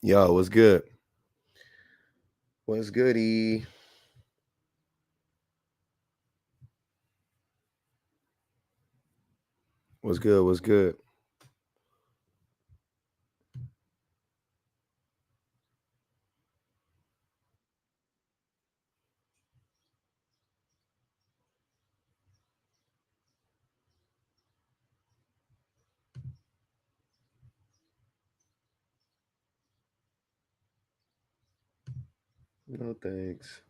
Yo, what's good? What's goody? What's good? What's good? No thanks.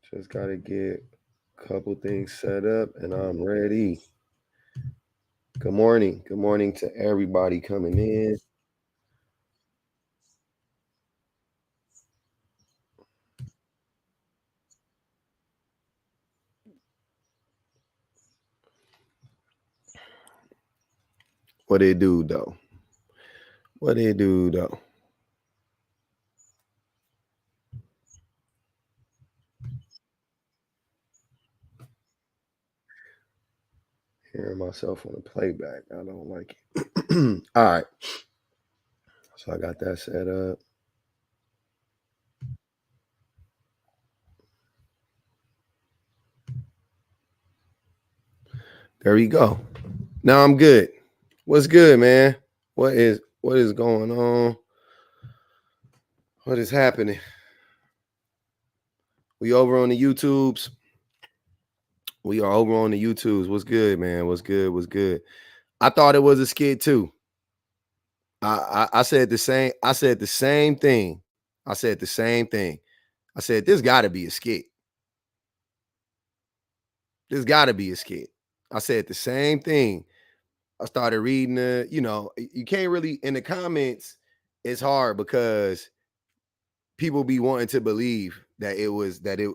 Just gotta get a couple things set up and I'm ready. Good morning. Good morning to everybody coming in. What it do though? What it do though? Hearing myself on the playback. I don't like it. All right. So I got that set up. There we go. Now I'm good. What's good, man? What is going on? What is happening? We over on the YouTubes. We are over on the YouTubes. What's good, man? What's good? What's good? I thought it was a skit too. I said the same. I said the same thing. I said the same thing. I said this got to be a skit. This got to be a skit. I said the same thing. I started reading the. You can't really in the comments. It's hard because people be wanting to believe that it was that it.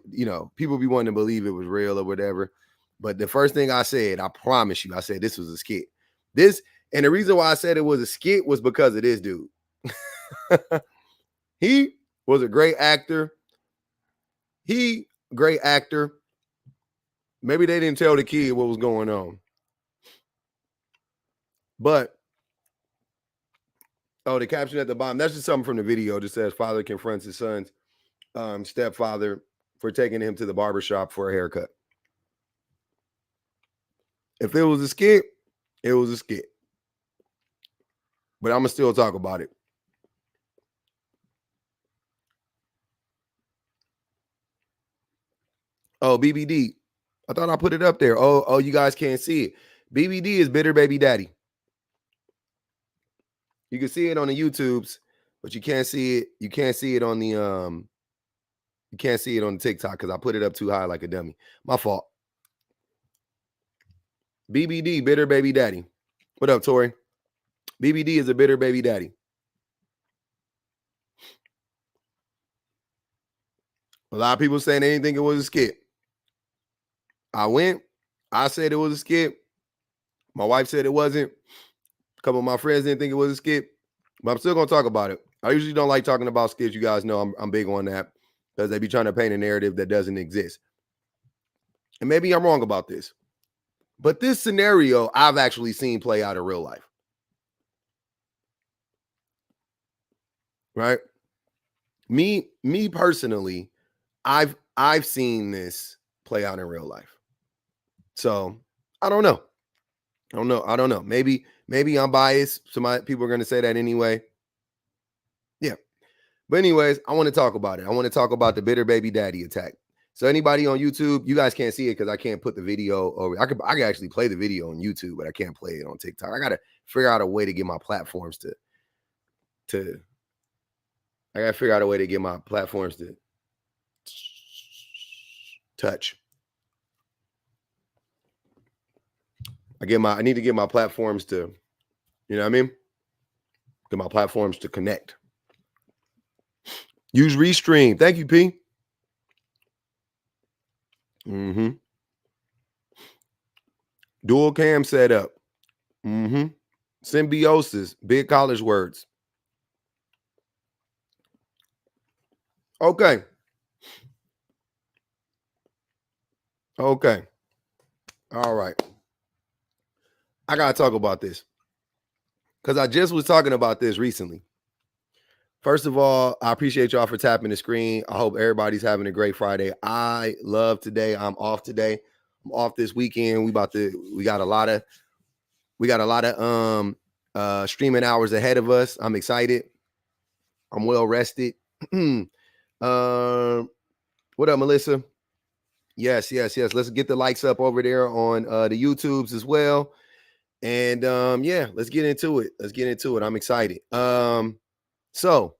People be wanting to believe it was real or whatever. But the first thing I said, I promise you, I said this was a skit. This and the reason why I said it was a skit was because of this dude. He was a great actor. Great actor. Maybe they didn't tell the kid what was going on. But the caption at the bottom, that's just something from the video. Just says father confronts his son's stepfather for taking him to the barbershop for a haircut. If it was a skit, it was a skit. But I'm gonna still talk about it. Oh, BBD. I thought I put it up there. Oh, you guys can't see it. BBD is Bitter Baby Daddy. You can see it on the YouTubes, but you can't see it. You can't see it on the You can't see it on the TikTok because I put it up too high like a dummy. My fault. BBD, Bitter Baby Daddy. What up, Tori? BBD is a Bitter Baby Daddy. A lot of people saying they didn't think it was a skit. I went. I said it was a skit. My wife said it wasn't. A couple of my friends didn't think it was a skit. But I'm still gonna talk about it. I usually don't like talking about skits. You guys know I'm big on that because they be trying to paint a narrative that doesn't exist. And maybe I'm wrong about this. But this scenario I've actually seen play out in real life. Right? Me personally, I've seen this play out in real life. So I don't know. I don't know. Maybe I'm biased. Some people are gonna say that anyway. Yeah. But anyways, I want to talk about it. I want to talk about the Bitter Baby Daddy attack. So anybody on YouTube, you guys can't see it because I can't put the video over. I could actually play the video on YouTube, but I can't play it on TikTok. I gotta figure out a way to get my platforms to I gotta figure out a way to get my platforms to touch. I need to get my platforms to, you know what I mean? Get my platforms to connect. Use Restream. Thank you, P. Mm-hmm. Dual cam setup. Mm-hmm. Symbiosis. Big college words. Okay. Okay. All right. I gotta talk about this. because I just was talking about this recently. First of all, I appreciate y'all for tapping the screen. I hope everybody's having a great Friday. I love today. I'm off today. I'm off this weekend. We got a lot of streaming hours ahead of us. I'm excited. I'm well rested. What up, Melissa? Yes. Let's get the likes up over there on the YouTubes as well. And yeah, let's get into it. I'm excited. So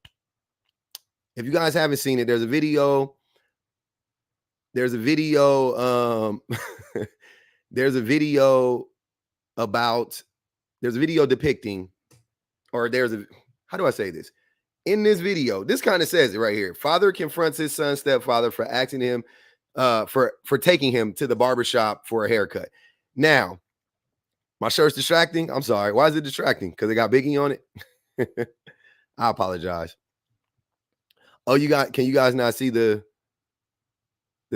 if you guys haven't seen it, there's a video. There's a video depicting, or how do I say this? In this video, this kind of says it right here. Father confronts his son's stepfather for asking him for taking him to the barbershop for a haircut. Now, my shirt's distracting. I'm sorry. Why is it distracting? Because it got Biggie on it. I apologize. Oh, can you guys not see the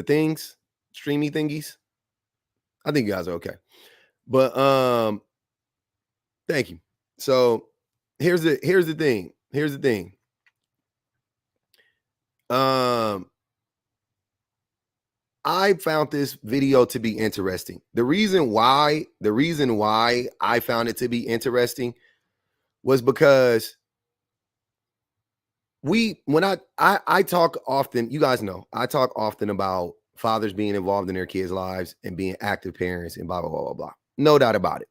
things? Streamy thingies? I think you guys are okay. But thank you. So here's the thing. I found this video to be interesting. The reason why I found it to be interesting was because I talk often, you guys know, I talk often about fathers being involved in their kids' lives and being active parents and blah, blah, blah, blah, blah. No doubt about it.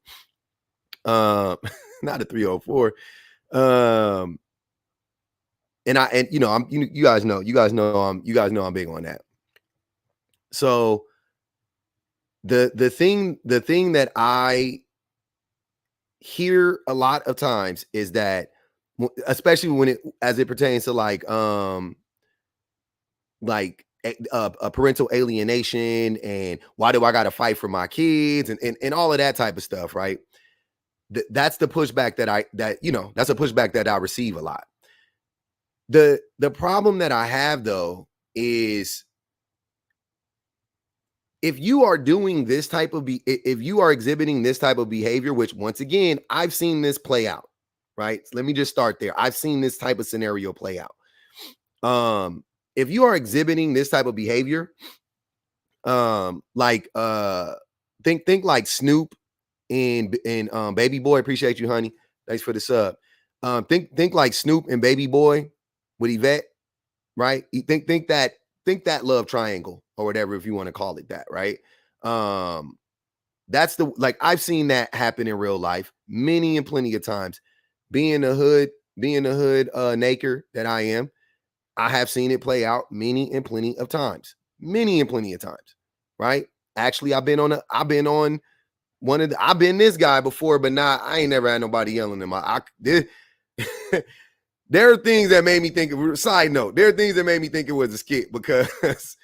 Not a 304. And you know, you guys know I'm big on that. So the thing that I hear a lot of times is that, especially as it pertains to like a parental alienation and why do I got to fight for my kids and all of that type of stuff, right? That's the pushback that's a pushback that I receive a lot. The problem that I have though is, if you are doing this type of if you are exhibiting this type of behavior, which once again, I've seen this play out, right? So let me just start there. I've seen this type of scenario play out. If you are exhibiting this type of behavior, think like Snoop and Baby Boy. Appreciate you, honey. Thanks for the sub. Think like Snoop and Baby Boy with Yvette, right? You think that love triangle or whatever, if you want to call it that, right? That's I've seen that happen in real life many and plenty of times. Being the hood naker that I am, I have seen it play out many and plenty of times, right? Actually, I've been this guy before, but I ain't never had nobody yelling at my. There are things that made me think. Side note: there are things that made me think it was a skit because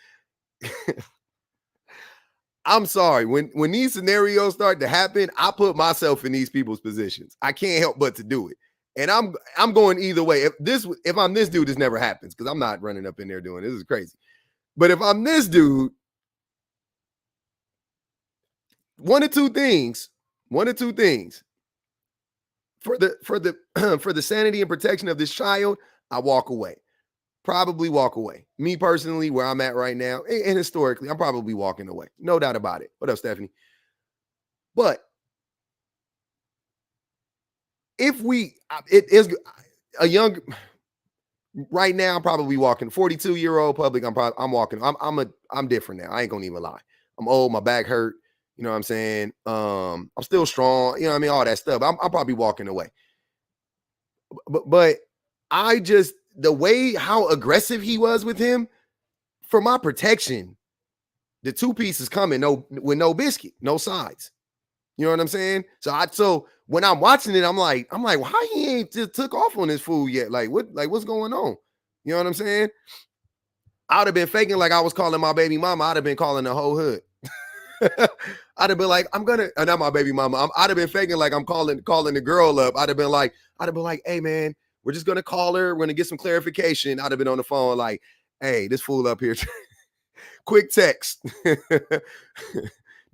I'm sorry, when these scenarios start to happen, I put myself in these people's positions. I can't help but to do it, and I'm going either way. If I'm this dude, this never happens because I'm not running up in there doing this. Is crazy. But if I'm this dude, one or two things. For the sanity and protection of this child, I walk away. Probably walk away. Me personally, where I'm at right now, and historically, I'm probably walking away. No doubt about it. What up, Stephanie? But if it is a young, right now, I'm probably walking. 42-year-old public, I'm walking. I'm different now. I ain't gonna even lie. I'm old. My back hurt. You know what I'm saying? I'm still strong. You know what I mean? All that stuff. I'm probably walking away. But I just, the way how aggressive he was with him, for my protection, the two pieces coming with no biscuit, no sides. You know what I'm saying? So when I'm watching it, I'm like, why he ain't just took off on this fool yet? What's going on? You know what I'm saying? I'd have been faking like I was calling my baby mama. I'd have been calling the whole hood. I'd have been like, not my baby mama. I'd have been faking like I'm calling the girl up. I'd have been like, hey man, we're just gonna call her. We're gonna get some clarification. I'd have been on the phone like, hey, this fool up here. Quick text. The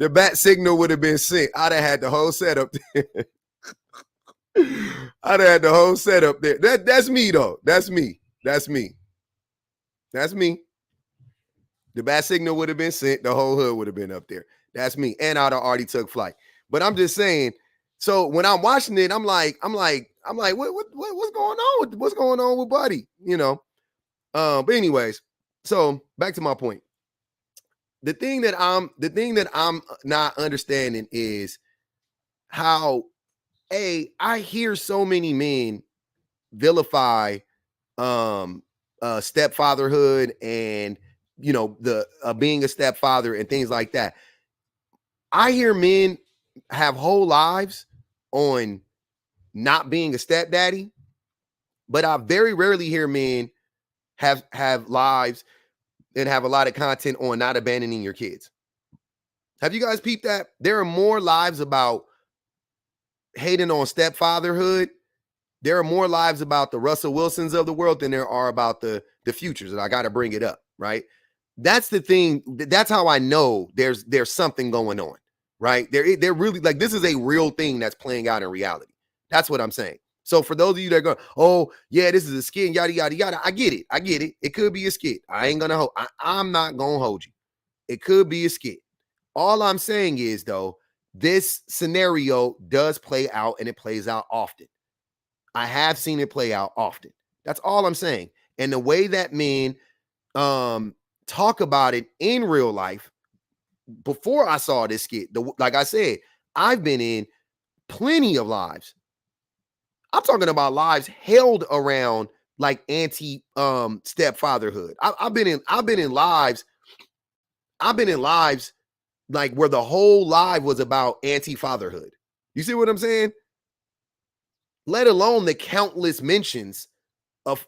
bat signal would have been sent. I'd have had the whole setup. I'd have had the whole setup there. That's me though. That's me. That's me. That's me. The bat signal would have been sent. The whole hood would have been up there. That's me. And I'd have already took flight. But I'm just saying. So when I'm watching it, I'm like, what's going on what's going on with Buddy? You know. But anyways, so back to my point. The thing that I'm not understanding is how I hear so many men vilify stepfatherhood and the being a stepfather and things like that. I hear men have whole lives on not being a stepdaddy, but I very rarely hear men have lives and have a lot of content on not abandoning your kids. Have you guys peeped that? There are more lives about hating on stepfatherhood. There are more lives about the Russell Wilsons of the world than there are about the futures. And I got to bring it up, right? That's the thing. That's how I know there's something going on, right? They're really like, this is a real thing that's playing out in reality. That's what I'm saying. So for those of you that go, oh yeah, this is a skit, yada yada yada. I get it. It could be a skit. I'm not gonna hold you. It could be a skit. All I'm saying is though, this scenario does play out and it plays out often. I have seen it play out often. That's all I'm saying. And the way that men talk about it in real life, before I saw this skit, like I said, I've been in plenty of lives. I'm talking about lives held around like anti stepfatherhood. I've been in lives. I've been in lives like where the whole live was about anti-fatherhood. You see what I'm saying? Let alone the countless mentions of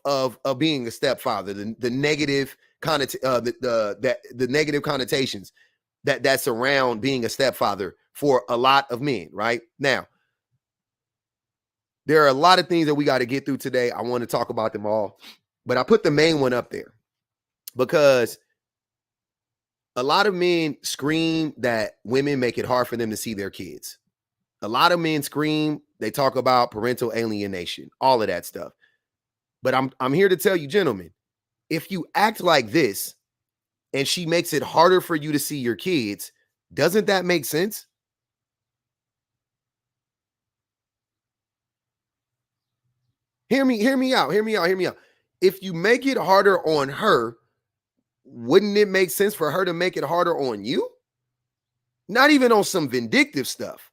being a stepfather, the negative the negative connotations that surround being a stepfather for a lot of men. Right now, there are a lot of things that we got to get through today. I want to talk about them all, but I put the main one up there because a lot of men scream that women make it hard for them to see their kids. A lot of men scream, they talk about parental alienation, all of that stuff. But I'm here to tell you, gentlemen, if you act like this and she makes it harder for you to see your kids, doesn't that make sense? Hear me out. If you make it harder on her, wouldn't it make sense for her to make it harder on you? Not even on some vindictive stuff.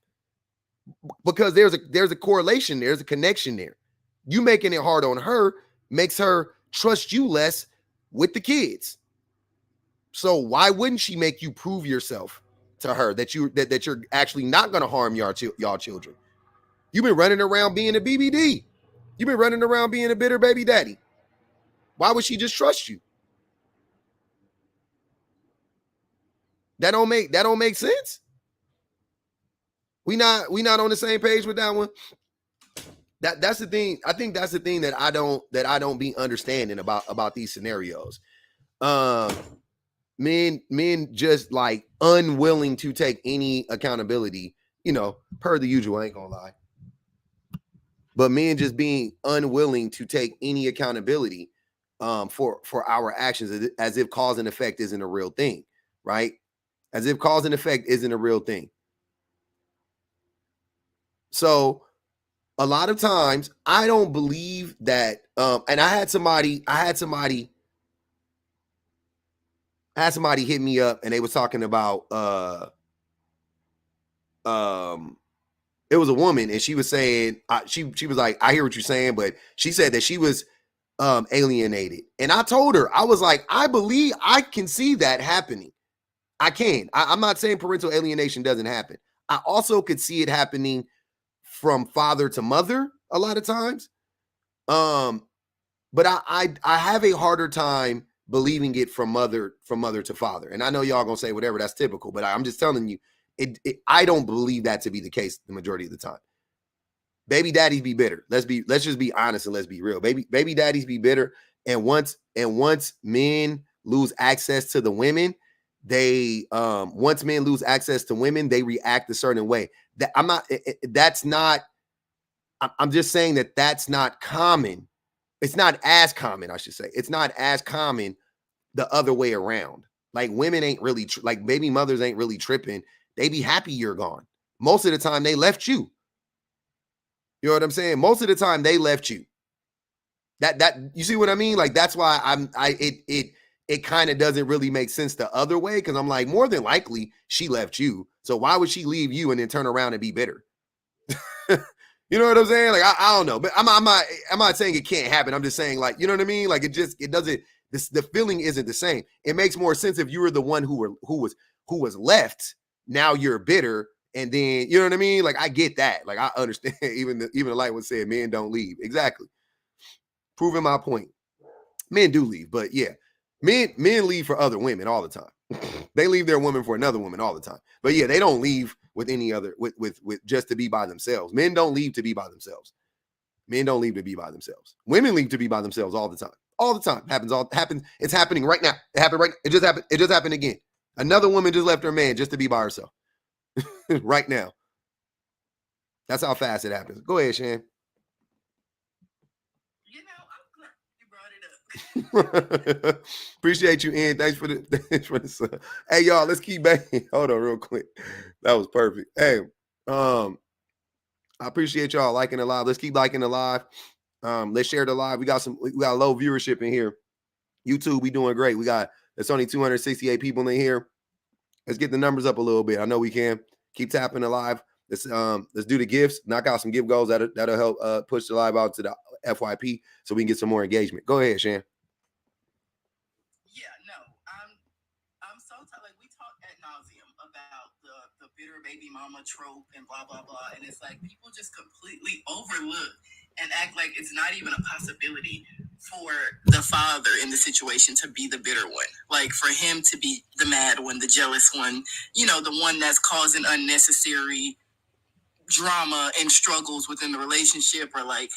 Because there's a correlation, there's a connection there. You making it hard on her makes her trust you less with the kids. So why wouldn't she make you prove yourself to her that you're actually not going to harm y'all children? You've been running around being a BBD. You've been running around being a bitter baby daddy. Why would she just trust you? That don't make sense. We not on the same page with that one. That's the thing. I think that's the thing that I don't be understanding about these scenarios. Men just like unwilling to take any accountability, per the usual, I ain't gonna lie. But men just being unwilling to take any accountability for our actions, as if cause and effect isn't a real thing, right? As if cause and effect isn't a real thing. So a lot of times I don't believe that. And I had somebody hit me up and they was talking about it was a woman and she was saying she was like, I hear what you're saying, but she said that she was alienated. And I told her, I was like, I believe I can see that happening. I can. I'm not saying parental alienation doesn't happen. I also could see it happening from father to mother a lot of times. But I have a harder time believing it from mother to father. And I know y'all gonna say whatever, that's typical, but I'm just telling you, I don't believe that to be the case the majority of the time. Baby daddies be bitter. Let's just be honest and let's be real. Baby daddies be bitter. And once men lose access to the women, once men lose access to women, they react a certain way. That's not I'm just saying that that's not common. It's not as common, I should say. It's not as common the other way around. Like women ain't really like baby mothers ain't really tripping. They be happy you're gone. Most of the time they left you. You know what I'm saying? Most of the time they left you. That you see what I mean? Like that's why it kind of doesn't really make sense the other way, because I'm like, more than likely she left you. So why would she leave you and then turn around and be bitter? You know what I'm saying? Like I don't know, but I'm not saying it can't happen. I'm just saying, like, you know what I mean? Like it doesn't. The feeling isn't the same. It makes more sense if you were the one who was left. Now you're bitter, and then you know what I mean. Like I get that. Like I understand. Even the light one said, "Men don't leave." Exactly, proving my point. Men do leave, but yeah, men leave for other women all the time. They leave their woman for another woman all the time. But yeah, they don't leave with any other with just to be by themselves. Men don't leave to be by themselves. Men don't leave to be by themselves. Women leave to be by themselves all the time. All the time. Happens. It's happening right now. It happened right. It just happened. It just happened again. Another woman just left her man just to be by herself. Right now. That's how fast it happens. Go ahead, Shan. Appreciate you, Ian. Thanks for the Hey, y'all, let's keep banging. Hold on real quick. That was perfect. Hey, I appreciate y'all liking the live. Let's keep liking the live. Let's share the live. We got a low viewership in here. YouTube, we doing great. It's only 268 people in here. Let's get the numbers up a little bit. I know we can. Keep tapping the live. Let's do the gifts. Knock out some gift goals. That'll help push the live out to the FYP so we can get some more engagement. Go ahead, Shan. Yeah, no, I'm so tired. Like we talk ad nauseum about the bitter baby mama trope and blah blah blah, and it's like people just completely overlook and act like it's not even a possibility for the father in the situation to be the bitter one. Like for him to be the mad one, the jealous one, the one that's causing unnecessary drama and struggles within the relationship, or like,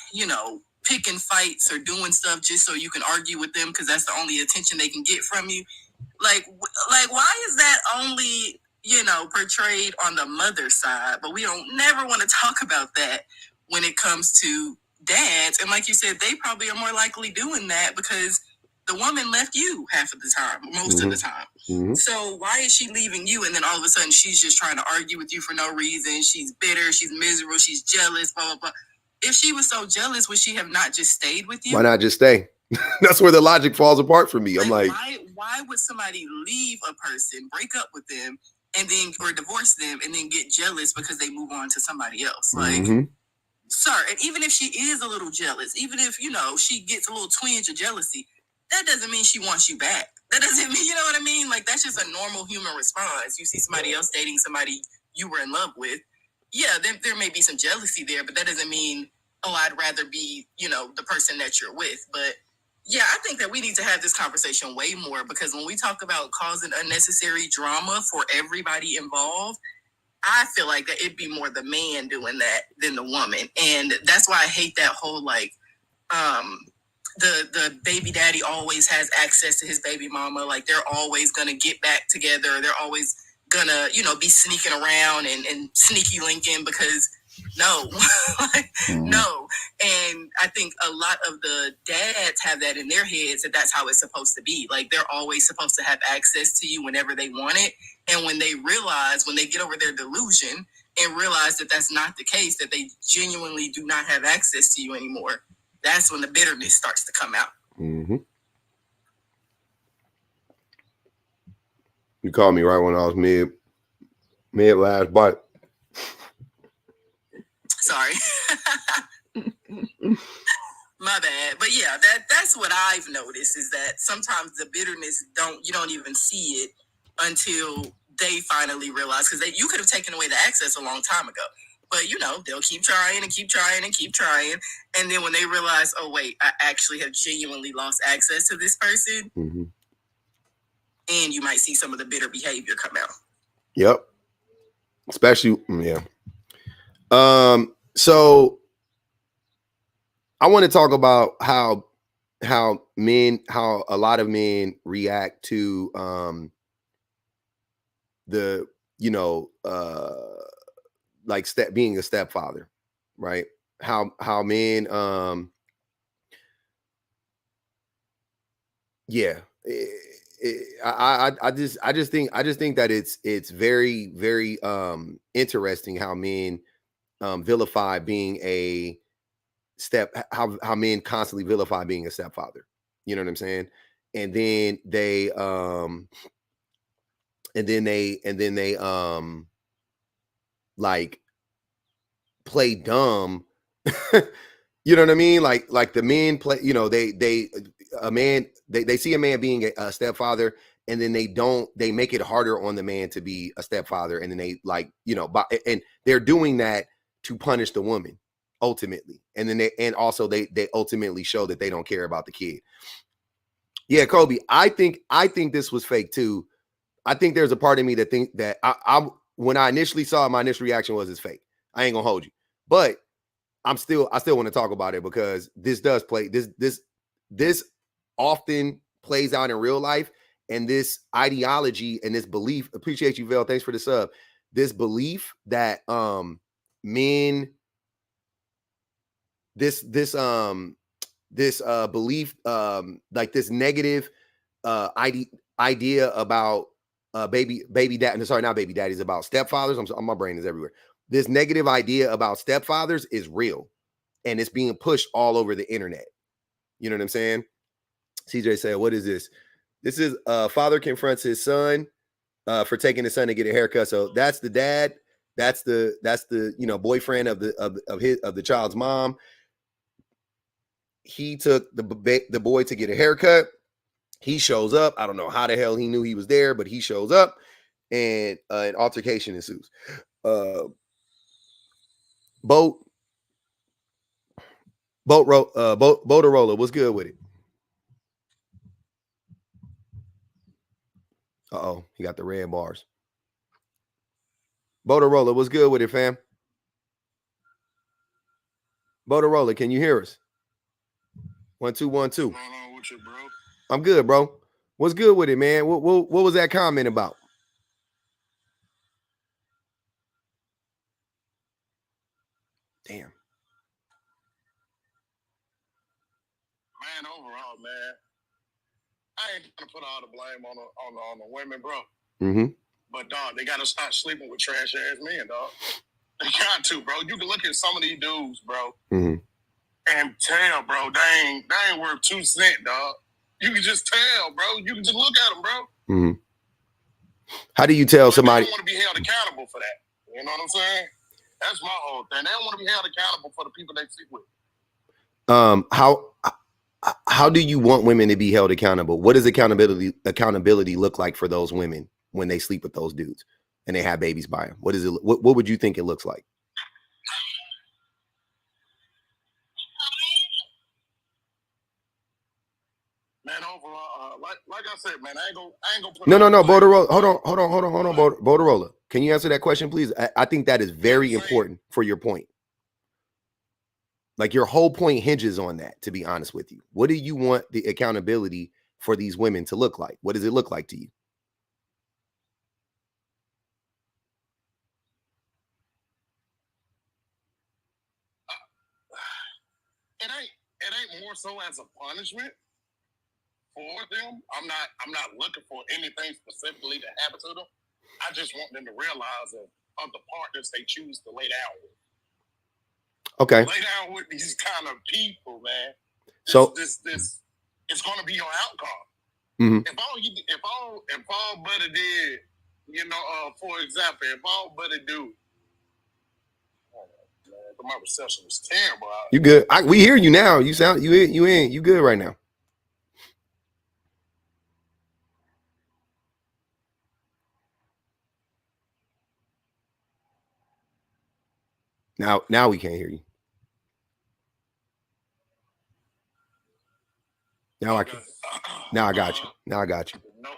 picking fights or doing stuff just so you can argue with them because that's the only attention they can get from you. Like why is that only portrayed on the mother side, but we don't never want to talk about that when it comes to dads? And like you said, they probably are more likely doing that because the woman left you half of the time, most of the time. Mm-hmm. So why is she leaving you? And then all of a sudden she's just trying to argue with you for no reason. She's bitter, she's miserable, she's jealous, blah blah blah. If she was so jealous, would she have not just stayed with you? Why not just stay? That's where the logic falls apart for me. I'm like, why would somebody leave a person, break up with them, and then or divorce them, and then get jealous because they move on to somebody else? Like, sir, and even if she is a little jealous, even if she gets a little twinge of jealousy, that doesn't mean she wants you back. That doesn't mean, you know what I mean? Like that's just a normal human response. You see somebody else dating somebody you were in love with. Yeah, there may be some jealousy there, but that doesn't mean, oh, I'd rather be, the person that you're with. But yeah, I think that we need to have this conversation way more, because when we talk about causing unnecessary drama for everybody involved, I feel like that it'd be more the man doing that than the woman. And that's why I hate that whole like the baby daddy always has access to his baby mama. Like they're always gonna get back together. They're always gonna, be sneaking around and sneaky linking, because no, no. And I think a lot of the dads have that in their heads, that that's how it's supposed to be. Like they're always supposed to have access to you whenever they want it. And when they get over their delusion and realize that that's not the case, that they genuinely do not have access to you anymore, that's when the bitterness starts to come out. Mm-hmm. You called me right when I was mid last bite. Sorry. My bad. But yeah, that's what I've noticed, is that sometimes the bitterness you don't even see it until they finally realize, because you could have taken away the access a long time ago. But they'll keep trying and keep trying and keep trying. And then when they realize, oh wait, I actually have genuinely lost access to this person, and you might see some of the bitter behavior come out. Yep. Especially, yeah. So I want to talk about how a lot of men react to like being a stepfather, right? how men yeah. I just think that it's very, very interesting how men vilify being a how men constantly vilify being a stepfather. You know what I'm saying? And then they like play dumb. You know what I mean? Like the men play, you know, a man, they see a man being a stepfather, and then they make it harder on the man to be a stepfather, and then they like, you know, and they're doing that to punish the woman ultimately. And then and also they ultimately show that they don't care about the kid. Yeah, Kobe, I think this was fake too. I think there's a part of me that think that I when I initially saw it, my initial reaction was it's fake. I ain't gonna hold you. But I still want to talk about it because this does play this often plays out in real life, and this ideology and this belief. Appreciate you, Vel. Thanks for the sub. This belief that men this belief like this negative idea about baby dad, sorry, not baby daddies, about stepfathers. My brain is everywhere. This negative idea about stepfathers is real, and it's being pushed all over the internet. You know what I'm saying? CJ said, what is this? This is father confronts his son for taking his son to get a haircut. So that's the dad. That's the you know, boyfriend of the child's mom. He took the boy to get a haircut. He shows up. I don't know how the hell he knew he was there, but he shows up, and an altercation ensues. Motorola, what's good with it? Uh-oh, he got the red bars. Motorola, what's good with it, fam? Motorola, can you hear us? 1 2 1 2. What's going on with you, bro? I'm good, bro. What's good with it, man? What was that comment about? Damn. Man, overall, man, I ain't gonna put all the blame on the women, bro. Mm-hmm. But dog, they gotta stop sleeping with trash ass men, dog. They got to, bro. You can look at some of these dudes, bro, and tell, bro, they ain't worth 2 cents, dog. You can just tell, bro. You can just look at them, bro. Mm-hmm. How do you tell somebody? They don't want to be held accountable for that. You know what I'm saying? That's my whole thing. They don't want to be held accountable for the people they sleep with. How do you want women to be held accountable? What does accountability look like for those women when they sleep with those dudes and they have babies by them? What is it? What would you think it looks like? Man, overall, like I said, man, I ain't gonna put. No. Motorola, hold on, Motorola. Can you answer that question, please? I think that is very important for your point. Like, your whole point hinges on that, to be honest with you. What do you want the accountability for these women to look like? What does it look like to you? It ain't more so as a punishment for them. I'm not looking for anything specifically to happen to them. I just want them to realize of the partners they choose to lay down with. Okay. Lay down with these kind of people, man. This it's gonna be your outcome. Mm-hmm. If all Buddy did, you know, for example, if all Buddy do. But my reception was terrible. You good? We hear you now. You sound you good right now. Now we can't hear you. Now I can. Now I got you. Now I got you. No.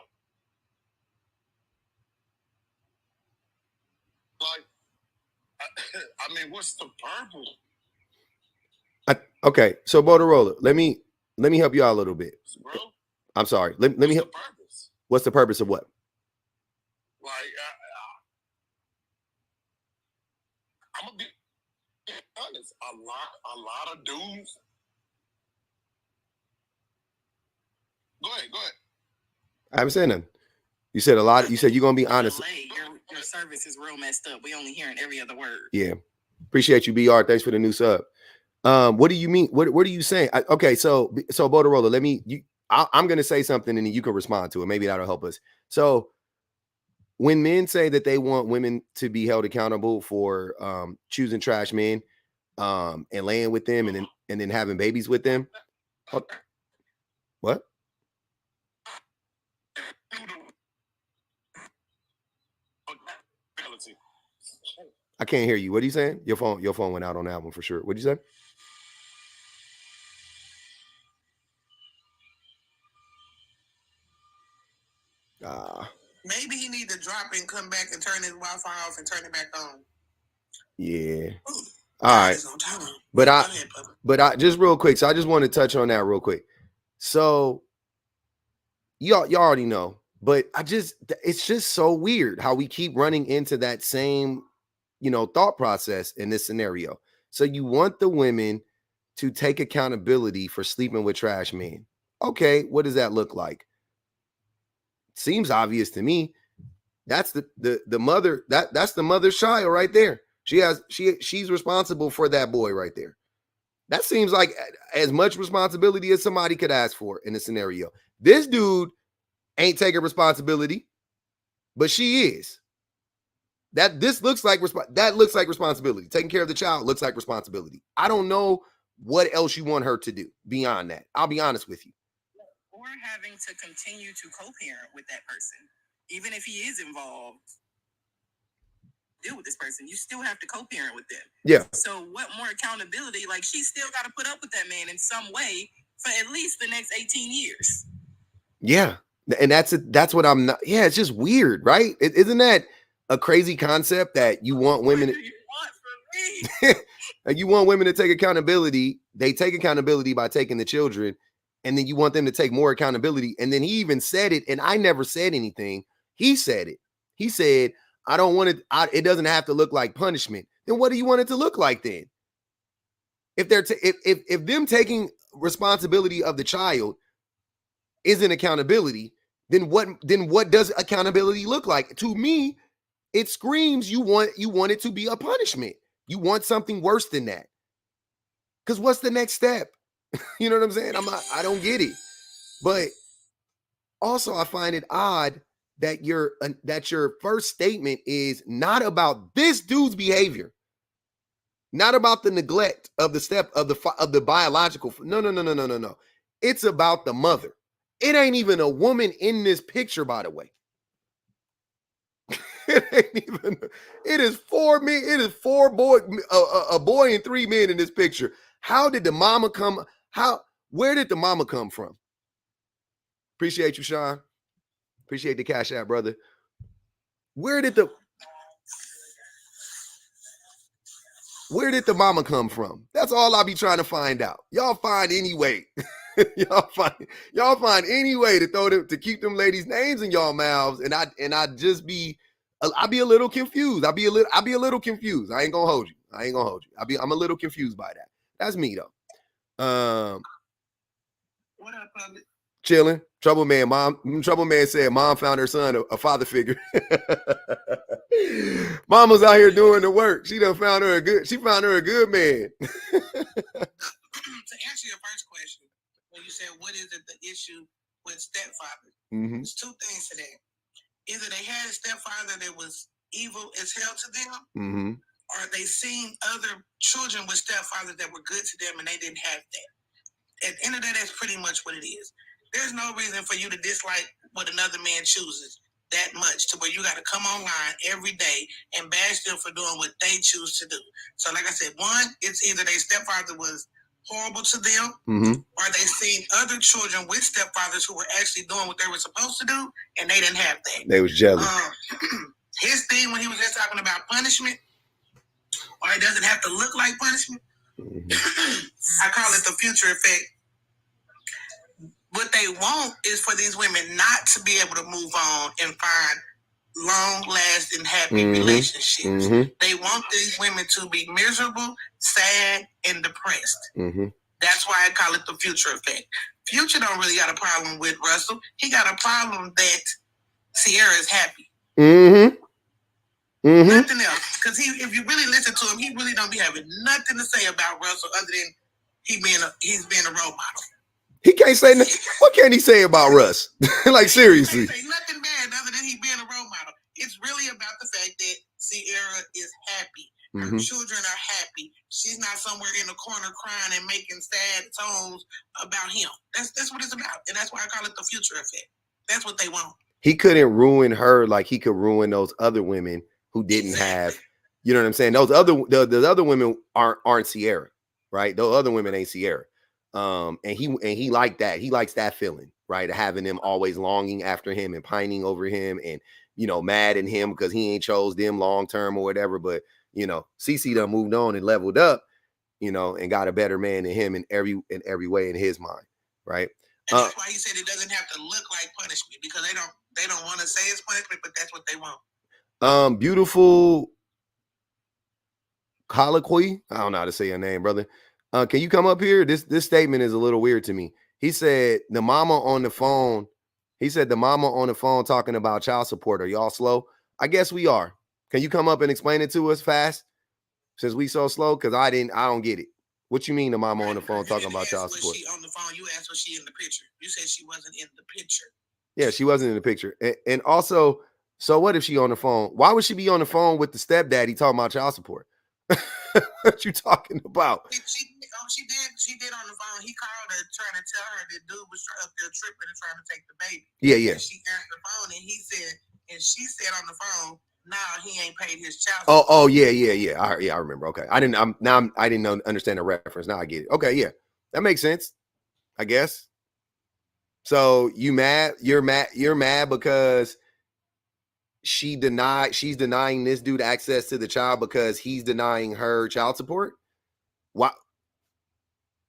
Like, I mean, what's the purpose? Okay, so Motorola, let me help you out a little bit. Bro? I'm sorry. Let me help. What's the purpose of what? Like, I'm gonna be honest, a lot of dudes. Go ahead. I haven't said nothing. You said a lot. You said you're gonna be honest. Your service is real messed up. We only hearing every other word. Yeah, appreciate you, BR. Thanks for the new sub. What do you mean? What are you saying? Okay, so Motorola, I'm gonna say something and then you can respond to it. Maybe that'll help us. So when men say that they want women to be held accountable for choosing trash men and laying with them and then having babies with them. What? I can't hear you. What are you saying? Your phone went out on that one for sure. What'd you say? Maybe he need to drop it and come back and turn his Wi-Fi off and turn it back on. Yeah. All right. But I just real quick. So I just want to touch on that real quick. So y'all already know, but it's just so weird how we keep running into that same, thought process in this scenario. So you want the women to take accountability for sleeping with trash men. Okay, what does that look like? Seems obvious to me. That's the mother, that's the mother's child right there. She's responsible for that boy right there. That seems like as much responsibility as somebody could ask for in a scenario. This dude ain't taking responsibility, but she is. That looks like responsibility. Taking care of the child looks like responsibility. I don't know what else you want her to do beyond that. I'll be honest with you. Or having to continue to co-parent with that person. Even if he is involved, deal with this person, you still have to co-parent with them. Yeah. So what more accountability? Like, she still got to put up with that man in some way for at least the next 18 years. Yeah. And that's what I'm not. Yeah, it's just weird, right? Isn't that a crazy concept that you want women? What do you want from me? You want women to take accountability. They take accountability by taking the children. And then you want them to take more accountability. And then he even said it, and I never said anything. He said it. He said, I don't want it. It doesn't have to look like punishment. Then what do you want it to look like then? If they're if them taking responsibility of the child isn't accountability, then what does accountability look like? To me, it screams you want it to be a punishment. You want something worse than that. Because what's the next step? You know what I'm saying? I don't get it. But also I find it odd that your first statement is not about this dude's behavior. Not about the neglect of the step of the biological. No. It's about the mother. It ain't even a woman in this picture, by the way. It is 4 men. It is 4 boys, a boy and 3 men in this picture. How did the mama come? Where did the mama come from? Appreciate you, Sean. Appreciate the cash app, brother. Where did the mama come from? That's all I be trying to find out. Y'all find any way. y'all find any way to keep them ladies' names in y'all mouths, and I just be I'll be a little confused. I'll be a little confused. I ain't gonna hold you. I'm a little confused by that. That's me though. What up, public? Chilling. Trouble man said mom found her son a father figure. Mama's out here doing the work. She found her a good man. To answer your first question, when you said what is it the issue with stepfather? Mm-hmm. There's 2 things to that. Either they had a stepfather that was evil as hell to them, mm-hmm. or they seen other children with stepfathers that were good to them and they didn't have that. At the end of the day, that's pretty much what it is. There's no reason for you to dislike what another man chooses that much to where you got to come online every day and bash them for doing what they choose to do. So like I said, one, it's either their stepfather was horrible to them, mm-hmm. or they seen other children with stepfathers who were actually doing what they were supposed to do, and they didn't have that. They was jealous. His thing when he was just talking about punishment, or it doesn't have to look like punishment, mm-hmm. I call it the future effect. What they want is for these women not to be able to move on and find long-lasting, happy relationships. They want these women to be miserable, sad, and depressed. That's why I call it the Future effect. Future don't really got a problem with Russell. He got a problem that Sierra is happy. Nothing else. Because if you really listen to him, he really don't be having nothing to say about Russell other than he's being a role model. He can't say nothing. What can he say about Russ? Like, seriously. He can't say nothing bad other than he being a role model. It's really about the fact that Sierra is happy. Her children are happy. She's not somewhere in the corner crying and making sad songs about him. That's what it's about. And that's why I call it the Future effect. That's what they want. He couldn't ruin her like he could ruin those other women who didn't have, you know what I'm saying? Those other women aren't Sierra, right? Those other women ain't Sierra. And he liked that. He likes that feeling, right? Having them always longing after him and pining over him and, you know, mad at him because he ain't chose them long term or whatever. But, you know, Cece done moved on and leveled up, you know, and got a better man than him in every way in his mind, right? And that's why he said it doesn't have to look like punishment, because they don't want to say it's punishment, but that's what they want. Beautiful colloquy. I don't know how to say your name, brother. Can you come up here? This statement is a little weird to me. He said the mama on the phone. He said the mama on the phone talking about child support. Are y'all slow? I guess we are. Can you come up and explain it to us fast? Since we so slow, because I don't get it. What you mean the mama on the phone talking about child support? She on the phone. You asked was she in the picture. You said she wasn't in the picture. Yeah, she wasn't in the picture. And also, so what if she on the phone? Why would she be on the phone with the stepdaddy talking about child support? What you talking about? She did on the phone. He called her trying to tell her that dude was up there tripping and trying to take the baby. Yeah. And she answered the phone and she said on the phone, "Nah, he ain't paid his child support." Oh yeah. I remember. Okay, I didn't understand the reference. Now I get it. Okay, yeah, that makes sense, I guess. So you're mad because she's denying this dude access to the child because he's denying her child support. Why?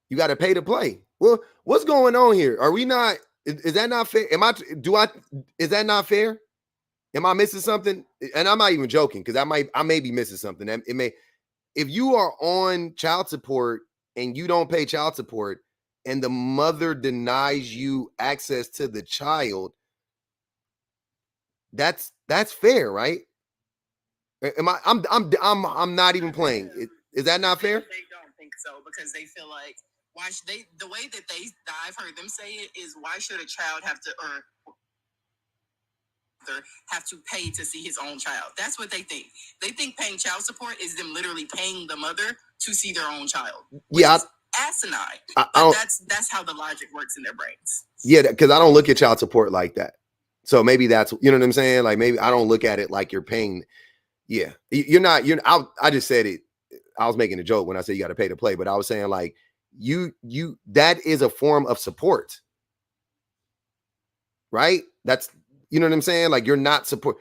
You got to pay to play. Well, what's going on here? Are we not? Is that not fair? Is that not fair? Am I missing something? And I'm not even joking because I may be missing something. If you are on child support and you don't pay child support and the mother denies you access to the child, that's fair, right? I'm not even playing. Is that not fair? They don't think so because they feel like the way that I've heard them say it is, why should a child have to pay to see his own child? That's what they think. They think paying child support is them literally paying the mother to see their own child. Yeah, asinine. That's how the logic works in their brains. Yeah, because I don't look at child support like that. So maybe that's, you know what I'm saying? Like maybe I don't look at it like you're paying. Yeah, I just said it. I was making a joke when I said you got to pay to play, but I was saying like that is a form of support, right? That's, you know what I'm saying? Like you're not support.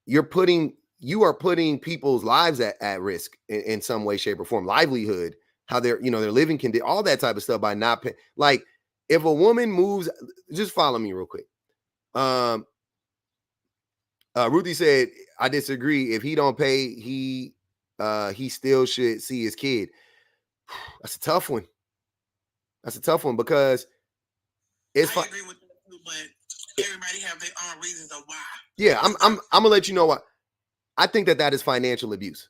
You are putting people's lives at risk in some way, shape, or form. Livelihood, how their living condition, all that type of stuff by not paying. Like if a woman moves, just follow me real quick. Ruthie said, I disagree. If he don't pay, he still should see his kid. That's a tough one. Because it's I agree with you, but everybody have their own reasons of why. Yeah, I'm gonna let you know what. I think that is financial abuse.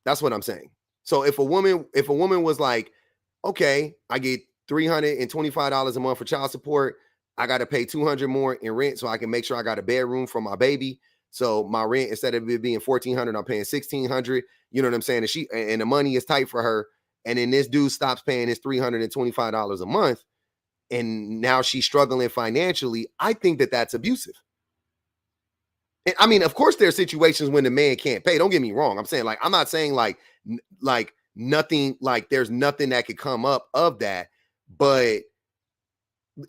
That's what I'm saying. So if a woman was like, okay, I get $325 a month for child support, I got to pay $200 more in rent so I can make sure I got a bedroom for my baby. So my rent, instead of it being $1,400, I'm paying $1,600. You know what I'm saying? And the money is tight for her. And then this dude stops paying his $325 a month, and now she's struggling financially. I think that that's abusive. And I mean, of course, there are situations when the man can't pay. Don't get me wrong. I'm saying like, I'm not saying like nothing, like there's nothing that could come up of that, but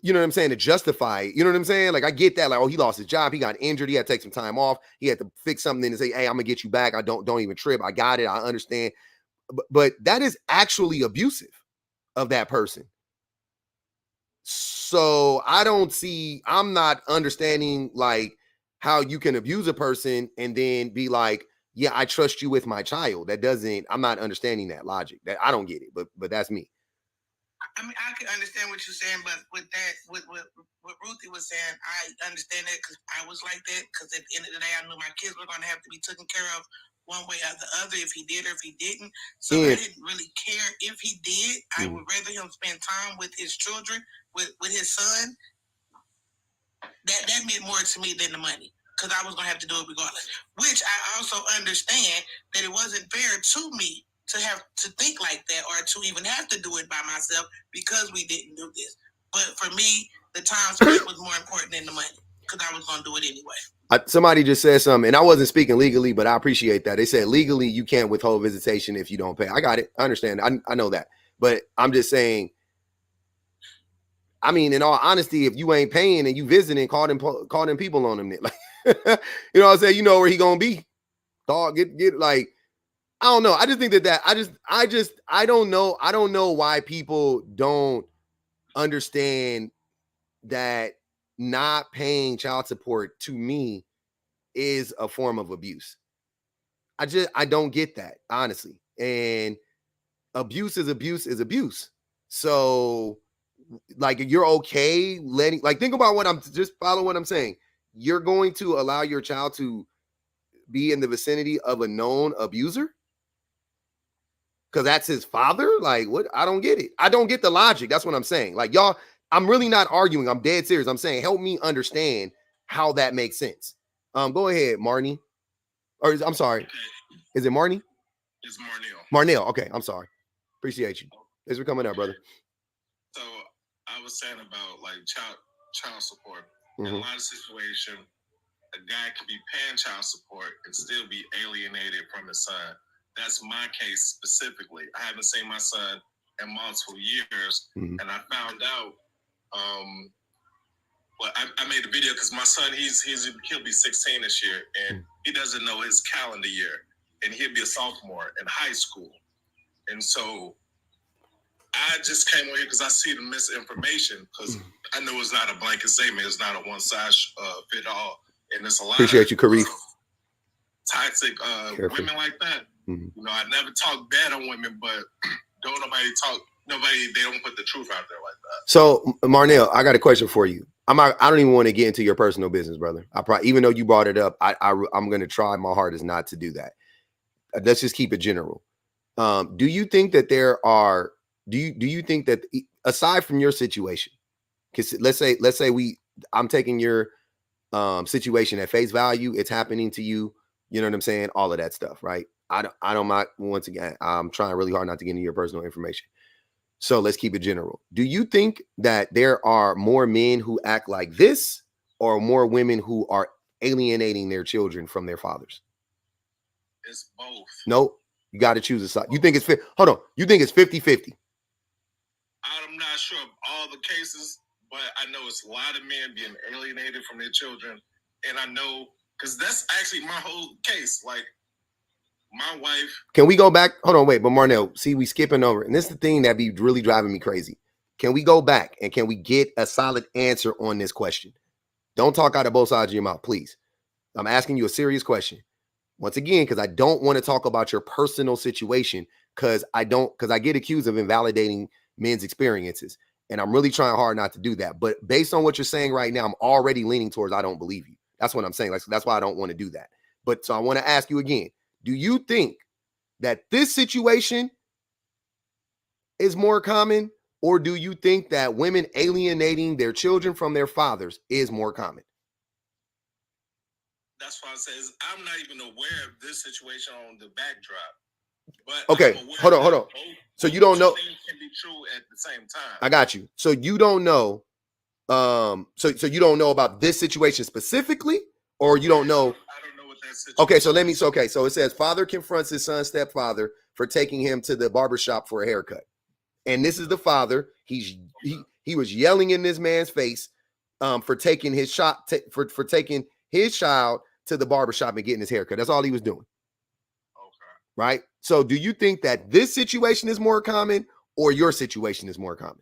you know what I'm saying, to justify it. You know what I'm saying? Like I get that, like, oh, he lost his job, he got injured, he had to take some time off, he had to fix something and say, hey, I'm gonna get you back. I don't even trip. I got it. I understand. But that is actually abusive of that person. So I'm not understanding like how you can abuse a person and then be like, yeah, I trust you with my child. That doesn't, I'm not understanding that logic. That I don't get it, but that's me. I mean, I can understand what you're saying, but with that, what Ruthie was saying, I understand that because I was like that. Because at the end of the day, I knew my kids were going to have to be taken care of one way or the other, if he did or if he didn't. So I didn't really care if he did. I would rather him spend time with his children, with his son. That meant more to me than the money, because I was going to have to do it regardless. Which I also understand that it wasn't fair to me to have to think like that or to even have to do it by myself because we didn't do this. But for me, the time spent was more important than the money because I was going to do it anyway. Somebody just said something, and I wasn't speaking legally, but I appreciate that. They said legally you can't withhold visitation if you don't pay. I got it. I understand. I know that. But I'm just saying, I mean, in all honesty, if you ain't paying and you visiting, call them people on them. Like, you know what I'm saying? You know where he gonna be. Dog, get like, I don't know. I just think that I don't know. I don't know why people don't understand that not paying child support to me is a form of abuse. I don't get that, honestly. And abuse is abuse. So like, you're okay letting, like, think about follow what I'm saying. You're going to allow your child to be in the vicinity of a known abuser because that's his father? Like, what? I don't get it. I don't get the logic. That's what I'm saying. Like, y'all, I'm really not arguing. I'm dead serious. I'm saying, help me understand how that makes sense. Go ahead, Marnie. Or I'm sorry. Is it Marnie? It's Marnell. Marnell. Okay, I'm sorry. Appreciate you. Thanks for coming out, brother. So I was saying about like child support. In a lot of situations, a guy could be paying child support and still be alienated from his son. That's my case specifically. I haven't seen my son in multiple years, and I found out. Well, I made a video because my son he'll be 16 this year, and he doesn't know his calendar year, and he'll be a sophomore in high school, and so I just came on here because I see the misinformation, because I know it's not a blanket statement, it's not a one size fit all, and it's a lot. Appreciate you, Karif. Toxic women like that. You know, I never talk bad on women, but they don't put the truth out there like that. So, Marnell, I got a question for you. I don't even want to get into your personal business, brother. Even though you brought it up, I'm going to try my hardest not to do that. Let's just keep it general. Do you think that do you think that, aside from your situation, because let's say I'm taking your situation at face value, it's happening to you, you know what I'm saying? All of that stuff, right? I don't, once again, I'm trying really hard not to get into your personal information. So let's keep it general. Do you think that there are more men who act like this, or more women who are alienating their children from their fathers? It's both. Nope. You got to choose a side. You think it's hold on. You think it's 50-50? I'm not sure of all the cases, but I know it's a lot of men being alienated from their children. And I know, because that's actually my whole case. Like, my wife. Can we go back? Hold on, wait. But Marnell, see, we skipping over. And this is the thing that be really driving me crazy. Can we go back and can we get a solid answer on this question? Don't talk out of both sides of your mouth, please. I'm asking you a serious question. Once again, because I don't want to talk about your personal situation, because I get accused of invalidating men's experiences. And I'm really trying hard not to do that. But based on what you're saying right now, I'm already leaning towards I don't believe you. That's what I'm saying. Like, that's why I don't want to do that. But so I want to ask you again. Do you think that this situation is more common, or do you think that women alienating their children from their fathers is more common? That's why I say I'm not even aware of this situation on the backdrop. But okay, hold on. So you don't know. Things can be true at the same time. I got you. So you don't know. So you don't know about this situation specifically, or you don't know. I don't know what that situation. Okay, so it says father confronts his son's stepfather for taking him to the barbershop for a haircut. And this is the father. He was yelling in this man's face for taking his for taking his child to the barbershop and getting his haircut. That's all he was doing. Okay. Right? So do you think that this situation is more common, or your situation is more common?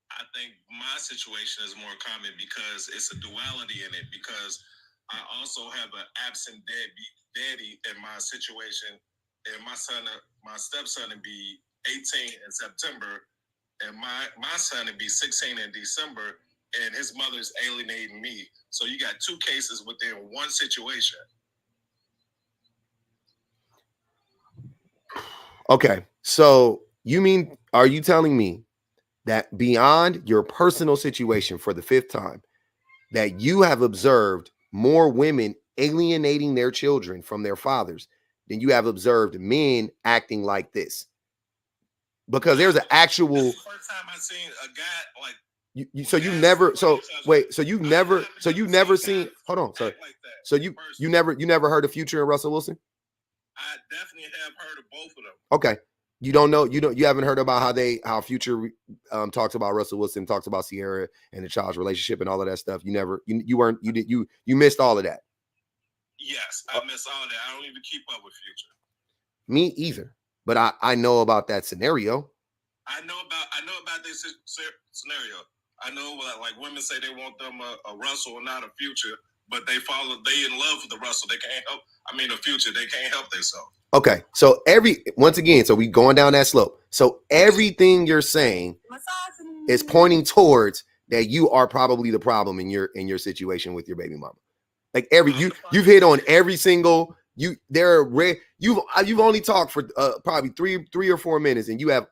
I think my situation is more common because it's a duality in it. Because I also have an absent daddy in my situation, and my stepson would be 18 in September, and my son would be 16 in December, and his mother's alienating me. So you got two cases within one situation. Okay, so are you telling me that beyond your personal situation for the fifth time, that you have observed more women alienating their children from their fathers than you have observed men acting like this? Because there's an actual. This is the first time I've seen a guy like. You've never seen. Hold on, sorry. Like so you never heard of Future and Russell Wilson? I definitely have heard of both of them. Okay. You haven't heard about how Future talks about Russell Wilson, talks about Sierra and the child's relationship and all of that stuff. You missed all of that. Yes, I missed all that. I don't even keep up with Future. Me either. But I know about that scenario. I know about this scenario. I know like women say they want them a Russell and not a Future, but they in love with the Russell. They can't help. A Future. They can't help themselves. Okay, so we going down that slope. So everything you're saying is pointing towards that you are probably the problem in your situation with your baby mama. Like you've hit on every single you've only talked for probably three or 4 minutes, and you have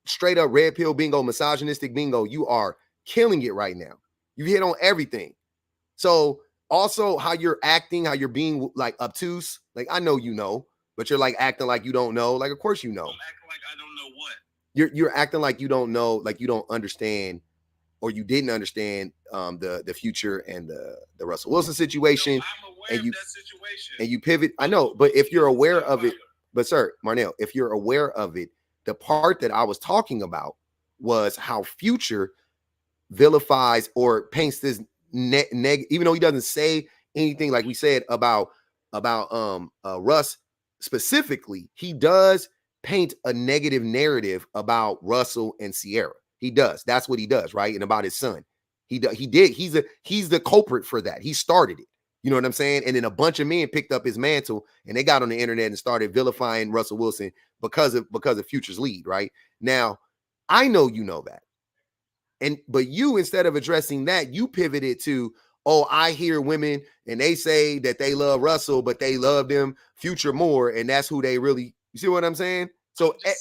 straight up red pill bingo, misogynistic bingo. You are killing it right now. You hit on everything. So also how you're acting, how you're being like obtuse. Like I know you know, but you're like acting like you don't know. Like of course you know. I'm acting like I don't know what. You're acting like you don't know, like you don't understand, or you didn't understand the Future and the Russell Wilson situation. No, I'm aware of that situation. And you pivot. I know, but if you're aware of it, but sir, Marnell, if you're aware of it, the part that I was talking about was how Future vilifies or paints this even though he doesn't say anything like we said about Russ specifically, he does paint a negative narrative about Russell and Sierra. He does. That's what he does, right? And about his son. He's the culprit for that. He started it. You know what I'm saying? And then a bunch of men picked up his mantle and they got on the internet and started vilifying Russell Wilson because of Future's lead, right? Now, I know you know that. But you, instead of addressing that, you pivoted to, oh, I hear women and they say that they love Russell, but they love them Future more, and that's who they really. You see what I'm saying? So I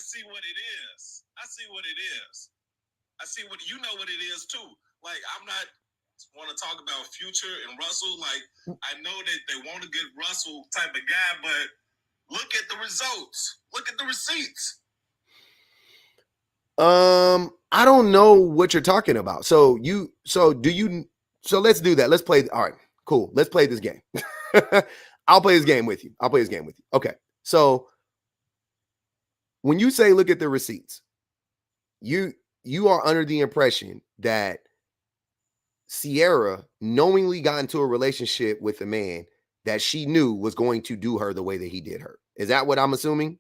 see what it is. I see what it is. I see what you know what it is too. Like I'm not want to talk about Future and Russell. Like I know that they want to get Russell type of guy, but look at the results. Look at the receipts. I don't know what you're talking about. So let's do that. Let's play. All right, cool. Let's play this game. I'll play this game with you. Okay. So when you say look at the receipts, you are under the impression that Sierra knowingly got into a relationship with a man that she knew was going to do her the way that he did her. Is that what I'm assuming?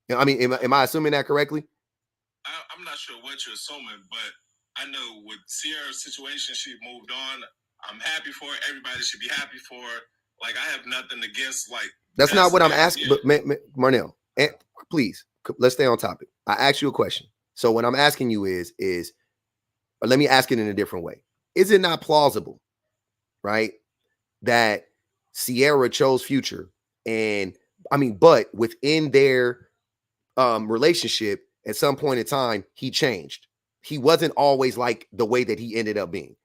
I mean, am I assuming that correctly? I'm not sure what you're assuming, but I know with Sierra's situation, she moved on. I'm happy for her. Everybody should be happy for her. Like, I have nothing against, like... That's not what I'm asking, but Marnell, please, let's stay on topic. I asked you a question. So what I'm asking you is, or let me ask it in a different way. Is it not plausible, right, that Sierra chose Future but within their relationship, at some point in time, he changed. He wasn't always like the way that he ended up being.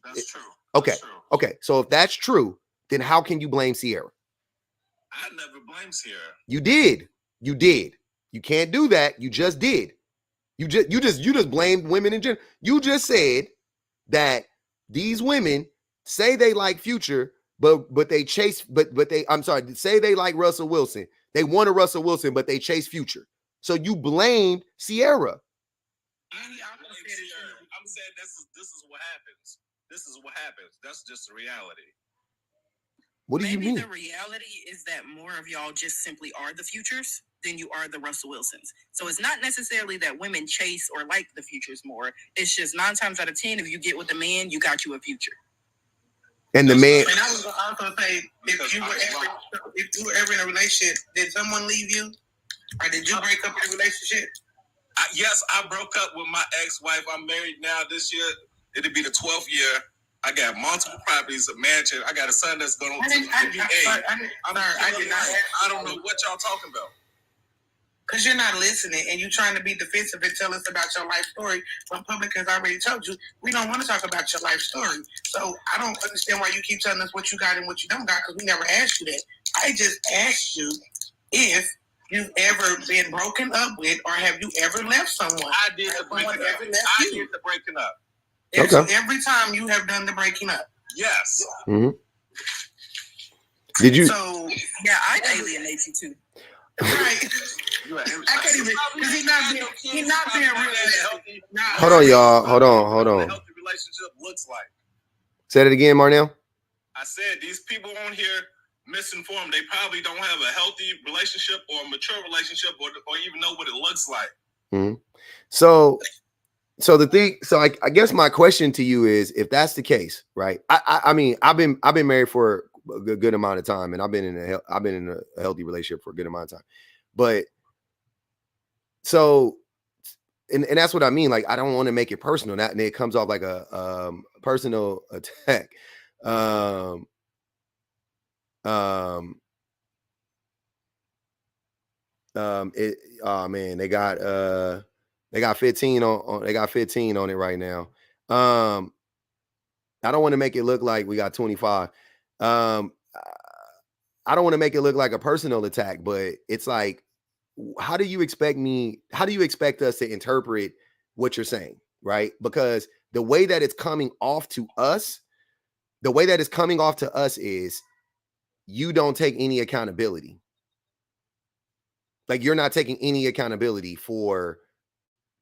That's true. Okay. That's true. Okay. So if that's true, then how can you blame Sierra? I never blamed Sierra. You did. You can't do that. You just did. You just blamed women in general. You just said that these women say they like Future, but they chase, say they like Russell Wilson. They want a Russell Wilson, but they chase Future. So you blamed Sierra. I'm saying this is what happens. This is what happens. That's just the reality. What do you mean? Maybe the reality is that more of y'all just simply are the Futures. than you are the Russell Wilsons. So it's not necessarily that women chase or like the futures more. It's just 9 times out of 10, if you get with the man, you got you a future. And the man. And I was going to also say, if you were ever in a relationship, did someone leave you, or did you break up your relationship? Yes, I broke up with my ex-wife. I'm married now. This year, it'll be the 12th year. I got multiple properties, a mansion. I got a son that's going to the NBA. I don't know what y'all talking about. Because you're not listening and you're trying to be defensive and tell us about your life story when public has already told you we don't want to talk about your life story. So I don't understand why you keep telling us what you got and what you don't got, because we never asked you that. I just asked you if you've ever been broken up with, or have you ever left someone? I did the breaking up. Okay. So every time you have done the breaking up. Yes. Mm-hmm. Did you? So yeah, I'd alienate you too. Right. I can't even, because he's not being real. Hold on, y'all. Hold on. What a healthy relationship looks like. Say it again, Marnell. I said these people on here misinformed. They probably don't have a healthy relationship or a mature relationship, or even know what it looks like. Mm-hmm. So the thing. So I guess my question to you is, if that's the case, right? I mean, I've been married for a good amount of time, and I've been in a healthy relationship for a good amount of time, but so and that's what I mean. Like, I don't want to make it personal, and it comes off like a personal attack. Oh man, they got 15 on it right now. I don't want to make it look like we got 25. I don't want to make it look like a personal attack, but it's like, how do you expect us to interpret what you're saying, right? Because the way that it's coming off to us is you don't take any accountability. Like, you're not taking any accountability for,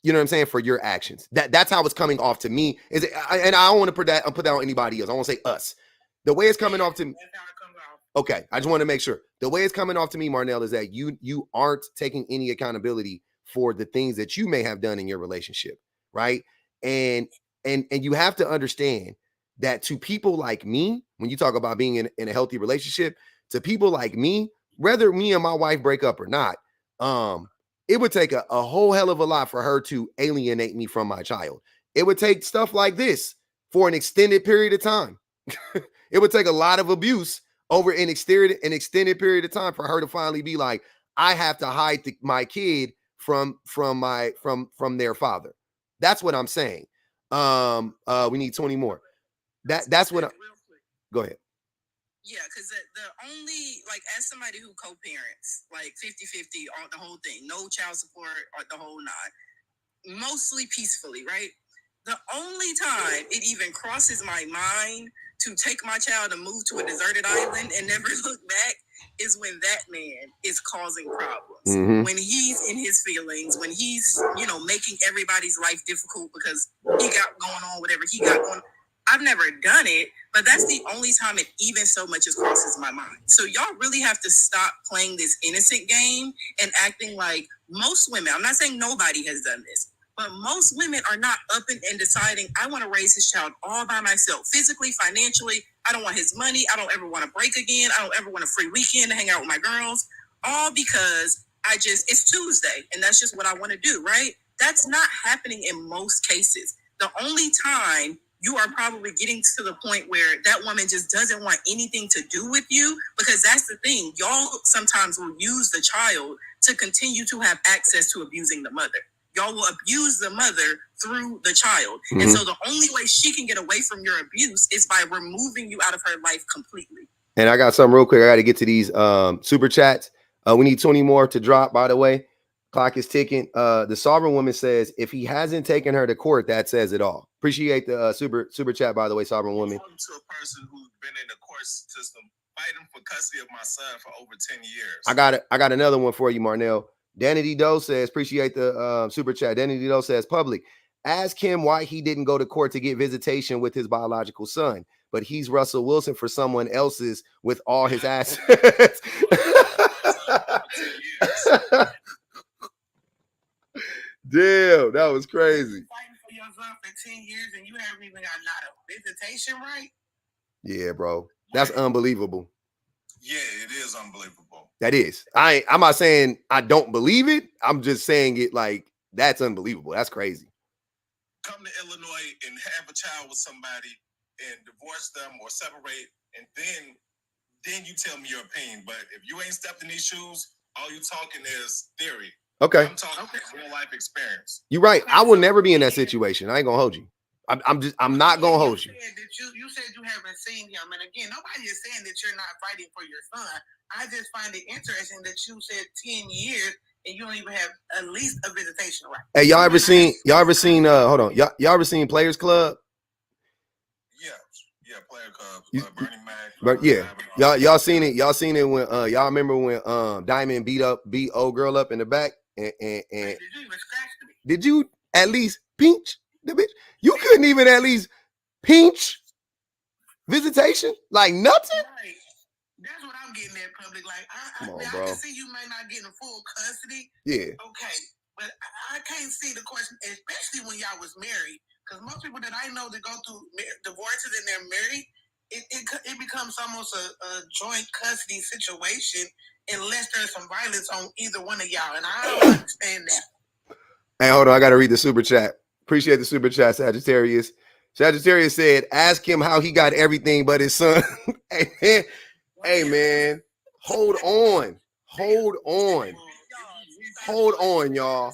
you know what I'm saying, for your actions. That's how it's coming off to me. And I don't want to put that on anybody else. I want to say us. The way it's coming off to me. Okay, I just want to make sure. The way it's coming off to me, Marnell, is that you aren't taking any accountability for the things that you may have done in your relationship, right? And you have to understand that to people like me, when you talk about being in a healthy relationship, to people like me, whether me and my wife break up or not, it would take a whole hell of a lot for her to alienate me from my child. It would take stuff like this for an extended period of time. It would take a lot of abuse over an extended period of time for her to finally be like, I have to hide my kid from their father. That's what I'm saying. We need 20 more. That's what. Go ahead. Yeah, because the only, like, as somebody who co-parents, like 50-50 on the whole thing, no child support or the whole nine, mostly peacefully, right? The only time it even crosses my mind to take my child and move to a deserted island and never look back is when that man is causing problems. Mm-hmm. When he's in his feelings, when he's, making everybody's life difficult because he got going on whatever he got going on. I've never done it, but that's the only time it even so much as crosses my mind. So y'all really have to stop playing this innocent game and acting like most women, I'm not saying nobody has done this, but most women are not up and deciding, I want to raise his child all by myself, physically, financially. I don't want his money. I don't ever want to break again. I don't ever want a free weekend to hang out with my girls, all because it's Tuesday and that's just what I want to do, right? That's not happening in most cases. The only time you are probably getting to the point where that woman just doesn't want anything to do with you, because that's the thing. Y'all sometimes will use the child to continue to have access to abusing the mother. Y'all will abuse the mother through the child. Mm-hmm. And so the only way she can get away from your abuse is by removing you out of her life completely. And I got something real quick. I got to get to these super chats. We need 20 more to drop, by the way. Clock is ticking. The sovereign woman says, if he hasn't taken her to court, that says it all. Appreciate the super chat, by the way, sovereign woman. I'm to a person who's been in the court system fighting for custody of my son for over 10 years. I got another one for you, Marnell. Danny D. Doe says, appreciate the super chat. Danny D. Doe says, public, ask him why he didn't go to court to get visitation with his biological son, but he's Russell Wilson for someone else's with all his assets. Damn, that was crazy. Fighting for your son for 10 years and you haven't even got not a visitation right? Yeah, bro. That's unbelievable. Yeah, it is unbelievable. That is. I'm not saying I don't believe it. I'm just saying it like that's unbelievable. That's crazy. Come to Illinois and have a child with somebody and divorce them or separate, and then you tell me your opinion. But if you ain't stepped in these shoes, all you talking is theory. Okay. I'm talking real life experience. You're right. I will never be in that situation. I ain't gonna hold you. I'm not gonna hold you. You said you haven't seen him, and again, nobody is saying that you're not fighting for your son. I just find it interesting that you said 10 years and you don't even have at least a visitation right. Hey, y'all ever seen hold on, y'all ever seen Players Club? Yeah, Player Club, Bernie Mac. But yeah, y'all seen it when y'all remember when Diamond beat old girl up in the back and did you even scratch me? Did you at least pinch the bitch? You couldn't even at least pinch visitation? Like nothing? Right. That's what I'm getting at, public. Like, I can see you may not get in full custody. Yeah. Okay. But I can't see the question, especially when y'all was married. Because most people that I know that go through divorces and they're married, it becomes almost a joint custody situation unless there's some violence on either one of y'all. And I don't understand that. Hey, hold on. I got to read the super chat. Appreciate the super chat, Sagittarius. Sagittarius said, ask him how he got everything but his son. Hey, man. Hold on, y'all.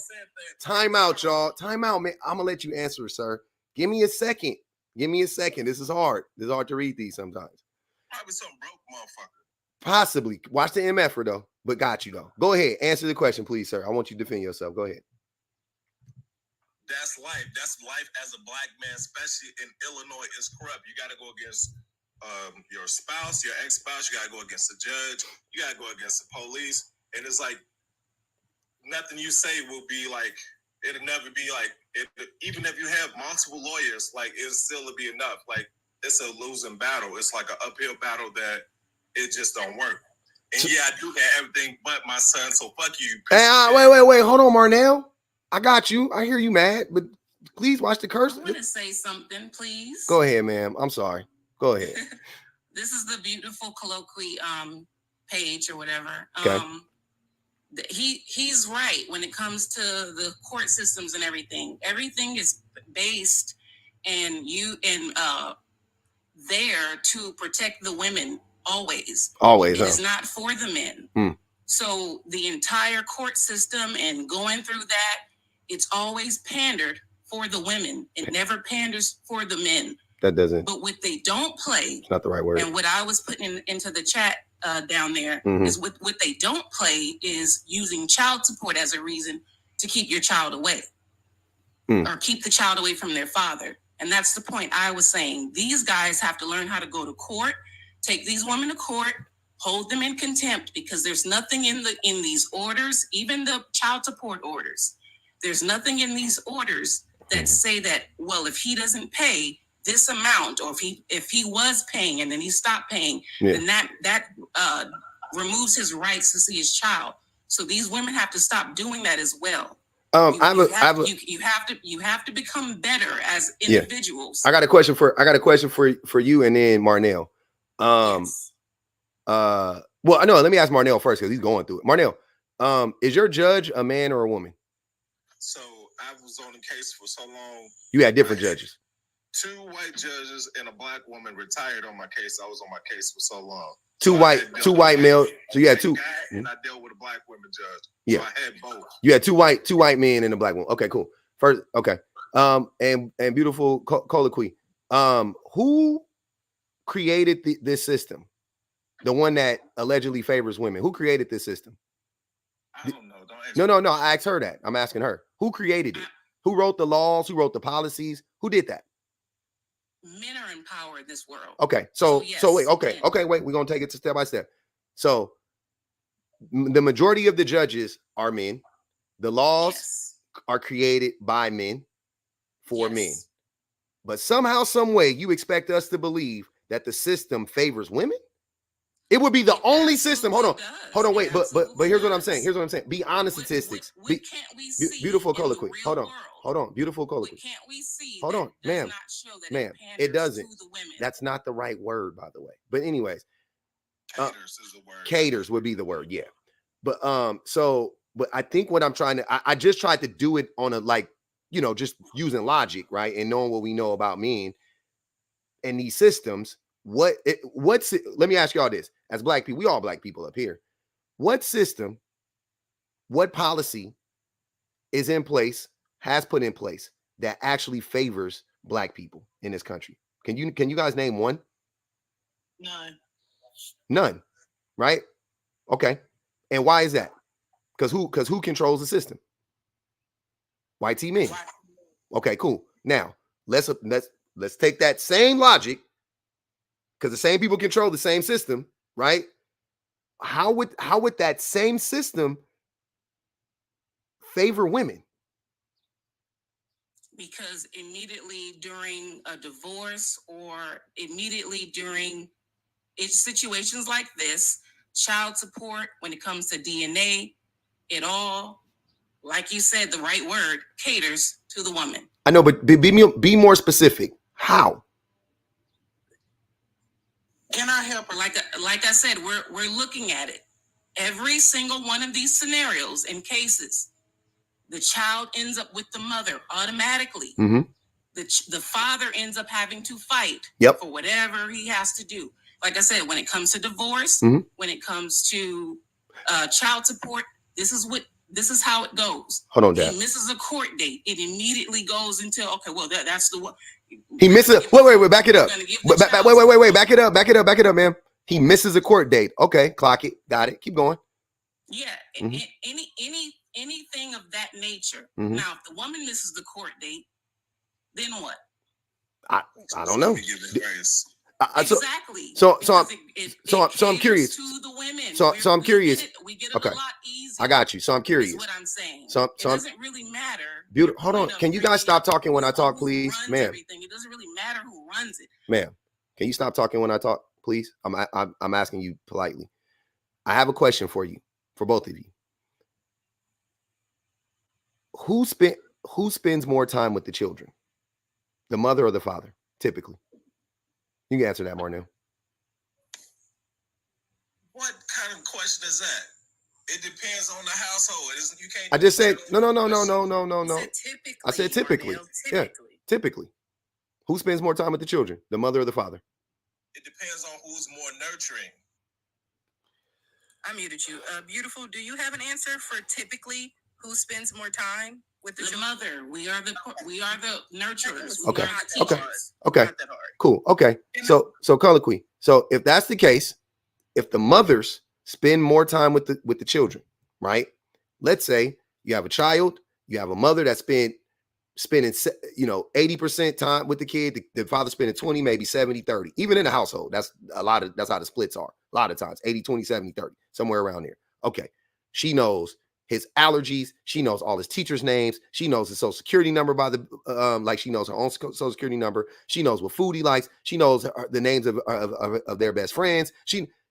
Time out, man. I'm going to let you answer, sir. Give me a second. This is hard. It's hard to read these sometimes. Probably some broke motherfucker. Possibly. Watch the MF though, but got you though. Go ahead. Answer the question, please, sir. I want you to defend yourself. Go ahead. That's life. That's life as a black man, especially in Illinois. It's corrupt. You got to go against your spouse, your ex-spouse. You got to go against the judge. You got to go against the police. And it's like nothing you say will be like, it'll never be like, even if you have multiple lawyers, like it'll still be enough. Like it's a losing battle. It's like an uphill battle that it just don't work. And yeah, I do have everything but my son, so fuck you. Hey, wait. Hold on, Marnell. I got you. I hear you mad, but please watch the curse. I want to say something, please. Go ahead, ma'am. I'm sorry. Go ahead. This is the beautiful colloquy page or whatever. Okay. He's right when it comes to the court systems and everything. Everything is based and there to protect the women always. Always. It is not for the men. So the entire court system and going through that, it's always pandered for the women. It never panders for the men. That doesn't. But what they don't play, it's not the right word. And what I was putting into the chat down there is what they don't play is using child support as a reason to keep your child away or keep the child away from their father. And that's the point I was saying. These guys have to learn how to go to court, take these women to court, hold them in contempt, because there's nothing in these orders, even the child support orders. There's nothing in these orders that say that, well, if he doesn't pay this amount, or if he was paying and then he stopped paying, then that removes his rights to see his child. So these women have to stop doing that as well. You have to become better as individuals. I got a question for you and then Marnell. Yes. Well, no, let me ask Marnell first because he's going through it. Marnell, is your judge a man or a woman? So I was on the case for so long. You had different judges. 2 white judges and a black woman retired on my case. I was on my case for so long. Two white males. So you had 2. And I dealt with a black woman judge. Yeah. So I had both. You had two white men and a black woman. Okay, cool. First, okay. And beautiful colloquy. Who created this system? The one that allegedly favors women. Who created this system? I don't know. No. I asked her that. I'm asking her. Who created it? Who wrote the laws? Who wrote the policies? Who did that? Men are in power in this world. Okay. So wait. Okay. Wait. We're gonna take it step by step. So the majority of the judges are men. The laws are created by men for men. But somehow, some way, you expect us to believe that the system favors women? It would be the only system. Hold on, wait. But here's what I'm saying. Be honest statistics. What can't we see? Beautiful colloquy. Hold on. Beautiful colloquy. What can't we see? Hold on, ma'am. Ma'am, it doesn't. To the women? That's not the right word, by the way. But anyways, Caters is the word. Caters would be the word, yeah. But but I think what I'm trying to, I just tried to do it on a, like, you know, just using logic, right, and knowing what we know about men and these systems. Let me ask y'all this: as Black people, we all Black people up here. What system, what policy is in place, has put in place that actually favors Black people in this country? Can you guys name one? None, right? Okay. And why is that? Because who controls the system? White men. Okay, cool. Now let's take that same logic, because the same people control the same system, right? How would that same system favor women? Because immediately during a divorce or immediately during situations like this, child support, when it comes to DNA, it all, like you said, the right word, caters to the woman. I know, but be more specific. How? Can I help her? Like I said, we're looking at it. Every single one of these scenarios and cases, the child ends up with the mother automatically. Mm-hmm. The father ends up having to fight for whatever he has to do. Like I said, when it comes to divorce, when it comes to child support, this is how it goes. Hold on, Dad. He misses a court date, it immediately goes into, okay, well, that's the one. He misses. Wait, back it up. Wait, back it up, ma'am. He misses a court date. Okay, clock it. Got it. Keep going. Yeah, anything of that nature. Now, if the woman misses the court date, then what? I don't know. Exactly. So I'm curious. To the women. So I'm curious. We get it a lot easier. I got you. So I'm curious. That's what I'm saying. So it doesn't really matter. Beautiful. Hold on. Can you guys stop talking when I talk, please, ma'am? It doesn't really matter who runs it, ma'am. Can you stop talking when I talk, please? I'm asking you politely. I have a question for you, for both of you. Who spends more time with the children, the mother or the father? Typically, you can answer that, Marnell. What kind of question is that? It depends on the household. You can't. I just said no. I said typically. Marnell, yeah, typically. Who spends more time with the children, the mother or the father? It depends on who's more nurturing. I muted you. Beautiful. Do you have an answer for typically who spends more time with the mother? We are the nurturers. Okay. Okay. Not that hard. Cool. Okay. So colloquy. So if that's the case, if the mothers spend more time with the children, right? Let's say you have a child, you have a mother that spending 80% time with the kid, the father spending 20, maybe 70, 30. Even in the household, that's how the splits are. A lot of times, 80, 20, 70, 30, somewhere around there. Okay. She knows his allergies. She knows all his teachers' names. She knows his social security number by like she knows her own social security number. She knows what food he likes. She knows the names of their best friends.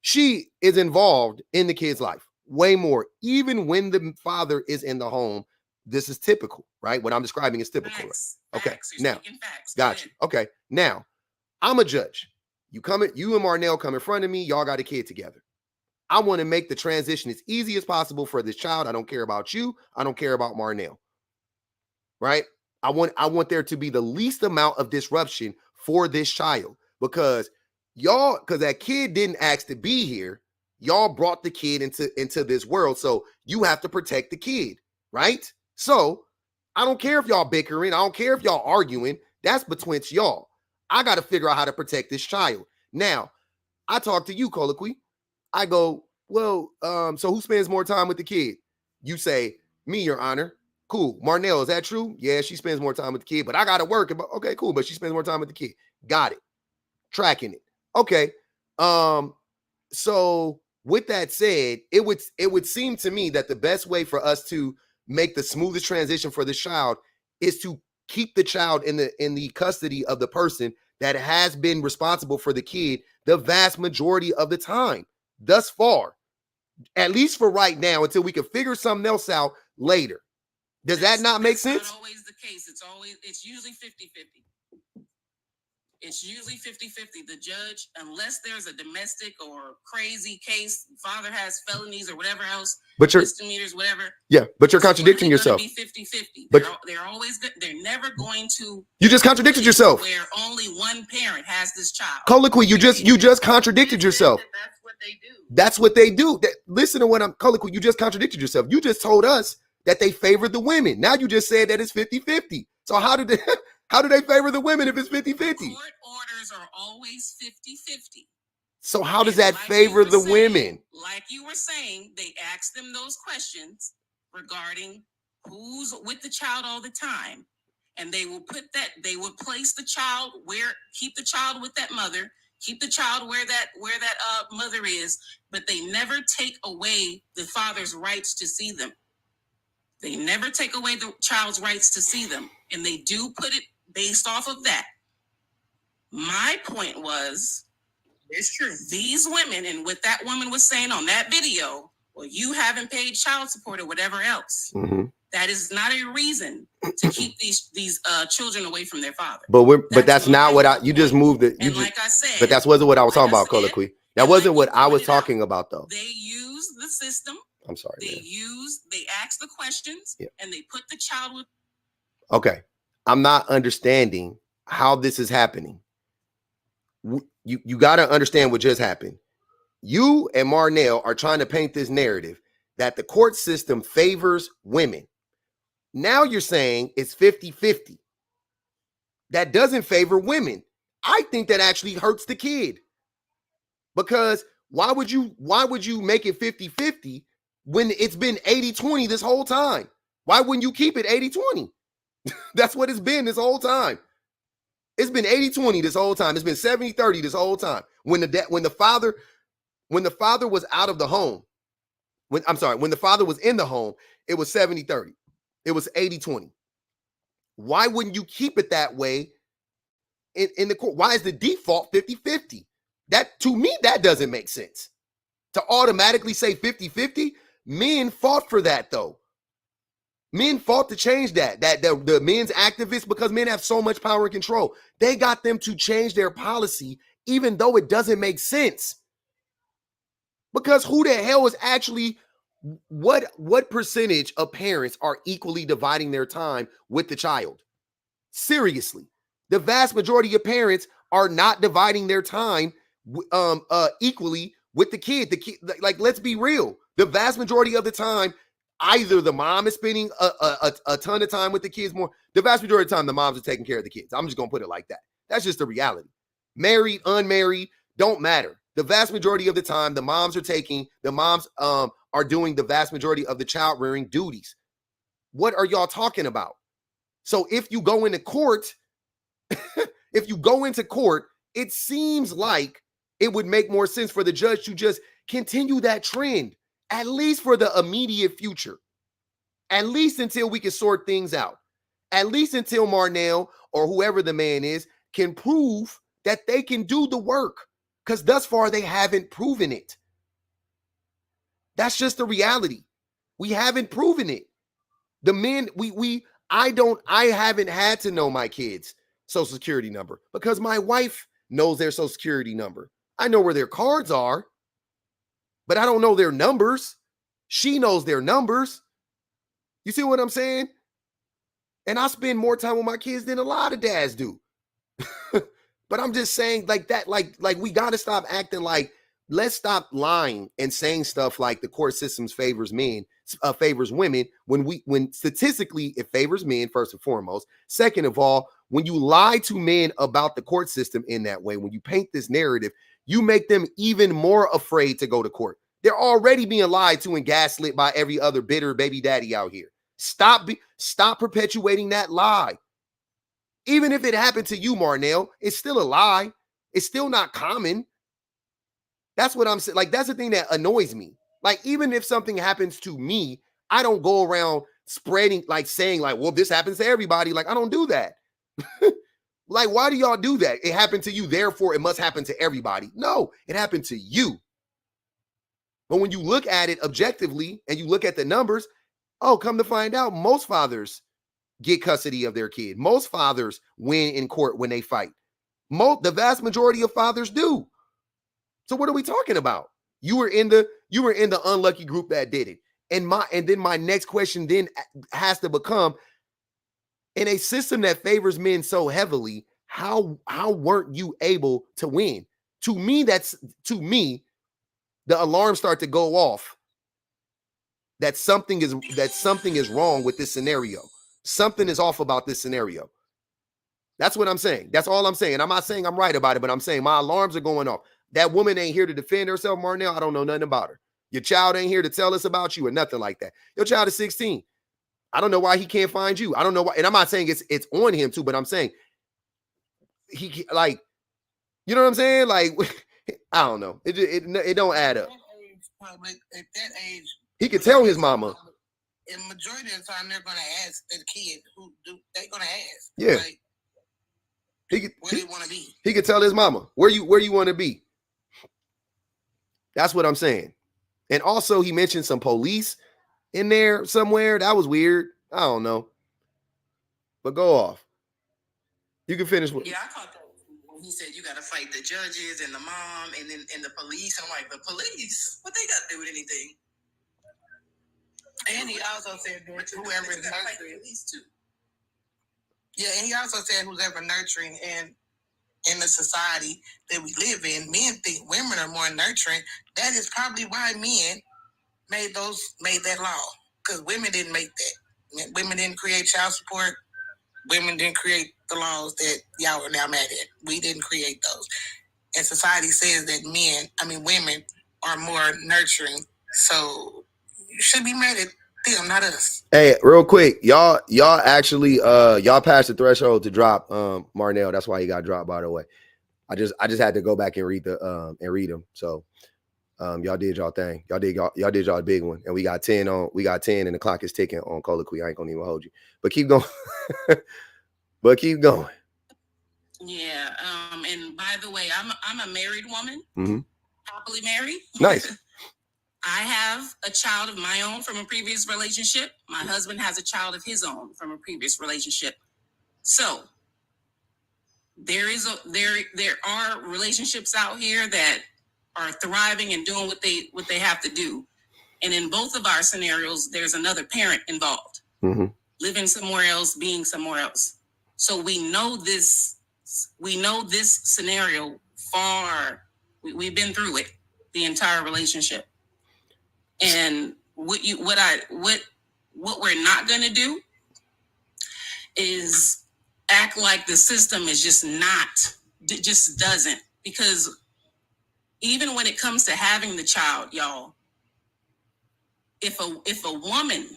She is involved in the kid's life way more, even when the father is in the home. This is typical, right? What I'm describing is typical. Facts. Okay. Facts. Now, facts. got you. Okay. Now, I'm a judge. You and Marnell come in front of me. Y'all got a kid together. I want to make the transition as easy as possible for this child. I don't care about you. I don't care about Marnell. Right? I want there to be the least amount of disruption for this child, because that kid didn't ask to be here. Y'all brought the kid into this world. So you have to protect the kid, right? So I don't care if y'all bickering. I don't care if y'all arguing. That's between y'all. I got to figure out how to protect this child. Now, I talk to you, Colloquy. I go, well, so who spends more time with the kid? You say, me, Your Honor. Cool. Marnell, is that true? Yeah, she spends more time with the kid, but I got to work. Okay, cool. But she spends more time with the kid. Got it. Tracking it. Okay. So with that said, it would seem to me that the best way for us to make the smoothest transition for this child is to keep the child in the custody of the person that has been responsible for the kid the vast majority of the time. thus far, at least for right now, until we can figure something else out later. Does that not make sense? That's not always the case. It's usually 50-50. It's usually 50-50. The judge, unless there's a domestic or crazy case, father has felonies or whatever else, misdemeanors, whatever. Yeah, but you're contradicting yourself. It's going to be 50-50. But they're always good. They're never going to. You just contradicted yourself. Where only one parent has this child. Colloquy, you just contradicted yourself. That's what they do. That's what they do. Listen to what I'm colloquy. You just contradicted yourself. You just told us that they favored the women. Now you just said that it's 50-50. So how do they favor the women if it's 50-50? Court orders are always 50-50. So how does that favor the women? Like you were saying, they ask them those questions regarding who's with the child all the time. And they will place the child keep the child with that mother, keep the child where that mother is, but they never take away the father's rights to see them. They never take away the child's rights to see them. And they do put it based off of that. My point was, it's true. These women, and what that woman was saying on that video, well, you haven't paid child support or whatever else. Mm-hmm. That is not a reason to keep these children away from their father. But that's not what you just moved it. Like I said, but that wasn't what I was talking about, colloquy. That wasn't what I was talking about, though. They use the system. I'm sorry. They ask the questions, and they put the child with. Okay, I'm not understanding how this is happening. You got to understand what just happened. You and Marnell are trying to paint this narrative that the court system favors women. Now you're saying it's 50-50. That doesn't favor women. I think that actually hurts the kid. Because why would you make it 50-50 when it's been 80-20 this whole time? Why wouldn't you keep it 80-20? That's what it's been this whole time. It's been 80-20 this whole time. It's been 70-30 this whole time. When the father was out of the home, when the father was in the home, it was 70-30. It was 80-20. Why wouldn't you keep it that way in the court? Why is the default 50-50? That, to me, that doesn't make sense. To automatically say 50-50, men fought for that, though. Men fought to change that. The men's activists, because men have so much power and control, they got them to change their policy, even though it doesn't make sense. Because who the hell is actually, what percentage of parents are equally dividing their time with the child? Seriously, the vast majority of parents are not dividing their time equally with the kid. The kid, like, let's be real. The vast majority of the time, either the mom is spending a ton of time with the kids more. The vast majority of the time, the moms are taking care of the kids. I'm just going to put it like that. That's just the reality. Married, unmarried, don't matter. The vast majority of the time, the moms are doing the vast majority of the child rearing duties. What are y'all talking about? So if you go into court, it seems like it would make more sense for the judge to just continue that trend, at least for the immediate future, at least until we can sort things out, at least until Marnell or whoever the man is can prove that they can do the work, because thus far they haven't proven it. That's just the reality. We haven't proven it. The men, I haven't had to know my kids' social security number because my wife knows their social security number. I know where their cards are, but I don't know their numbers. She knows their numbers. You see what I'm saying? And I spend more time with my kids than a lot of dads do. But I'm just saying, like that, like we got to stop acting like, let's stop lying and saying stuff like the court system favors women when statistically it favors men, first and foremost. Second of all, when you lie to men about the court system in that way, when you paint this narrative, you make them even more afraid to go to court. They're already being lied to and gaslit by every other bitter baby daddy out here. Stop perpetuating that lie. Even if it happened to you, Marnell, it's still a lie. It's still not common. That's what I'm saying. Like, that's the thing that annoys me. Like, even if something happens to me, I don't go around spreading, like saying like, well, this happens to everybody. Like, I don't do that. Like, why do y'all do that? It happened to you, therefore it must happen to everybody. No, it happened to you. But when you look at it objectively and you look at the numbers, oh, come to find out, most fathers get custody of their kid. Most fathers win in court when they fight. The vast majority of fathers do. So what are we talking about? You were in the unlucky group that did it. And then my next question then has to become, in a system that favors men so heavily, how weren't you able to win? To me, the alarms start to go off that something is wrong with this scenario. Something is off about this scenario. That's what I'm saying. That's all I'm saying. I'm not saying I'm right about it, but I'm saying my alarms are going off. That woman ain't here to defend herself, Marnell. I don't know nothing about her. Your child ain't here to tell us about you or nothing like that. Your child is 16. I don't know why he can't find you. I don't know why. And I'm not saying it's on him too, but I'm saying he, like, you know what I'm saying? Like, I don't know. It don't add up. At that age, he could tell his mama. In majority of the time, they're going to ask the kid they're going to ask. Yeah. Like, where they want to be. He could tell his mama where you want to be. That's what I'm saying. And also, he mentioned some police in there somewhere. That was weird. I don't know. But go off. You can finish with. Yeah, I caught that when he said you got to fight the judges and the mom and the police. I'm like, the police? What they got to do with anything? And he also said that whoever is nurturing. Yeah, and he also said whoever nurturing in the society that we live in, men think women are more nurturing. That is probably why men made that law, because women didn't make that. Women didn't create child support. Women didn't create the laws that y'all are now mad at. We didn't create those. And society says that women are more nurturing. So you should be mad at them, not us. Hey, real quick, y'all actually y'all passed the threshold to drop Marnell. That's why he got dropped, by the way. I just had to go back and read them. So y'all did y'all thing. Y'all did y'all big one. And we got 10 and the clock is ticking on Colloquy. I ain't gonna even hold you. But keep going. Yeah. And by the way, I'm a married woman. Mm-hmm. Happily married. Nice. I have a child of my own from a previous relationship. My husband has a child of his own from a previous relationship. So there are relationships out here that are thriving and doing what they have to do. And in both of our scenarios, there's another parent involved, mm-hmm. living somewhere else, being somewhere else. So we know this scenario far. We've been through it, the entire relationship. And what we're not going to do is act like the system is just doesn't, because even when it comes to having the child, y'all, if a woman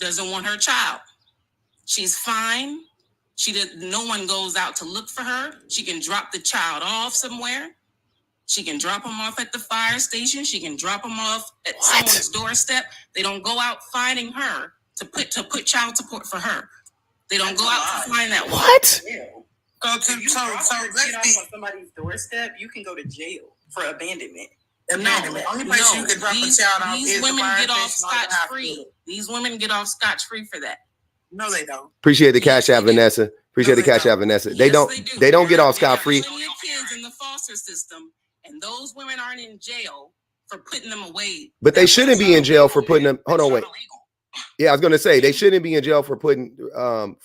doesn't want her child, she's fine. No one goes out to look for her. She can drop the child off somewhere. She can drop them off at the fire station. She can drop them off at someone's doorstep. They don't go out finding her to put child support for her. They don't go out to find that one. What? So let's be on somebody's doorstep. You can go to jail for abandonment. The only place you can drop a child off is the women fire get off station or the scotch-free. hospital. These women get off scotch-free for that. No, they don't. Appreciate the cash app, Vanessa. Appreciate the cash app, Vanessa. They don't get off scot-free. Plenty of kids in the foster system, and those women aren't in jail for putting them away. But they shouldn't be in jail for putting them. Hold on, wait. Yeah, I was gonna say they shouldn't be in jail for putting a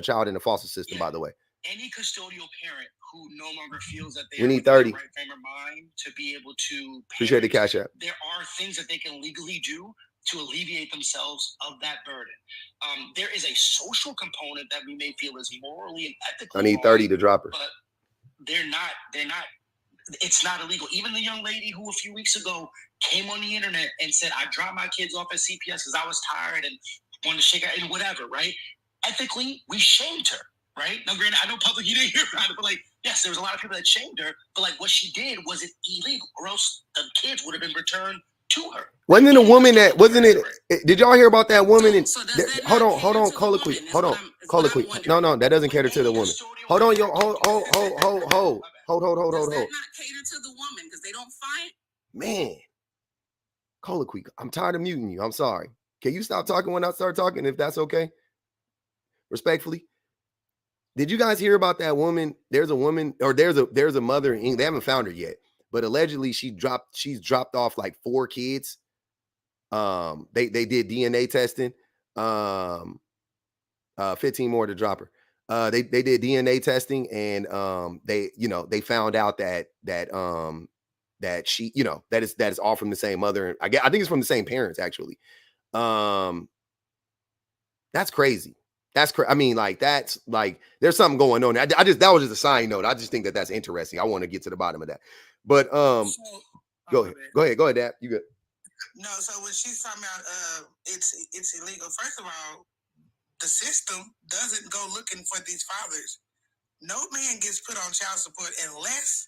child in the foster system. By the way, any custodial parent who no longer feels that they we need have 30 the right frame of mind to be able to appreciate the cash app. There are things that they can legally do to alleviate themselves of that burden. There is a social component that we may feel is morally and ethically. I need 30 to drop her. But they're not. It's not illegal. Even the young lady who a few weeks ago came on the internet and said, I dropped my kids off at CPS because I was tired and wanted to shake out and whatever, right? Ethically, we shamed her, right? Now, granted, I know public, you didn't hear about it, but like, yes, there was a lot of people that shamed her, but like what she did wasn't illegal, or else the kids would have been returned to her. Wasn't it a woman that, wasn't it? Did y'all hear about that woman? Hold on, Colloquy. Hold on, Colloquy. No, that doesn't cater to the woman. Hold on, yo, hold. Does that not cater to the woman because they don't fight? Man, Colloquy. I'm tired of muting you. I'm sorry. Can you stop talking when I start talking, if that's okay? Respectfully. Did you guys hear about that woman? There's a woman, or there's a mother in England. They haven't found her yet, but allegedly she's dropped off like 4 kids. They did DNA testing. 15 more to drop her. They did DNA testing, and they found out that she, that is all from the same mother. I think it's from the same parents, actually. That's crazy. I mean, like, that's like, there's something going on. That was just a side note. I just think that that's interesting. I want to get to the bottom of that. But go ahead, Dad. You good? No, so when she's talking about it's illegal. First of all, the system doesn't go looking for these fathers. No man gets put on child support unless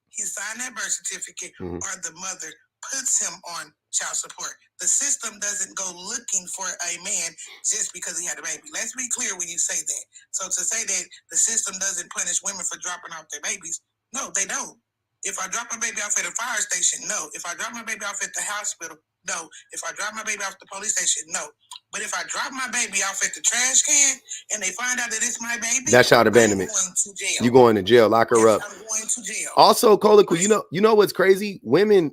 he signed that birth certificate or the mother puts him on child support. The system doesn't go looking for a man just because he had a baby. Let's be clear when you say that. So to say that the system doesn't punish women for dropping off their babies, no, they don't. If I drop my baby off at a fire station, no. If I drop my baby off at the hospital, no. If I drop my baby off at the police station, no. But if I drop my baby off at the trash can and they find out that it's my baby, that's child abandonment. I'm going to jail. You're going to jail. Lock her up. I'm going to jail. Also, Colloquy, you know what's crazy? Women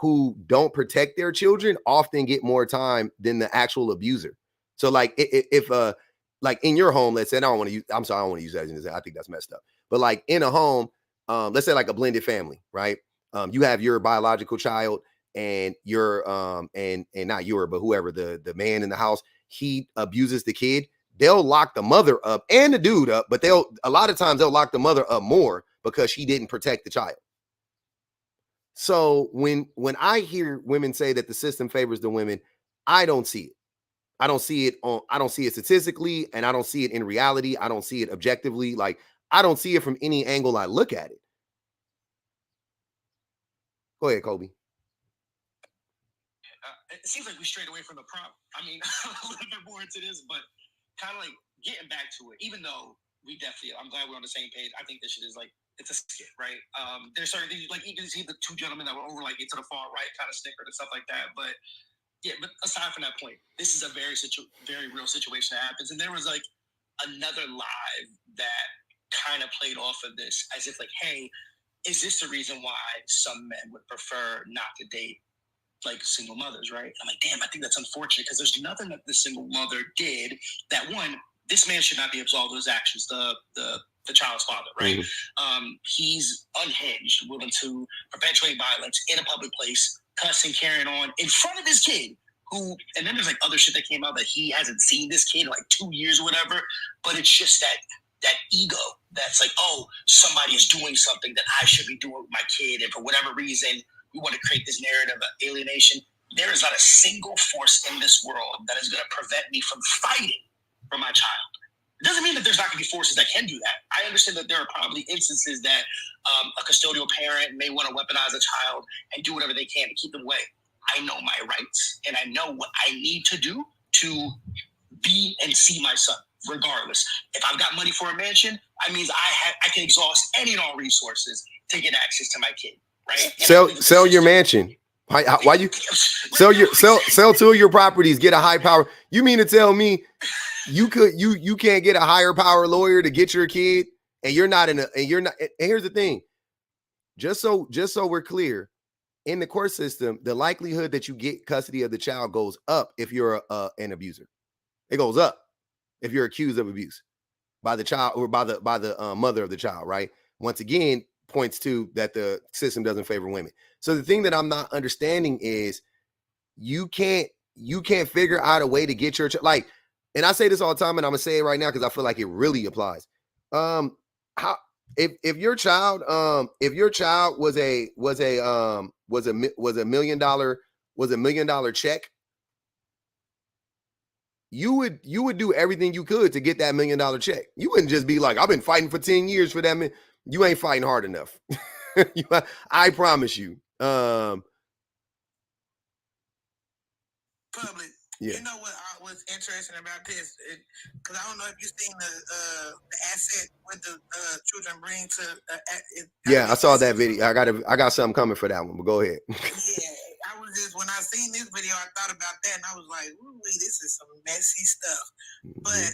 who don't protect their children often get more time than the actual abuser. So, like, if like in your home, let's say, and I don't want to use that as an example. I think that's messed up. But like in a home, let's say like a blended family, right? You have your biological child and your and not your, but whoever the man in the house, he abuses the kid. They'll lock the mother up and the dude up, but a lot of times they'll lock the mother up more because she didn't protect the child. So when I hear women say that the system favors the women, I don't see it. I don't see it statistically, and I don't see it in reality. I don't see it objectively. Like, I don't see it from any angle I look at it. Go ahead, Kobe. It seems like we strayed away from the prompt. I mean, a little bit more into this, but kind of like getting back to it, even though I'm glad we're on the same page. I think this shit is like, it's a skit, right? There's certain things, like you can see the 2 gentlemen that were over like into the far right kind of snickered and stuff like that. But yeah, but aside from that point, this is a very real situation that happens. And there was like another live that kind of played off of this as if like, hey, is this the reason why some men would prefer not to date like single mothers, right? I'm like, damn, I think that's unfortunate because there's nothing that the single mother did that, one, this man should not be absolved of his actions, the child's father, right? He's unhinged, willing to perpetuate violence in a public place, cussing, carrying on in front of his kid, and then there's like other shit that came out that he hasn't seen this kid in like 2 years or whatever, but it's just that ego that's like, oh, somebody is doing something that I should be doing with my kid, and for whatever reason, we want to create this narrative of alienation. There is not a single force in this world that is going to prevent me from fighting for my child. It doesn't mean that there's not going to be forces that can do that. I understand that there are probably instances that a custodial parent may want to weaponize a child and do whatever they can to keep them away. I know my rights, and I know what I need to do to be and see my son, regardless. If I've got money for a mansion, that means I can exhaust any and all resources to get access to my kid. Right? Sell your mansion. Why you sell 2 of your properties, get a high power? You mean to tell me you can't get a higher power lawyer to get your kid, and and here's the thing. Just so we're clear, in the court system, the likelihood that you get custody of the child goes up if you're an abuser. It goes up if you're accused of abuse by the child or by the mother of the child, right? Once again, points to that the system doesn't favor women. So the thing that I'm not understanding is you can't figure out a way to get your like, and I say this all the time, and I'm gonna say it right now because I feel like it really applies. How if your child was a $1 million check, you would do everything you could to get that $1 million check. You wouldn't just be like, I've been fighting for 10 years for that. You ain't fighting hard enough. I promise you. Public. Yeah. You know what was interesting about this? Because I don't know if you've seen the asset with the children bring to. Yeah, I saw that video. I got something coming for that one, but go ahead. Yeah, I was just, when I seen this video, I thought about that, and I was like, ooh, this is some messy stuff. But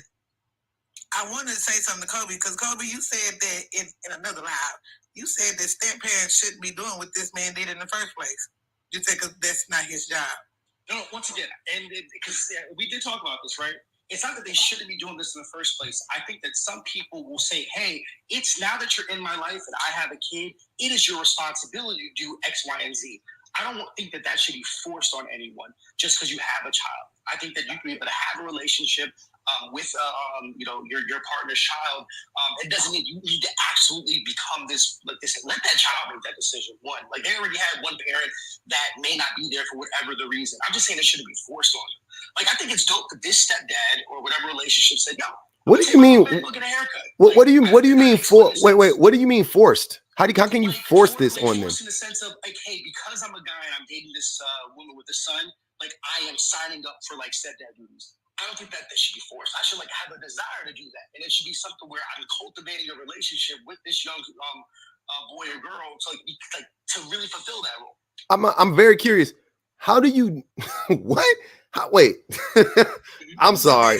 I wanted to say something to Kobe, because Kobe, you said that in another live, you said that step parents shouldn't be doing what this man did in the first place. You said because that's not his job. No, once again, and because we did talk about this, right? It's not that they shouldn't be doing this in the first place. I think that some people will say, hey, it's now that you're in my life and I have a kid, it is your responsibility to do X, Y, and Z. I don't think that should be forced on anyone just because you have a child. I think that you can be able to have a relationship with your partner's child. It doesn't mean you need to absolutely become this. Let that child make that decision. One, like they already had one parent that may not be there for whatever the reason. I'm just saying it shouldn't be forced on them. Like I think it's dope that this stepdad or whatever relationship said, yo. What do you mean? Go get a haircut. What do you mean for? Wait. What do you mean forced? How can you force this on them? In the sense of like, hey, because I'm a guy and I'm dating this woman with a son, like I am signing up for like stepdad duties. I don't think that should be forced. I should like have a desire to do that, and it should be something where I'm cultivating a relationship with this young boy or girl to really fulfill that role. I'm very curious. How do you what? Wait. I'm sorry.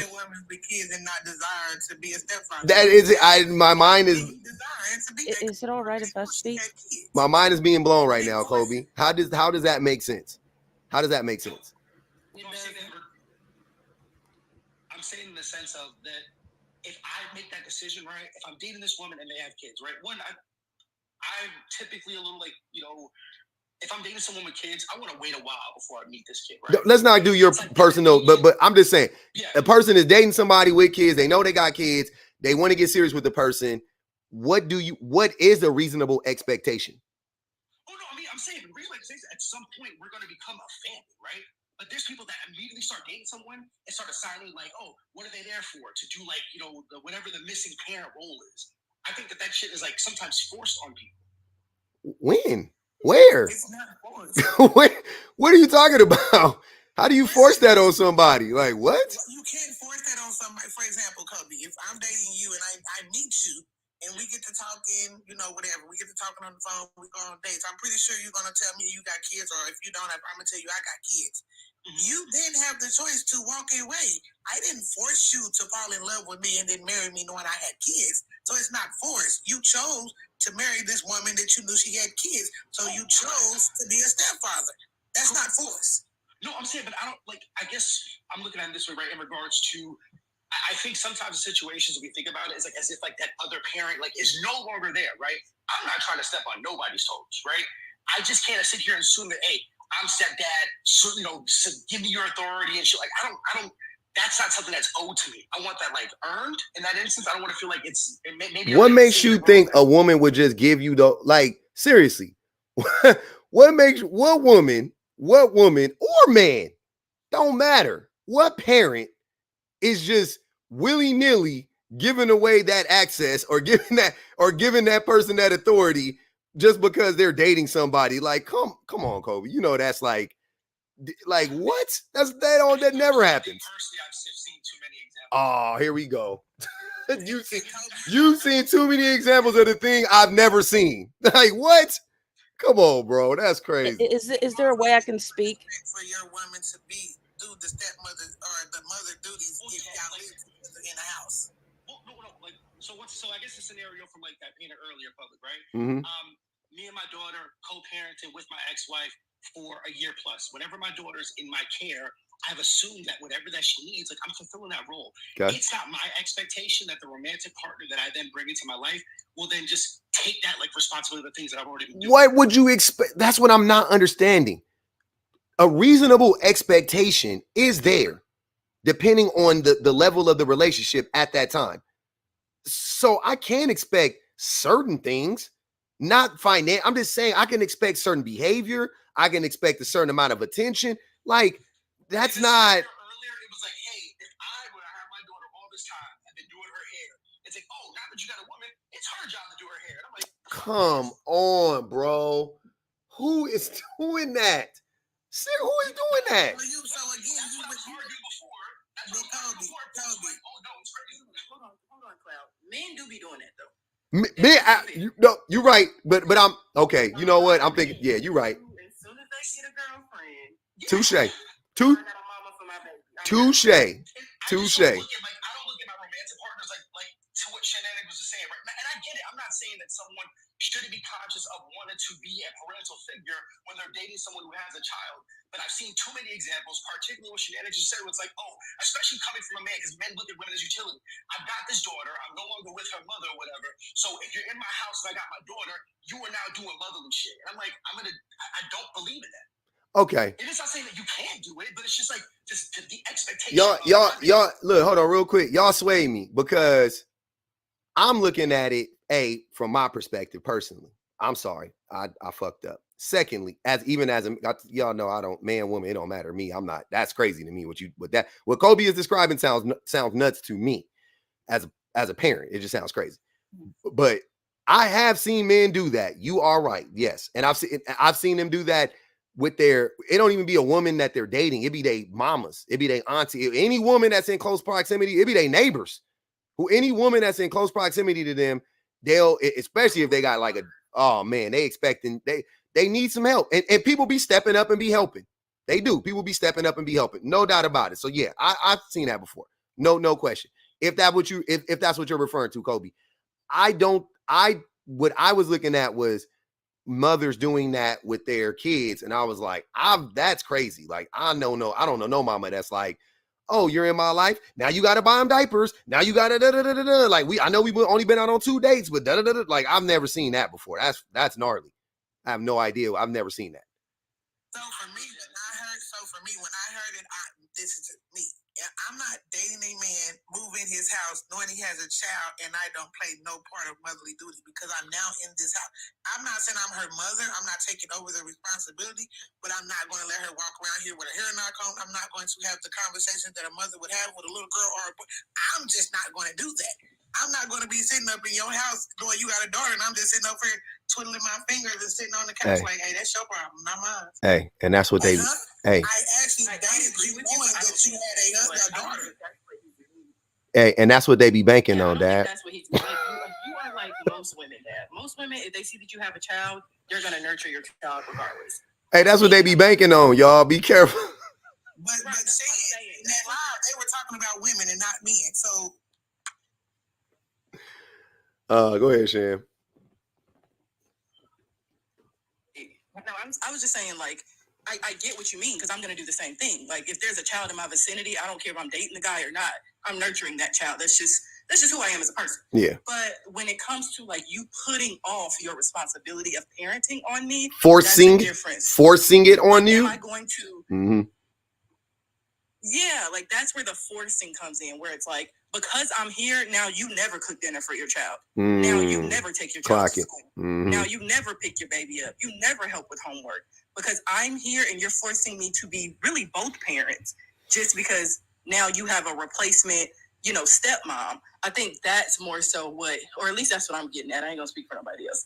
Kids and not desire to be a stepfather. That is it. My mind is. Is it all right if I speak? My mind is being blown right now, Kobe. How does that make sense? How does that make sense? I'm saying in the sense of that if I make that decision, right? If I'm dating this woman and they have kids, right? One, I'm typically a little like, if I'm dating someone with kids, I want to wait a while before I meet this kid, right? Let's not do your personal, but I'm just saying, a person is dating somebody with kids. They know they got kids. They want to get serious with the person. What is a reasonable expectation? Oh no, I mean, I'm saying the reasonable expectation, at some point we're going to become a family, right? But there's people that immediately start dating someone and start assigning like, oh, what are they there for? To do like, whatever the missing parent role is. I think that shit is like sometimes forced on people. When? Where? It's not forced. What are you talking about? How do you force that on somebody? Like what? You can't force that on somebody. For example, Kobe, if I'm dating you and I meet you and we get to talking, whatever, we get to talking on the phone, we go on dates, I'm pretty sure you're going to tell me you got kids, or if you don't, I'm going to tell you I got kids. You then have the choice to walk away. I didn't force you to fall in love with me and then marry me knowing I had kids. So it's not forced. You chose to marry this woman that you knew she had kids. So you chose to be a stepfather. That's not forced. No, I'm saying, but I don't I guess I'm looking at it this way, right? In regards to, I think sometimes the situations we think about it is like as if like that other parent is no longer there, right? I'm not trying to step on nobody's toes, right? I just can't sit here and assume that, hey, I'm stepdad, so, give me your authority and shit. Like, I don't, that's not something that's owed to me. I want that earned in that instance. I don't want to feel like maybe. What makes you think a woman would just give you seriously? What woman or man, don't matter. What parent is just willy-nilly giving away that access or giving that person that authority just because they're dating somebody? Like, come on, Kobe. That's like what? That never happens. Personally, I've seen too many examples. Oh, here we go. You've seen too many examples of the thing I've never seen. Like what? Come on, bro. That's crazy. Is there a way I can speak? For your woman to do the stepmother or the mother duties if y'all live together in a house. Well, no. So I guess the scenario from that painted earlier, public, right? Mm-hmm. Me and my daughter co-parented with my ex-wife for a year plus. Whenever my daughter's in my care, I've assumed that whatever that she needs, I'm fulfilling that role. Okay. It's not my expectation that the romantic partner that I then bring into my life will then just take that responsibility of the things that I've already been doing. What would you expect? That's what I'm not understanding. A reasonable expectation is there, depending on the level of the relationship at that time. So I can expect certain things, not finance. I'm just saying I can expect certain behavior. I can expect a certain amount of attention. That's not. Earlier, it was hey, if I were to have my daughter all this time and been doing her hair, it's oh, now that you got a woman, it's her job to do her hair. And I'm come on, bro. Who is doing that? Who is doing that? So again, you were arguing before. Toby. Hold on, Cloud. Men do be doing that though. You're right, but I'm okay. You know what? I'm thinking, yeah, you're right. As soon as they get a girlfriend, Touche. I got a mama for my baby. Touche. I Touche. don't look at my romantic partners like to what Shenanigans was saying, right? And I get it. I'm not saying that someone shouldn't be conscious of wanting to be a parental figure when they're dating someone who has a child. But I've seen too many examples, particularly what Shenanigans said, where it's like, oh, especially coming from a man, because men look at women as utility. I've got this daughter. I'm no longer with her mother or whatever. So if you're in my house and I got my daughter, you are now doing motherly shit. And I'm like, I don't believe in that. Okay. It is not saying that you can't do it, but it's just like just the expectation. Y'all, look, hold on real quick. Y'all sway me because I'm looking at it, from my perspective personally. I'm sorry, I fucked up. Secondly, y'all know I don't, man, woman, it don't matter to me. I'm not. That's crazy to me. What Kobe is describing sounds nuts to me as a parent. It just sounds crazy. But I have seen men do that. You are right, yes, and I've seen them do that with it don't even be a woman that they're dating. It be their mamas. It be their auntie. Any woman that's in close proximity, it be their neighbors. Any woman that's in close proximity to them, especially if they got like they need some help. And people be stepping up and be helping. They do. People be stepping up and be helping. No doubt about it. So yeah, I've seen that before. No question. If that's what you're referring to, Kobe. What I was looking at was mothers doing that with their kids, and I was like, that's crazy. Like, I don't know no mama that's like, oh, you're in my life, now you gotta buy them diapers, now you gotta like, I know we've only been out on 2 dates, but like, I've never seen that before. That's gnarly. I have no idea. I've never seen that. So for me, when I heard it, this is me. I'm not dating a man, move in his house, knowing he has a child, and I don't play no part of motherly duty because I'm now in this house. I'm not saying I'm her mother. I'm not taking over the responsibility, but I'm not going to let her walk around here with a hair knock on. I'm not going to have the conversations that a mother would have with a little girl or a boy. I'm just not going to do that. I'm not going to be sitting up in your house knowing you got a daughter, and I'm just sitting up here twiddling my fingers and sitting on the couch like, hey, that's your problem, not mine. Hey, and that's what they. Hey. I actually dated you knowing that you had a daughter. Hey, and that's what they be banking on, Dad. That's what he's doing. You are like most women, Dad. Most women, if they see that you have a child, they're gonna nurture your child regardless. Hey, that's what they be banking on, y'all. Be careful. But saying in that live, they were talking about women and not men. So go ahead, Shan. No, I was just saying, like, I get what you mean, because I'm going to do the same thing. Like, if there's a child in my vicinity, I don't care if I'm dating the guy or not. I'm nurturing that child. That's just who I am as a person. Yeah. But when it comes to, like, you putting off your responsibility of parenting on me, forcing it on you. Am I going to? Mm-hmm. Yeah, like, that's where the forcing comes in, where it's like, because I'm here, now you never cook dinner for your child. Now you never take your child to school. Now you never pick your baby up. You never help with homework. Because I'm here and you're forcing me to be really both parents just because now you have a replacement, stepmom. I think that's more so or at least that's what I'm getting at. I ain't going to speak for nobody else.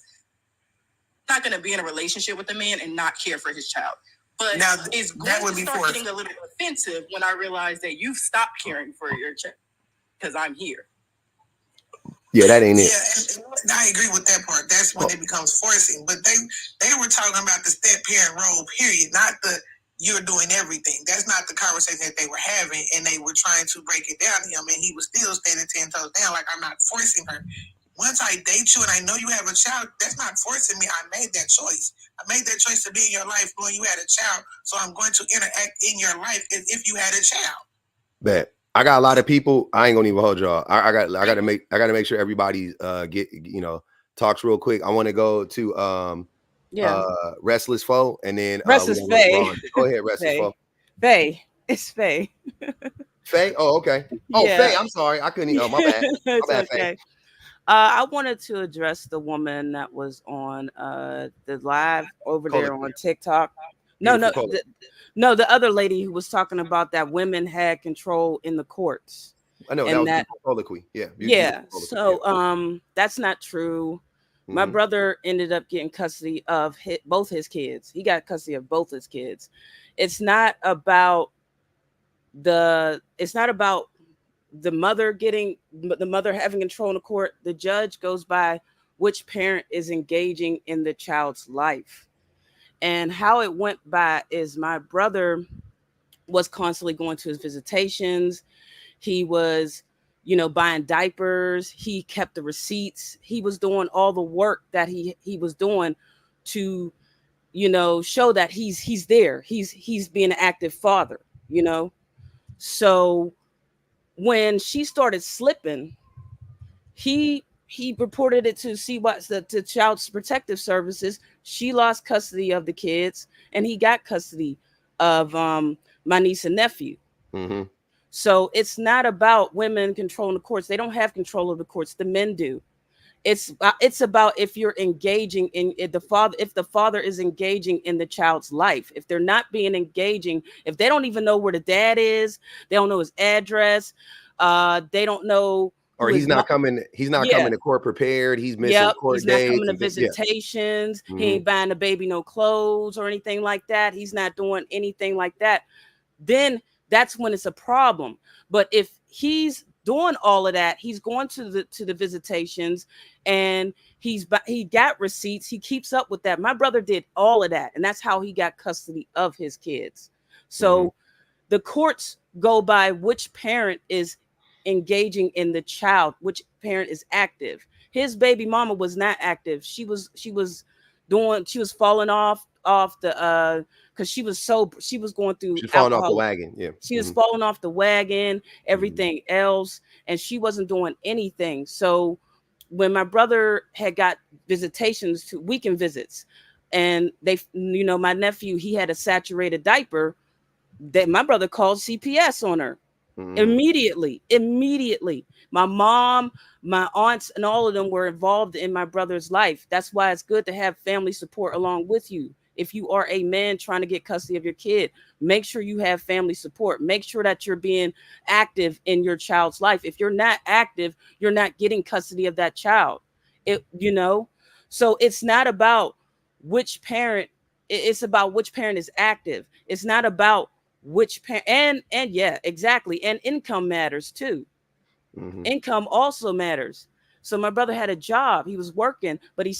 I'm not going to be in a relationship with a man and not care for his child. But now, it's going to start getting a little bit offensive when I realize that you've stopped caring for your child because I'm here. Yeah, that ain't it. Yeah, and I agree with that part. That's when it becomes forcing. But they were talking about the step parent role, period, not the you're doing everything. That's not the conversation that they were having, and they were trying to break it down to him, and he was still standing 10 toes down, like, I'm not forcing her. Once I date you and I know you have a child, that's not forcing me. I made that choice. I made that choice to be in your life when you had a child, so I'm going to interact in your life as if you had a child. Bet. I got a lot of people. I ain't gonna even hold y'all. I gotta make sure everybody talks real quick. I want to go to Restless Foe, and then Restless Faye. Go ahead, Restless Foe. Faye. It's Faye. Faye? Oh, okay. Oh, yeah. Faye, I'm sorry. I couldn't. Oh, my bad. My bad, okay. Faye. I wanted to address the woman that was on the live over there on TikTok. No, the other lady who was talking about that women had control in the courts. I know, and that was colloquy. Yeah. Yeah. So that's not true. Mm-hmm. My brother ended up getting custody of both his kids. He got custody of both his kids. It's not about the mother having control in the court. The judge goes by which parent is engaging in the child's life. And how it went by is my brother was constantly going to his visitations. He was, buying diapers. He kept the receipts. He was doing all the work that he was doing to, show that he's there. He's being an active father, So when she started slipping, he reported it to to Child Protective Services. She lost custody of the kids, and he got custody of my niece and nephew. Mm-hmm. So it's not about women controlling the courts. They don't have control of the courts. The men do. It's about if you're engaging in if the father is engaging in the child's life. If they're not being engaging, if they don't even know where the dad is, they don't know his address, they don't know. Or he's not coming. He's not coming to court prepared. He's missing court he's not dates. coming to visitations. Yeah. He ain't buying the baby no clothes or anything like that. He's not doing anything like that. Then that's when it's a problem. But if he's doing all of that, he's going to the visitations, and he got receipts. He keeps up with that. My brother did all of that, and that's how he got custody of his kids. So the courts go by which parent is engaging in the child, which parent is active. His baby mama was not active. She was falling off the because she was going through she's falling off the wagon. Yeah, she was falling off the wagon, everything else, and she wasn't doing anything. So when my brother had got visitations to weekend visits, and they, my nephew, he had a saturated diaper, that my brother called CPS on her. Immediately. My mom, my aunts, and all of them were involved in my brother's life. That's why it's good to have family support along with you. If you are a man trying to get custody of your kid, make sure you have family support. Make sure that you're being active in your child's life. If you're not active, you're not getting custody of that child. So it's not about which parent. It's about which parent is active. It's not about which parent, and yeah, exactly. And income matters too. Income also matters. So my brother had a job, he was working, but he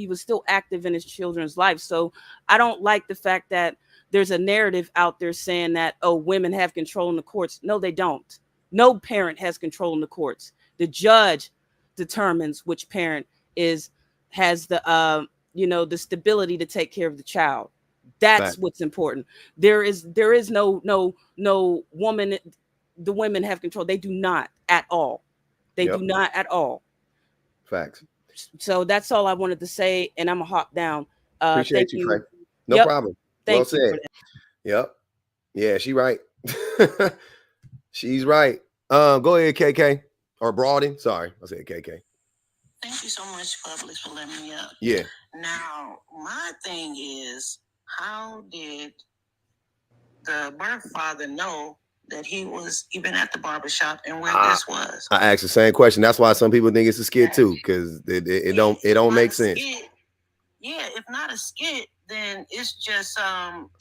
was still active in his children's life. So I don't like the fact that there's a narrative out there saying that, oh, women have control in the courts. No, they don't. No parent has control in the courts. The judge determines which parent has the the stability to take care of the child. That's what's important. There is no woman. The women have control. They do not at all. They do not at all. Facts. So that's all I wanted to say, and I'm gonna hop down. Appreciate you, Frank. No problem. Well said. Yep. Yeah, she right. She's right. Go ahead, KK or Broaden. Sorry, I said KK. Thank you so much, Publix, for letting me up. Yeah. Now, my thing is, how did the birth father know that he was even at the barbershop and where this was? I asked the same question. That's why some people think it's a skit too, because it don't make sense. Yeah, if not a skit, then it's just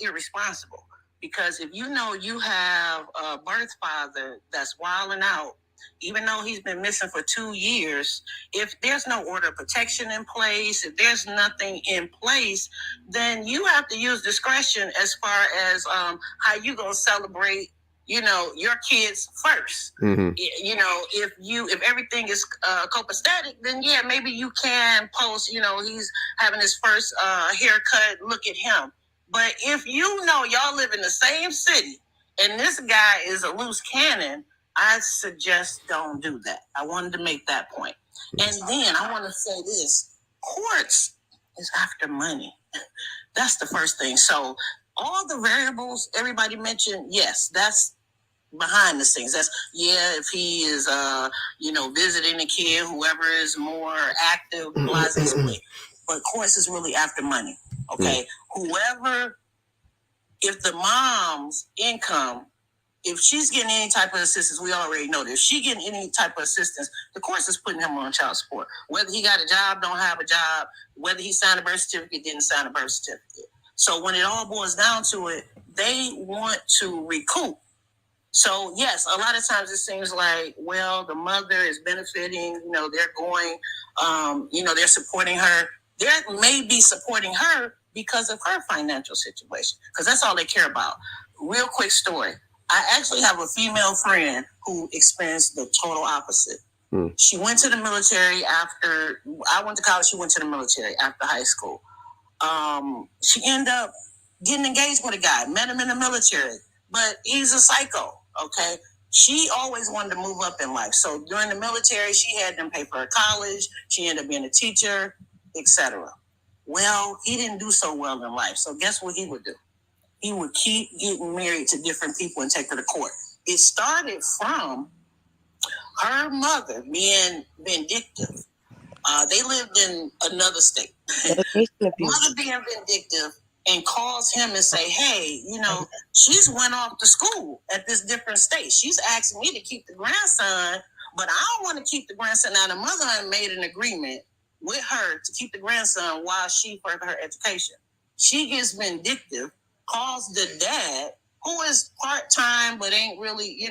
irresponsible. Because if you know you have a birth father that's wilding out, even though he's been missing for 2 years, if there's no order of protection in place, if there's nothing in place, then you have to use discretion as far as how you gonna celebrate, your kids first. If everything is copacetic, then yeah, maybe you can post, he's having his first haircut, look at him. But if y'all live in the same city and this guy is a loose cannon, I suggest don't do that. I wanted to make that point. And then I want to say this. Courts is after money. That's the first thing. So all the variables everybody mentioned, yes, that's behind the scenes. That's, if he is, visiting a kid, whoever is more active, but courts is really after money. Okay. If the mom's income, if she's getting any type of assistance, we already know this. If she getting any type of assistance, the courts is putting him on child support. Whether he got a job, don't have a job, whether he signed a birth certificate, didn't sign a birth certificate. So when it all boils down to it, they want to recoup. So yes, a lot of times it seems like, well, the mother is benefiting, they're going, they're supporting her. They may be supporting her, because of her financial situation, because that's all they care about. Real quick story. I actually have a female friend who experienced the total opposite. She went to the military after I went to college. She went to the military after high school. She ended up getting engaged with a guy, met him in the military, but he's a psycho. Okay. She always wanted to move up in life. So during the military, she had them pay for her college. She ended up being a teacher, etc. Well, he didn't do so well in life. So guess what he would do? He would keep getting married to different people and take her to court. It started from her mother being vindictive. They lived in another state. Mother being vindictive and calls him and say, hey, she's went off to school at this different state. She's asking me to keep the grandson, but I don't want to keep the grandson. Now, the mother had made an agreement with her to keep the grandson while she furthered her education. She gets vindictive, calls the dad, who is part-time but ain't really,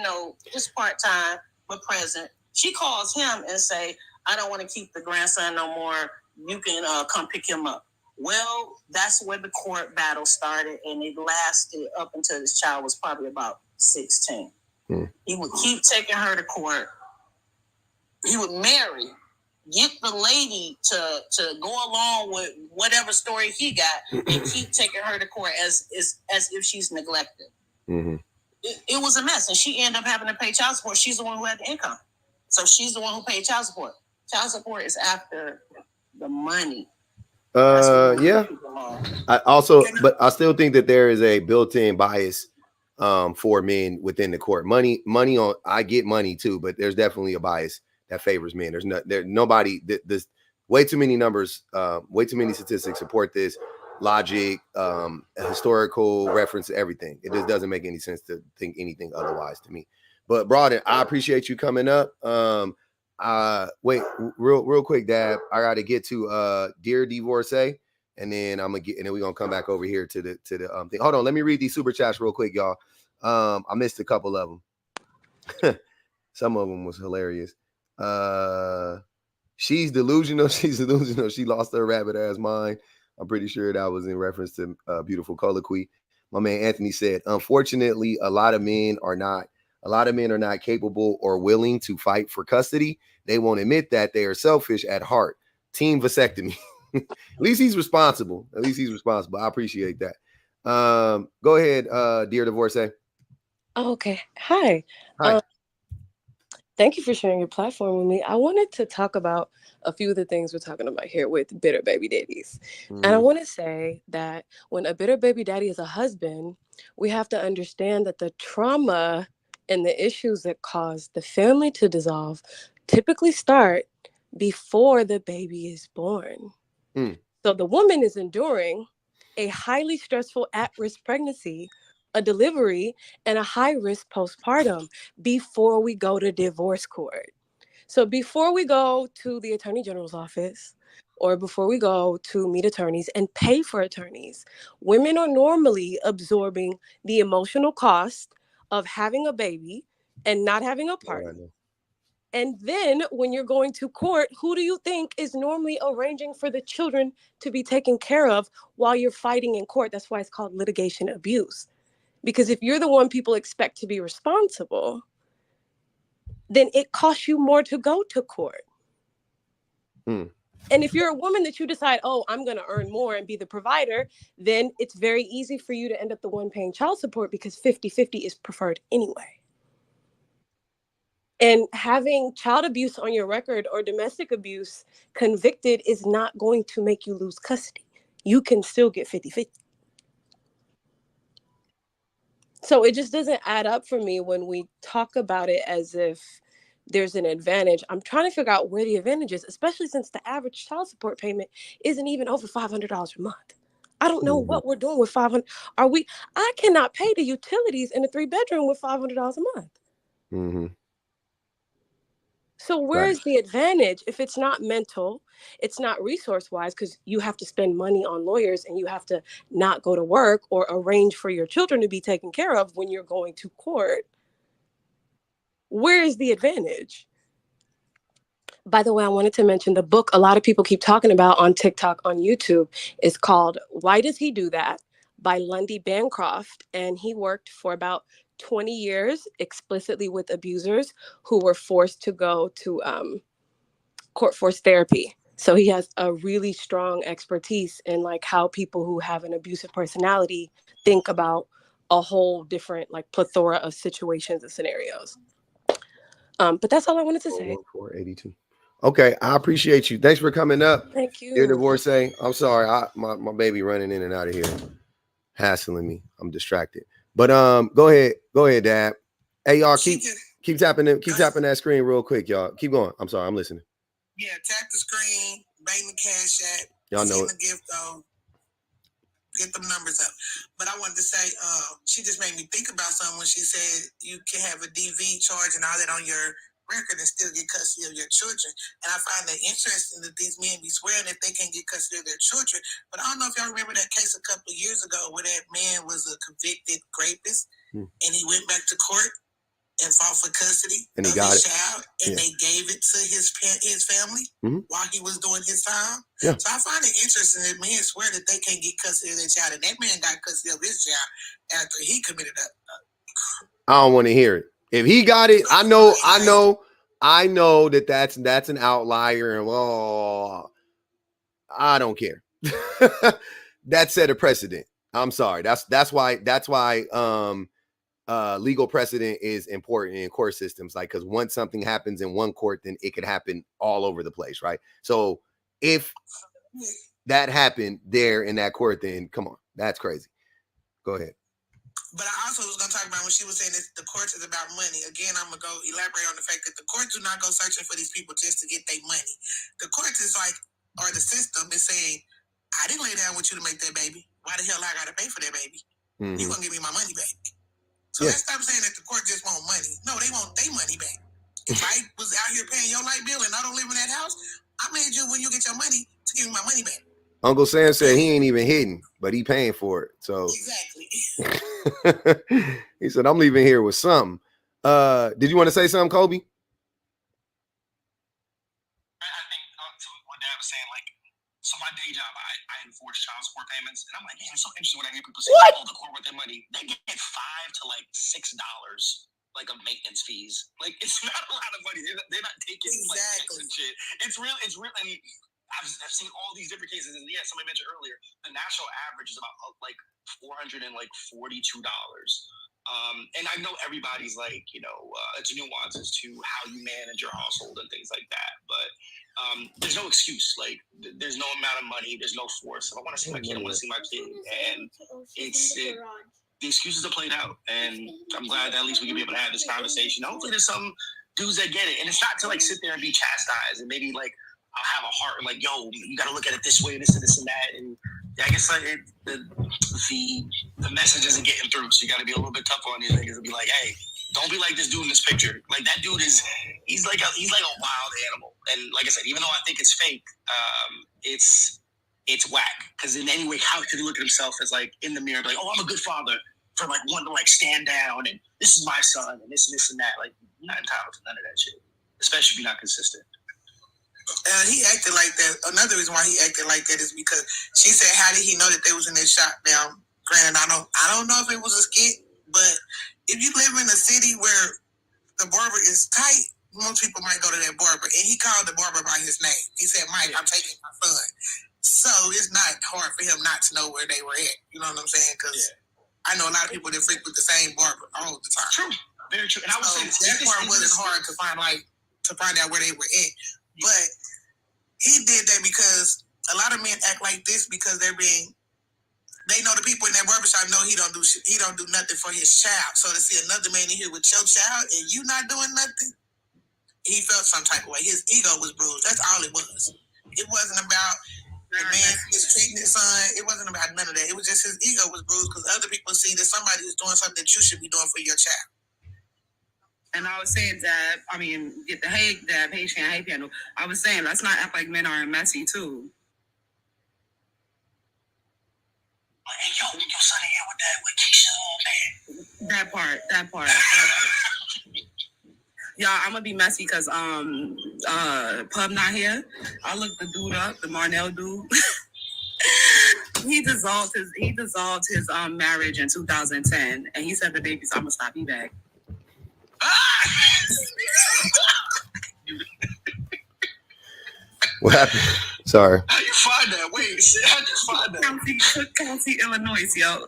just part-time but present. She calls him and say, I don't want to keep the grandson no more. You can come pick him up. Well, that's where the court battle started, and it lasted up until this child was probably about 16. He would keep taking her to court. He would marry, get the lady to go along with whatever story he got, and keep taking her to court as if she's neglected. It was a mess, and she ended up having to pay child support. She's the one who had the income, so she's the one who paid child support. Child support is after the money. Yeah. But I still think that there is a built-in bias for men within the court. Money on. I get money too, but there's definitely a bias that favors men. There's nobody. There's way too many numbers. Way too many statistics support this logic, historical reference, everything. It just doesn't make any sense to think anything otherwise to me. But Broaden, I appreciate you coming up. Wait, real quick, Dab. I got to get to Dear Divorcee, and then we're gonna come back over here to the thing. Hold on, let me read these super chats real quick, y'all. I missed a couple of them. Some of them was hilarious. She's delusional. She's delusional. She lost her rabbit ass mind. I'm pretty sure that was in reference to Beautiful Colloquy. My man Anthony said, unfortunately, a lot of men are not capable or willing to fight for custody. They won't admit that they are selfish at heart. Team vasectomy. At least he's responsible. I appreciate that. Go ahead, Dear Divorcee. Okay. Hi. Thank you for sharing your platform with me. I wanted to talk about a few of the things we're talking about here with bitter baby daddies. And I want to say that when a bitter baby daddy is a husband, we have to understand that the trauma and the issues that cause the family to dissolve typically start before the baby is born. So the woman is enduring a highly stressful at-risk pregnancy, a delivery, and a high-risk postpartum before we go to divorce court. So before we go to the Attorney General's office or before we go to meet attorneys and pay for attorneys, women are normally absorbing the emotional cost of having a baby and not having a partner. And then when you're going to court, who do you think is normally arranging for the children to be taken care of while you're fighting in court? That's why it's called litigation abuse. Because if you're the one people expect to be responsible, then it costs you more to go to court. And if you're a woman that you decide, oh, I'm going to earn more and be the provider, then it's very easy for you to end up the one paying child support because 50-50 is preferred anyway. And having child abuse on your record or domestic abuse convicted is not going to make you lose custody. You can still get 50-50. So it just doesn't add up for me when we talk about it as if there's an advantage. I'm trying to figure out where the advantage is, especially since the average child support payment isn't even over $500 a month. I don't know what we're doing with $500. I cannot pay the utilities in a 3-bedroom with $500 a month. So where is the advantage if it's not mental, it's not resource-wise, because you have to spend money on lawyers and you have to not go to work or arrange for your children to be taken care of when you're going to court? Where is the advantage? By the way, I wanted to mention the book a lot of people keep talking about on TikTok, on YouTube, is called Why Does He Do That? By Lundy Bancroft. And he worked for about 20 years explicitly with abusers who were forced to go to court force therapy. So he has a really strong expertise in like how people who have an abusive personality think about a whole different like plethora of situations and scenarios. But that's all I wanted to say. 482. Okay, I appreciate you. Thanks for coming up. Thank you. Dear divorcee, I'm sorry. My baby running in and out of here, hassling me. I'm distracted. But go ahead, Dad. Hey, y'all, keep tapping that screen real quick, y'all. Keep going. I'm sorry, I'm listening. Yeah, tap the screen, bang the cash app. Y'all know it. The gift though. Get them numbers up. But I wanted to say, she just made me think about something when she said you can have a DV charge and all that on your record and still get custody of your children. And I find that interesting that these men be swearing that they can't get custody of their children. But I don't know if y'all remember that case a couple of years ago where that man was a convicted rapist and he went back to court and fought for custody and he of got his it. child, and they gave it to his family while he was doing his time. Yeah. So I find it interesting that men swear that they can't get custody of their child, and that man got custody of his child after he committed I don't want to hear it. If he got it, I know that that's an outlier, and I don't care. That set a precedent. I'm sorry. That's why legal precedent is important in court systems, like, because once something happens in one court, then it could happen all over the place, right? So if that happened there in that court, then come on, that's crazy. Go ahead. But I also was going to talk about when she was saying that the courts is about money. Again, I'm going to go elaborate on the fact that the courts do not go searching for these people just to get their money. The courts is like, or the system is saying, I didn't lay down with you to make that baby. Why the hell I got to pay for that baby? You going to give me my money back. So let's stop saying that the court just want money. No, they want their money back. If I was out here paying your light bill and I don't live in that house, I made you, when you get your money, to give me my money back. Uncle Sam said he ain't even hidden, but he paying for it. So exactly. He said, I'm leaving here with something. Did you want to say something, Kobe? I think what Dad was saying, like, so my day job, I enforce child support payments, and I'm like, man, it's so interesting when I hear people say, oh, the court with their money, they get $5 to like $6 like of maintenance fees. Like, it's not a lot of money. They're not taking like checks and shit. It's real. I mean, I've seen all these different cases, and somebody mentioned earlier, the national average is about like $442. And I know everybody's like, it's nuances to how you manage your household and things like that. But there's no excuse. Like, there's no amount of money. There's no force. If I want to see my kid, I want to see my kid. And the excuses are played out. And I'm glad that at least we can be able to have this conversation. Hopefully there's some dudes that get it. And it's not to like sit there and be chastised and maybe like I'll have a heart like, yo, you got to look at it this way, this and this and that. And I guess like the message isn't getting through. So you got to be a little bit tougher on these niggas and be like, hey, don't be like this dude in this picture. Like, that dude he's like a wild animal. And like I said, even though I think it's fake, it's whack. Because in any way, how could he look at himself as like in the mirror, and be like, oh, I'm a good father for like one to like stand down and this is my son and this and that. Like, you're not entitled to none of that shit, especially if you're not consistent. He acted like that. Another reason why he acted like that is because she said, how did he know that they was in this shop? Now, granted, I don't know if it was a skit, but if you live in a city where the barber is tight, most people might go to that barber. And he called the barber by his name. He said, Mike, I'm taking my son. So it's not hard for him not to know where they were at. You know what I'm saying? Because I know a lot of people that frequent the same barber all the time. True. Very true. And I would say that part wasn't hard to find out where they were at. But he did that because a lot of men act like this because they know the people in that barbershop know he don't do nothing for his child. So to see another man in here with your child and you not doing nothing, he felt some type of way. His ego was bruised. That's all it was. It wasn't about the man mistreating his son. It wasn't about none of that. It was just his ego was bruised because other people see that somebody is doing something that you should be doing for your child. And I was saying that, get the hate, that patient, hate panel. I was saying, let's not act like men aren't messy, too. Hey, yo, your son in here with Keisha, man. That part. Y'all, I'm gonna be messy because Pub not here. I looked the dude up, the Marnell dude. He dissolved his marriage in 2010, and he said the baby's I'm gonna stop you back. What happened? Sorry. How you find that? Wait, how you find that? Cook County, Illinois, yo.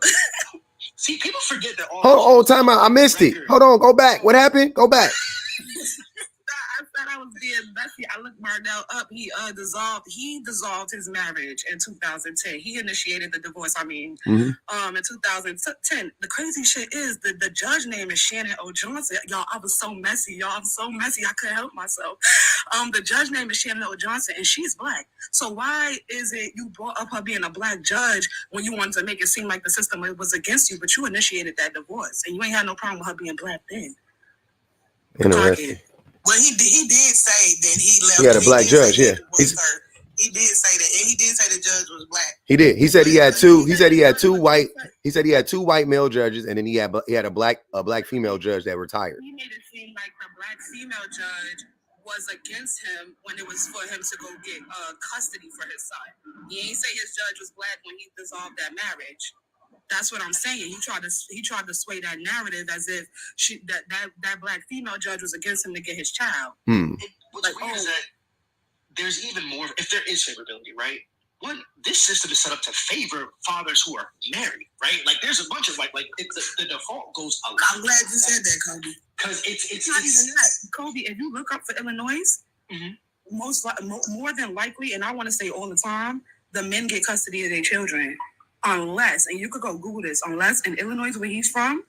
See, people forget that all. Hold time out. I missed it. Hold on, go back. What happened? Go back. I said I was being messy. I looked Marnell up. He dissolved his marriage in 2010. He initiated the divorce. In 2010. The crazy shit is the judge name is Shannon O. Johnson. Y'all, I was so messy. Y'all, I'm so messy. I couldn't help myself. The judge name is Shannon O. Johnson, and she's black. So why is it you brought up her being a black judge when you wanted to make it seem like the system was against you, but you initiated that divorce, and you ain't had no problem with her being black then? Interesting. Well, he did say that he left. He had a black judge, yeah. He did say that, and he did say the judge was black. He did. He said he had two. He said he had two white. He said he had two white male judges, and then he had a black female judge that retired. He made it seem like the black female judge was against him when it was for him to go get custody for his son. He ain't say his judge was black when he dissolved that marriage. That's what I'm saying. He tried to sway that narrative as if that black female judge was against him to get his child. What's weird is that there's even more, if there is favorability, right? One, this system is set up to favor fathers who are married, right? Like there's a bunch of the default goes a lot. I'm glad you said that, Kobe. Because it's not even that, Kobe. If you look up for Illinois, more than likely, and I want to say all the time, the men get custody of their children. Unless, and you could go Google this, unless in Illinois where he's from,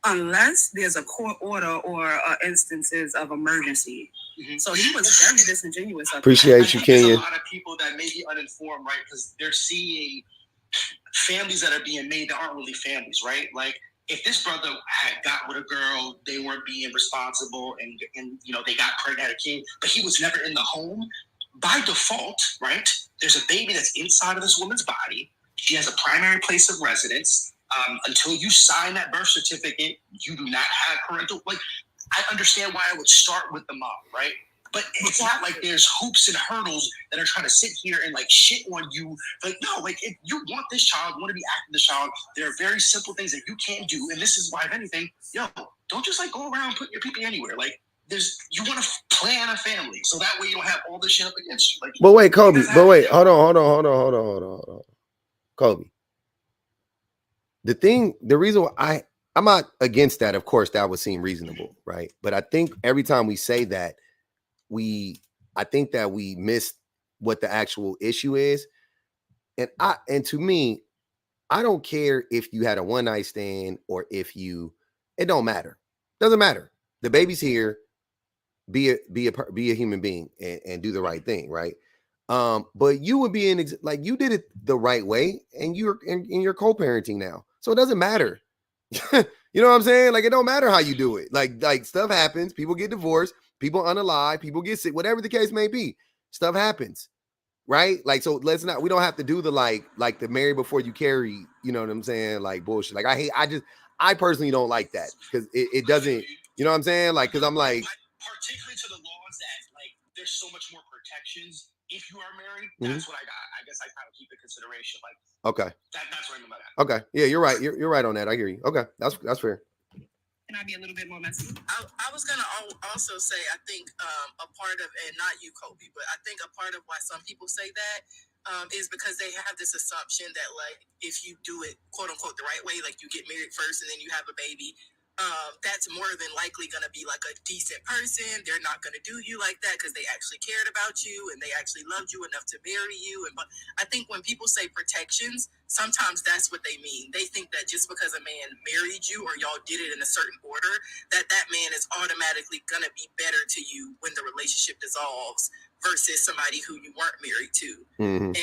unless there's a court order or instances of emergency. So he was very disingenuous. Appreciate you, Kenya. There's a lot of people that may be uninformed, right? Because they're seeing families that are being made that aren't really families, right? Like if this brother had got with a girl, they weren't being responsible, and they got pregnant, had a kid, but he was never in the home. By default, right? There's a baby that's inside of this woman's body. She has a primary place of residence. Until you sign that birth certificate, you do not have parental. Like, I understand why I would start with the mom, right? But it's not like there's hoops and hurdles that are trying to sit here and shit on you. Like, no, if you want this child, you want to be active with this child, there are very simple things that you can do. And this is why, if anything, don't just go around putting your pee anywhere. You want to plan a family so that way you don't have all this shit up against you. But wait, Kobe. Hold on. Kobe. The reason why I'm not against that, of course, that would seem reasonable, right? But I think every time we say that, I think that we miss what the actual issue is. And to me, I don't care if you had a one night stand or it don't matter. Doesn't matter. The baby's here. Be a human being and do the right thing, right? But you would be you did it the right way, and you're in your co-parenting now, so it doesn't matter. You know what I'm saying? It don't matter how you do it. Like stuff happens. People get divorced. People unalive. People get sick. Whatever the case may be, stuff happens, right? So we don't have to do the the marry before you carry. You know what I'm saying? Bullshit. I personally don't like that because it doesn't. You know what I'm saying? Because I'm particularly to the laws that there's so much more protections. If you are married, that's what I got. I guess I kind of keep in consideration. Okay. That's what I mean by that. Okay. Yeah, you're right. You're right on that. I hear you. Okay. That's fair. Can I be a little bit more messy? I was going to also say, I think a part of, and not you, Kobe, but I think a part of why some people say that is because they have this assumption that if you do it, quote unquote, the right way, you get married first and then you have a baby, that's more than likely going to be a decent person. They're not going to do you like that because they actually cared about you and they actually loved you enough to marry you. But I think when people say protections, sometimes that's what they mean. They think that just because a man married you or y'all did it in a certain order, that man is automatically going to be better to you when the relationship dissolves versus somebody who you weren't married to. And,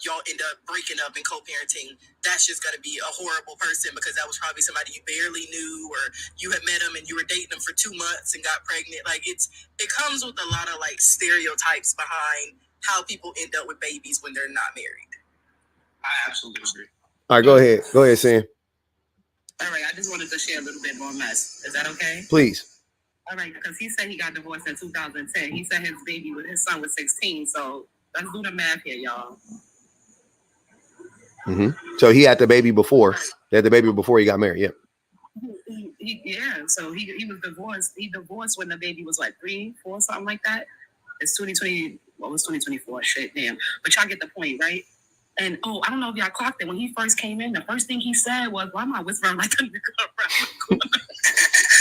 y'all end up breaking up and co-parenting. That's just going to be a horrible person because that was probably somebody you barely knew, or you had met him and you were dating him for 2 months and got pregnant. It comes with a lot of stereotypes behind how people end up with babies when they're not married. I absolutely agree. All right, go ahead. Go ahead, Sam. All right, I just wanted to share a little bit more mess. Is that okay? Please. All right, because he said he got divorced in 2010. He said his son was 16. So let's do the math here, y'all. Mm-hmm. So he had the baby before. Right. He had the baby before he got married. Yeah. So he was divorced. He divorced when the baby was like 3, 4, something like that. It's 2020. What was 2024? Shit, damn. But y'all get the point, right? And I don't know if y'all clocked it when he first came in. The first thing he said was, "Why am I whispering like a nigga around the corner?"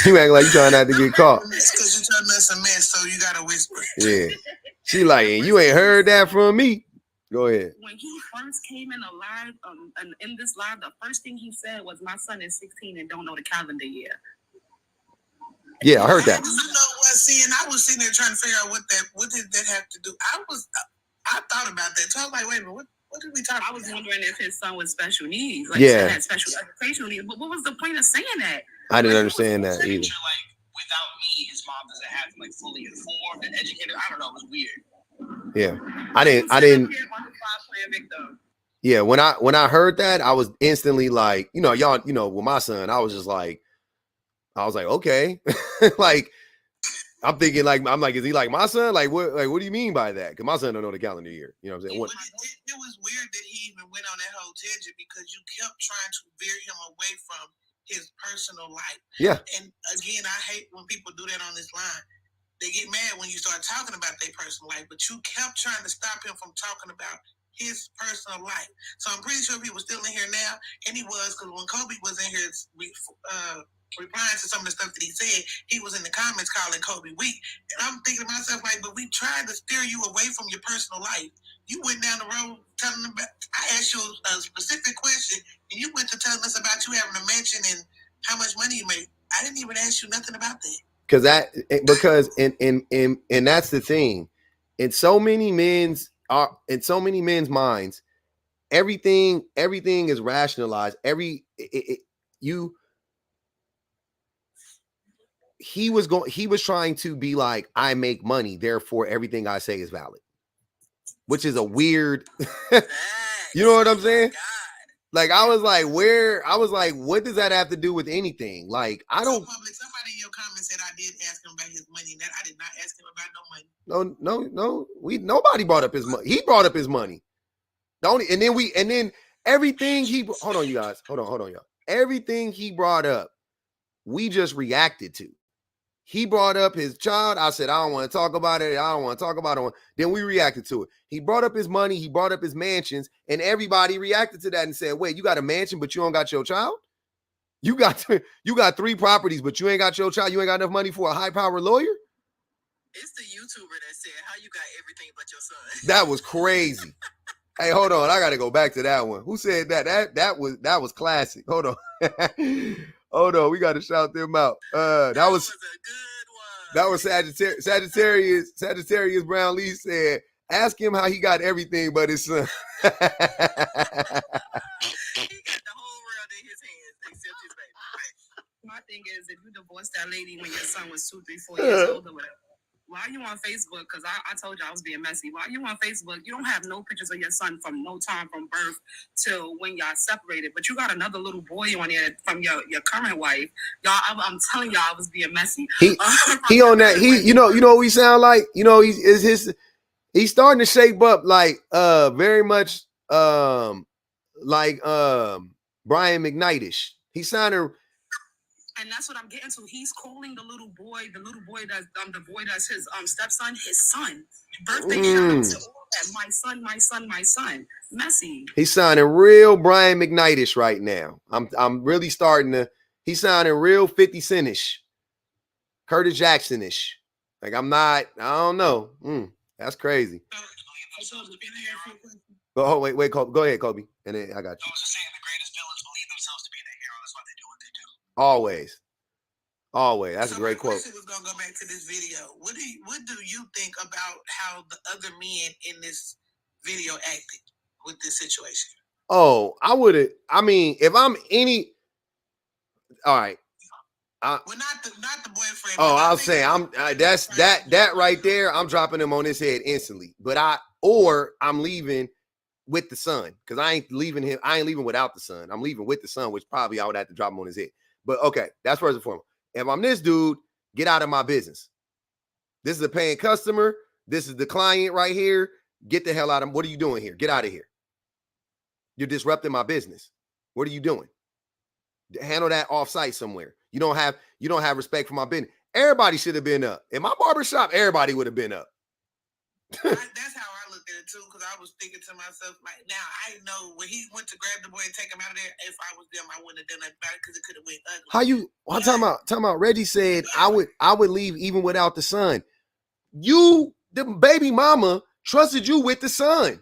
You act like you trying not to get caught. It's because you're trying to mess a mess, so you gotta whisper. Yeah. She like, you ain't heard that from me. Go ahead. When he first came in alive, and in this live, the first thing he said was, "My son is 16 and don't know the calendar year." Yeah, I heard that. You know what? See, and I was sitting there trying to figure out what did that have to do. I thought about that. So I was like, wait a minute, what did we talk about? I was wondering if his son was special needs, had special educational needs. But what was the point of saying that? I didn't understand that either. Like, without me, his mom doesn't have him like fully informed and educated. I don't know. It was weird. Yeah, I didn't. Yeah, when I heard that, I was instantly like, y'all, with my son, I was like, okay, like, I'm thinking like, is he like my son? Like, what do you mean by that? Because my son don't know the calendar year. You know what I'm saying? It was weird that he even went on that whole tangent because you kept trying to veer him away from his personal life. Yeah. And again, I hate when people do that on this line. They get mad when you start talking about their personal life, but you kept trying to stop him from talking about his personal life. So I'm pretty sure if he was still in here now, and he was, because when Kobe was in here replying to some of the stuff that he said, he was in the comments calling Kobe weak. And I'm thinking to myself, like, but we tried to steer you away from your personal life. You went down the road telling them about, I asked you a specific question, and you went to telling us about you having a mansion and how much money you made. I didn't even ask you nothing about that. Because that's the thing. In so many men's minds, everything is rationalized. He was trying to be like, I make money, therefore everything I say is valid, which is a weird, you know what I'm saying? Like, I was like, what does that have to do with anything? Like, I don't. Somebody in your comments said I did ask him about his money. That I did not ask him about no money. No. Nobody brought up his money. He brought up his money. And then everything he. Hold on, you guys. Hold on, y'all. Everything he brought up, we just reacted to. He brought up his child. I said, I don't want to talk about it. Then we reacted to it. He brought up his money. He brought up his mansions. And everybody reacted to that and said, wait, you got a mansion, but you don't got your child? You got 3 properties, but you ain't got your child. You ain't got enough money for a high-powered lawyer? It's the YouTuber that said, how you got everything but your son? That was crazy. Hey, hold on. I got to go back to that one. Who said that? That was classic. Hold on. Hold on, we got to shout them out. That was a good one. That was Sagittarius Brown Lee said, ask him how he got everything but his son. He got the whole world in his hands except his baby. My thing is, if you divorced that lady when your son was 2, 3, 4 years old or whatever, why are you on Facebook? Because I told you I was being messy. Why are you on Facebook? You don't have no pictures of your son from no time from birth till when y'all separated. But you got another little boy on there from your current wife. Y'all, I'm telling y'all I was being messy. He on that. You know what we sound like? He's starting to shape up like very much like Brian McKnight-ish. He's sounding. And that's what I'm getting to. He's calling the little boy that's his stepson, his son. Birthday shout out to all that. My son. Messy. He's sounding real Brian McKnight-ish right now. I'm really starting to. He's sounding real 50 Cent-ish, Curtis Jackson-ish. Like, I don't know. That's crazy. Oh, wait, Kobe. Go ahead, Kobe. And then I got you. I was just saying, the greatest villains believe themselves to be their hero. That's why they do what they do. Always. That's a great quote. Was gonna go back to this video. What do you think about how the other men in this video acted with this situation? Oh, I would have. I mean, if I'm any. All right. Well, not the boyfriend. Oh, I'll say that right there. I'm dropping him on his head instantly. But I'm leaving with the son, because I ain't leaving him. I ain't leaving without the son. I'm leaving with the son, which probably I would have to drop him on his head. But okay, that's first and foremost. If I'm this dude, Get out of my business. This is a paying customer. This is the client right here. Get the hell out of him. What are you doing here? Get out of here. You're disrupting my business. What are you doing? Handle that off-site somewhere. You don't have respect for my business. Everybody should have been up. In my barbershop, everybody would have been up. That's how I looked at it too, because I was thinking to myself, like, now I know when he went to grab the boy and take him out of there, if I was them, I wouldn't have done nothing about it because it could have went ugly. How you? I'm talking about. Reggie said I would leave even without the son. You, the baby mama, trusted you with the son.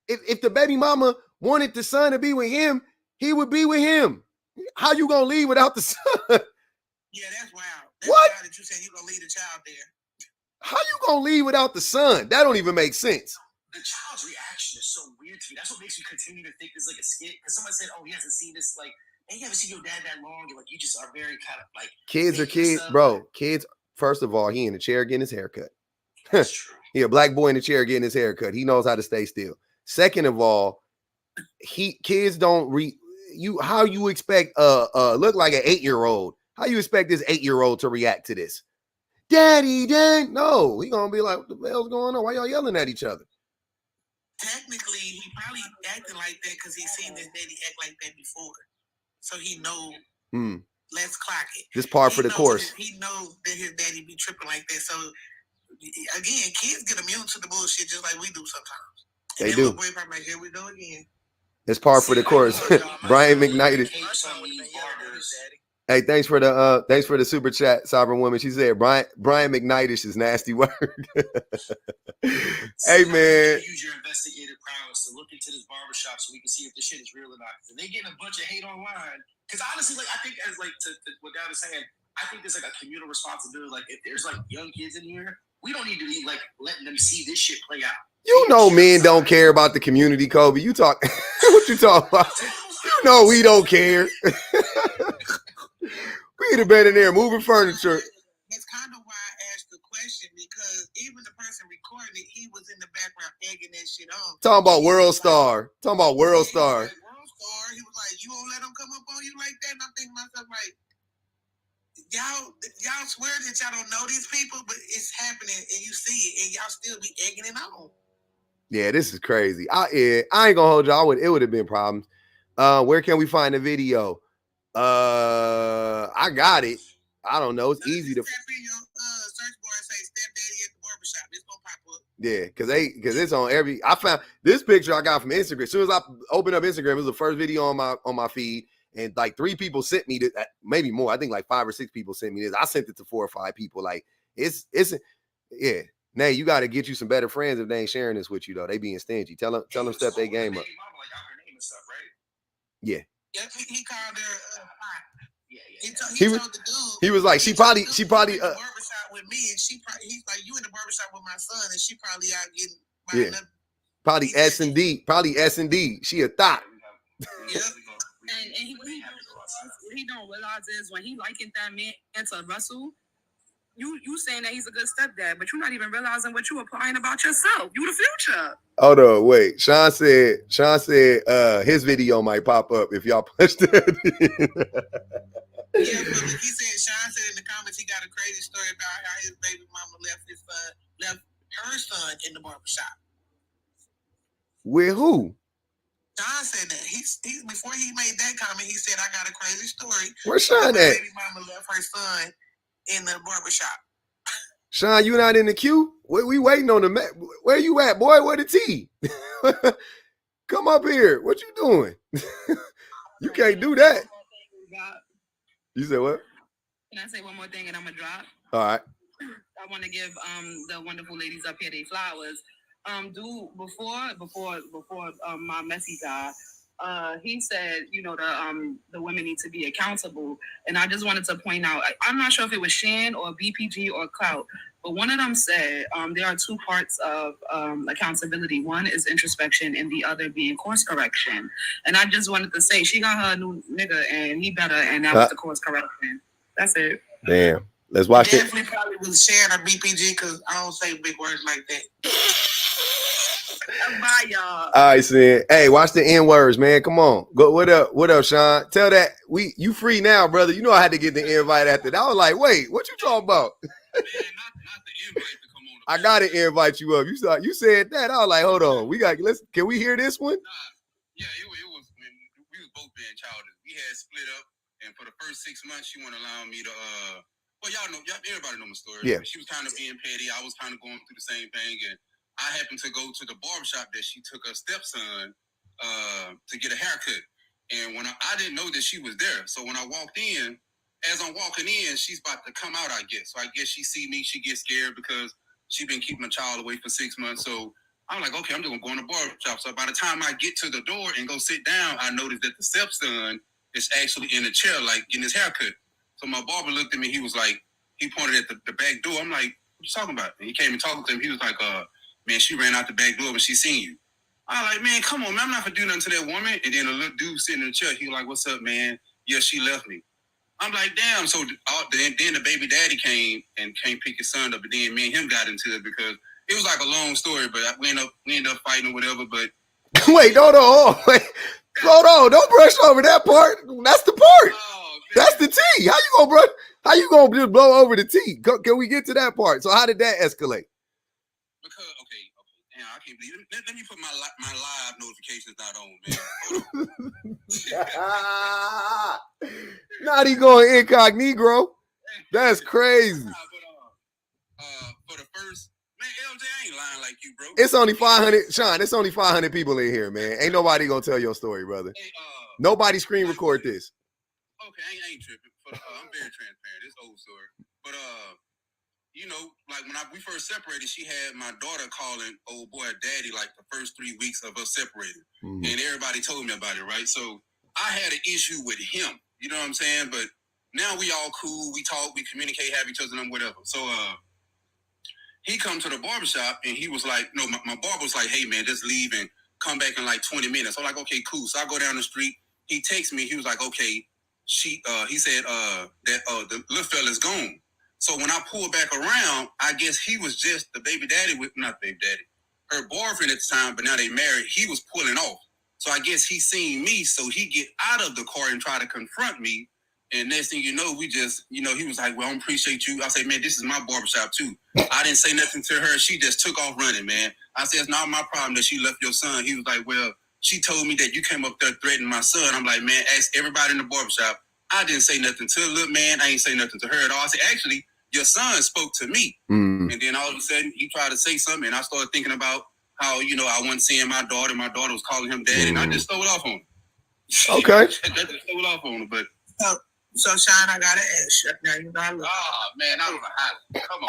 If the baby mama wanted the son to be with him, he would be with him. How you gonna leave without the son? Yeah, that's wild. That's what? Wild that you said you gonna leave the child there. How you gonna leave without the son? That don't even make sense. The child's reaction is so weird to me. That's what makes me continue to think it's like a skit. Because someone said, "Oh, he hasn't seen this. Like, hey, you haven't seen your dad that long. And like, you just are very kind of like kids are kids, bro. Kids. First of all, he in the chair getting his haircut. That's true. He a black boy in the chair getting his haircut. He knows how to stay still. Second of all, kids don't how you expect look like an 8-year-old. How you expect this 8-year-old to react to this? Daddy, Dad. No, he gonna be like, what the hell's going on? Why y'all yelling at each other? Technically, he probably acting like that because he's seen his daddy act like that before. So he know, let's clock it. This part for the course. He knows that his daddy be tripping like that. So, again, kids get immune to the bullshit just like we do sometimes. And they do. Boy, probably like, here we go again. It's par for the course. Brian McKnight. Hey, thanks for the super chat, Sovereign Woman. She said Brian McKnightish is nasty word. Hey man. Use your investigative prowess to look into this barbershop so we can see if this shit is real or not. If they getting a bunch of hate online, because honestly, like I think as like to what Dad is saying, I think there's like a communal responsibility. Like if there's like young kids in here, we don't need to be like letting them see this shit play out. You know men don't care about the community, Kobe. You talk what you talk about? You know we don't care. We'd have been in there moving furniture. That's kind of why I asked the question, because even the person recording it, he was in the background egging that shit on. Talking about World Star. Talking about World Star. Like, World Star. He was like, you won't let him come up on you like that? And I'm thinking to myself, like, y'all swear that y'all don't know these people, but it's happening and you see it and y'all still be egging it on. Yeah, this is crazy. I ain't gonna hold y'all. It would have been problems. Where can we find the video? I got it. I don't know. It's easy to. Tap in your search bar and say "stepdaddy at the barbershop." It's gonna pop up. Yeah, because it's on every. I found this picture I got from Instagram. As soon as I opened up Instagram, it was the first video on my feed, and like 3 people sent me this, maybe more. I think like 5 or 6 people sent me this. I sent it to 4 or 5 people. Like it's yeah. Nay, you got to get you some better friends if they ain't sharing this with you though. They being stingy. Tell them step their game up. Yeah. Yep, he called her. He was like, she probably in the barbershop with me, and he's like, you in the barbershop with my son, and she probably out getting probably S&D. She a thought. Yep. And what he don't realize is when he likened that man to Russell, you saying that he's a good stepdad, but you're not even realizing what you're applying about yourself. You the future. Oh no, wait. Sean said his video might pop up if y'all push that. Yeah, but Sean said in the comments he got a crazy story about how his baby mama left her son in the barbershop. With who? Sean said that. He before he made that comment, he said, I got a crazy story. Where's Sean at? Baby mama left her son in the barbershop. Sean, you not in the queue? We waiting on the where you at, boy? Where the tea? Come up here. What you doing? You can't do that. You said what? Can I say one more thing and I'm gonna drop? All right. I want to give the wonderful ladies up here their flowers. Before my messy guy, he said, the women need to be accountable. And I just wanted to point out, I'm not sure if it was Shan or BPG or Clout, but one of them said there are 2 parts of accountability. One is introspection and the other being course correction. And I just wanted to say she got her new nigga and he better, and that was the course correction. That's it. Damn. Let's watch it. Definitely probably was Shan or BPG because I don't say big words like that. Bye, y'all. All right, Sin. Hey, watch the N words, man. Come on. Go. What up? What up, Sean? Tell that you free now, brother. You know I had to get the invite after that. I was like, wait, what you talking about? Man, not the invite to come on. I gotta invite you up. You said that. I was like, hold on. Can we hear this one? Yeah, it was when we was both being childish. We had split up, and for the first 6 months, she wouldn't allow me to. Well, everybody know my story. Yeah. She was kind of being petty. I was kind of going through the same thing, and I happened to go to the barbershop that she took her stepson to get a haircut. And when I didn't know that she was there, so when I walked in, as I'm walking in, she's about to come out, I guess. So I guess she see me, she gets scared because she been keeping a child away for 6 months. So I'm like, okay, I'm just gonna go in the barbershop. So by the time I get to the door and go sit down, I noticed that the stepson is actually in a chair, like getting his haircut. So my barber looked at me. He was like, he pointed at the back door. I'm like, what you talking about? And he came and talked to him. He was like, man, she ran out the back door when she seen you. I was like, man, come on, man, I'm not gonna do nothing to that woman. And then a little dude sitting in the chair, he was like, what's up, man? Yeah, she left me. I'm like, damn. So then the baby daddy came pick his son up, but then me and him got into it because it was like a long story, but we ended up fighting or whatever. But wait, hold on, don't brush over that part. That's the part. That's the tea. How you gonna just blow over the tea? Can we get to that part? So how did that escalate? Because damn, I can't believe it. Let me put my live notifications not on, man. Not he going incognito. That's crazy. For the first, man, LJ, I ain't lying like you, bro. It's only 500, Sean. It's only 500 people in here, man. Ain't nobody gonna tell your story, brother. Hey, nobody screen record this. Okay, I ain't tripping. I'm very transparent. It's old story, but like when we first separated, she had my daughter calling old boy daddy like the first 3 weeks of us separated, and everybody told me about it, right? So I had an issue with him. You know what I'm saying? But now we all cool. We talk. We communicate. Have each other and whatever. So he come to the barbershop and he was like, no, my barber was like, hey man, just leave and come back in like 20 minutes. I'm like, okay, cool. So I go down the street. He texts me. He was like, okay. He said that the little fella's gone. So when I pulled back around, I guess he was just the baby daddy not baby daddy, her boyfriend at the time, but now they married. He was pulling off. So I guess he seen me, so he get out of the car and try to confront me. And next thing you know, we just, he was like, well, I appreciate you. I said, man, this is my barbershop too. I didn't say nothing to her. She just took off running, man. I said, it's not my problem that she left your son. He was like, well, she told me that you came up there threatening my son. I'm like, man, ask everybody in the barbershop. I didn't say nothing to the little man. I ain't say nothing to her at all. I said, actually, your son spoke to me. And then all of a sudden, he tried to say something, and I started thinking about how, I wasn't seeing my daughter. My daughter was calling him daddy, and I just stole it off on him. Okay. I just stole it off on him, but... So, Sean, I gotta ask you. Now, you know I love you. Oh, man, I don't know how. Come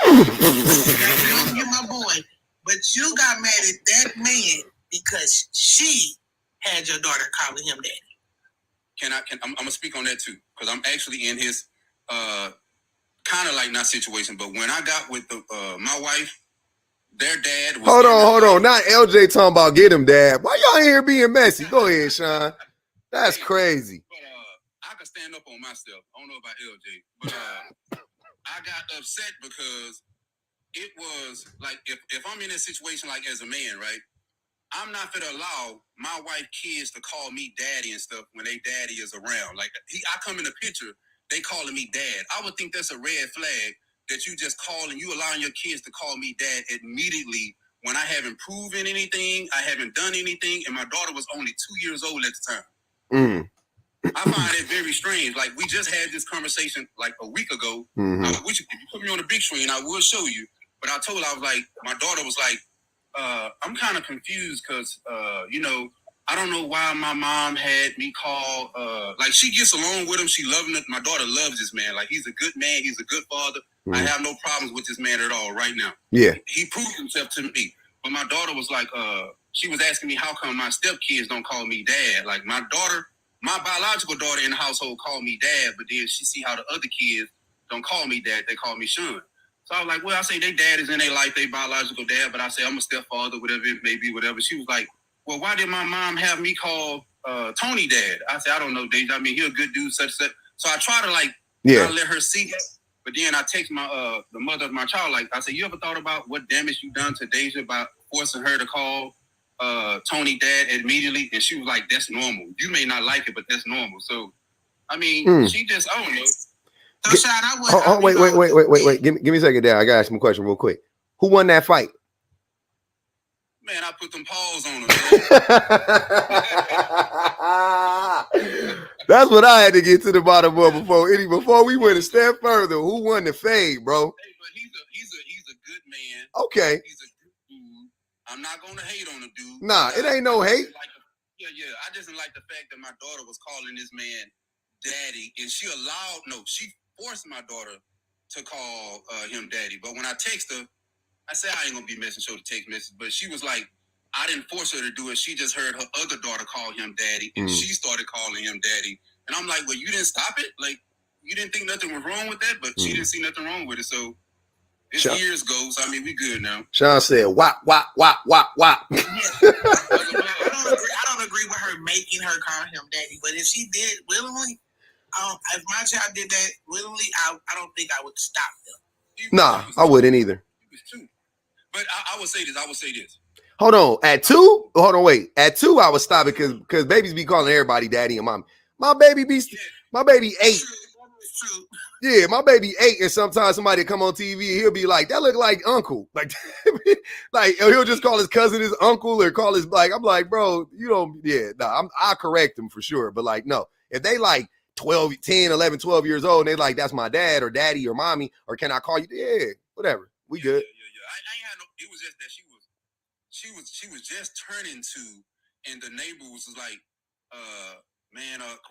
on. You're my boy. But you got mad at that man because she had your daughter calling him daddy. I'm going to speak on that, too, because I'm actually in his... kind of like not situation, but when I got with my wife, their dad was... Hold on. Not LJ talking about get him, dad. Why y'all here being messy? Go ahead, Sean. That's crazy. But I can stand up on myself. I don't know about LJ, but I got upset because it was like if I'm in a situation like as a man, right? I'm not gonna allow my wife kids to call me daddy and stuff when they daddy is around. Like I come in the picture, they calling me dad. I would think that's a red flag that you just calling, you allowing your kids to call me dad immediately when I haven't proven anything, I haven't done anything, and my daughter was only 2 years old at the time. I find it very strange. Like we just had this conversation like a week ago. Which if you put me on the big screen, I will show you. But I told her, I was like, my daughter was like, I'm kind of confused because, I don't know why my mom had me call. Like she gets along with him. She loving it. My daughter loves this man. Like he's a good man. He's a good father. I have no problems with this man at all right now. Yeah. He proved himself to me. But my daughter was like, she was asking me, how come my stepkids don't call me dad? Like my biological daughter in the household called me dad, but then she see how the other kids don't call me dad. They call me Sean. So I was like, well, I say they dad is in their life, they biological dad, but I say I'm a stepfather, whatever it may be, whatever. She was like, well, why did my mom have me call Tony dad? I said, I don't know, Deja. I mean, he a good dude, such. So I try to not let her see that. But then I text my the mother of my child, like I said, you ever thought about what damage you done to Deja by forcing her to call Tony dad immediately, and she was like, "That's normal. You may not like it, but that's normal." So, I mean, she just, I don't know. So, Sean, I would. Wait. Give me a second there. I gotta ask him a question real quick. Who won that fight? Man, I put them paws on him. That's what I had to get to the bottom of before we went a step further. Who won the fade, bro? Hey, but he's a good man. Okay. He's a good dude. I'm not gonna hate on the dude. Nah, it ain't no hate. I just didn't like the fact that my daughter was calling this man daddy, and she forced my daughter to call him daddy. But when I text her, I said I ain't gonna be messing with the text message, but she was like, I didn't force her to do it. She just heard her other daughter call him daddy, and she started calling him daddy. And I'm like, well, you didn't stop it? Like, you didn't think nothing was wrong with that? But she didn't see nothing wrong with it. So it's years ago. So, I mean, we good now. Sean said, wop. Yeah. I don't agree with her making her call him daddy. But if she did willingly, if my child did that willingly, I don't think I would stop them. Nah, I wouldn't either. But I would say this. Hold on. At 2? Hold on, wait. At 2, I would stop it because babies be calling everybody daddy and mommy. My baby 8. Yeah, my baby 8, and sometimes somebody come on TV, he'll be like, that look like uncle. Like he'll just call his cousin his uncle or call his, like, I'm like, bro, you don't, I'll correct him for sure. But like, no, if they like 12, 10, 11, 12 years old, and they like, that's my dad or daddy or mommy, or can I call you? Yeah, whatever. We good. I ain't had no, it was just that she was just turning 2, and the neighbor was like,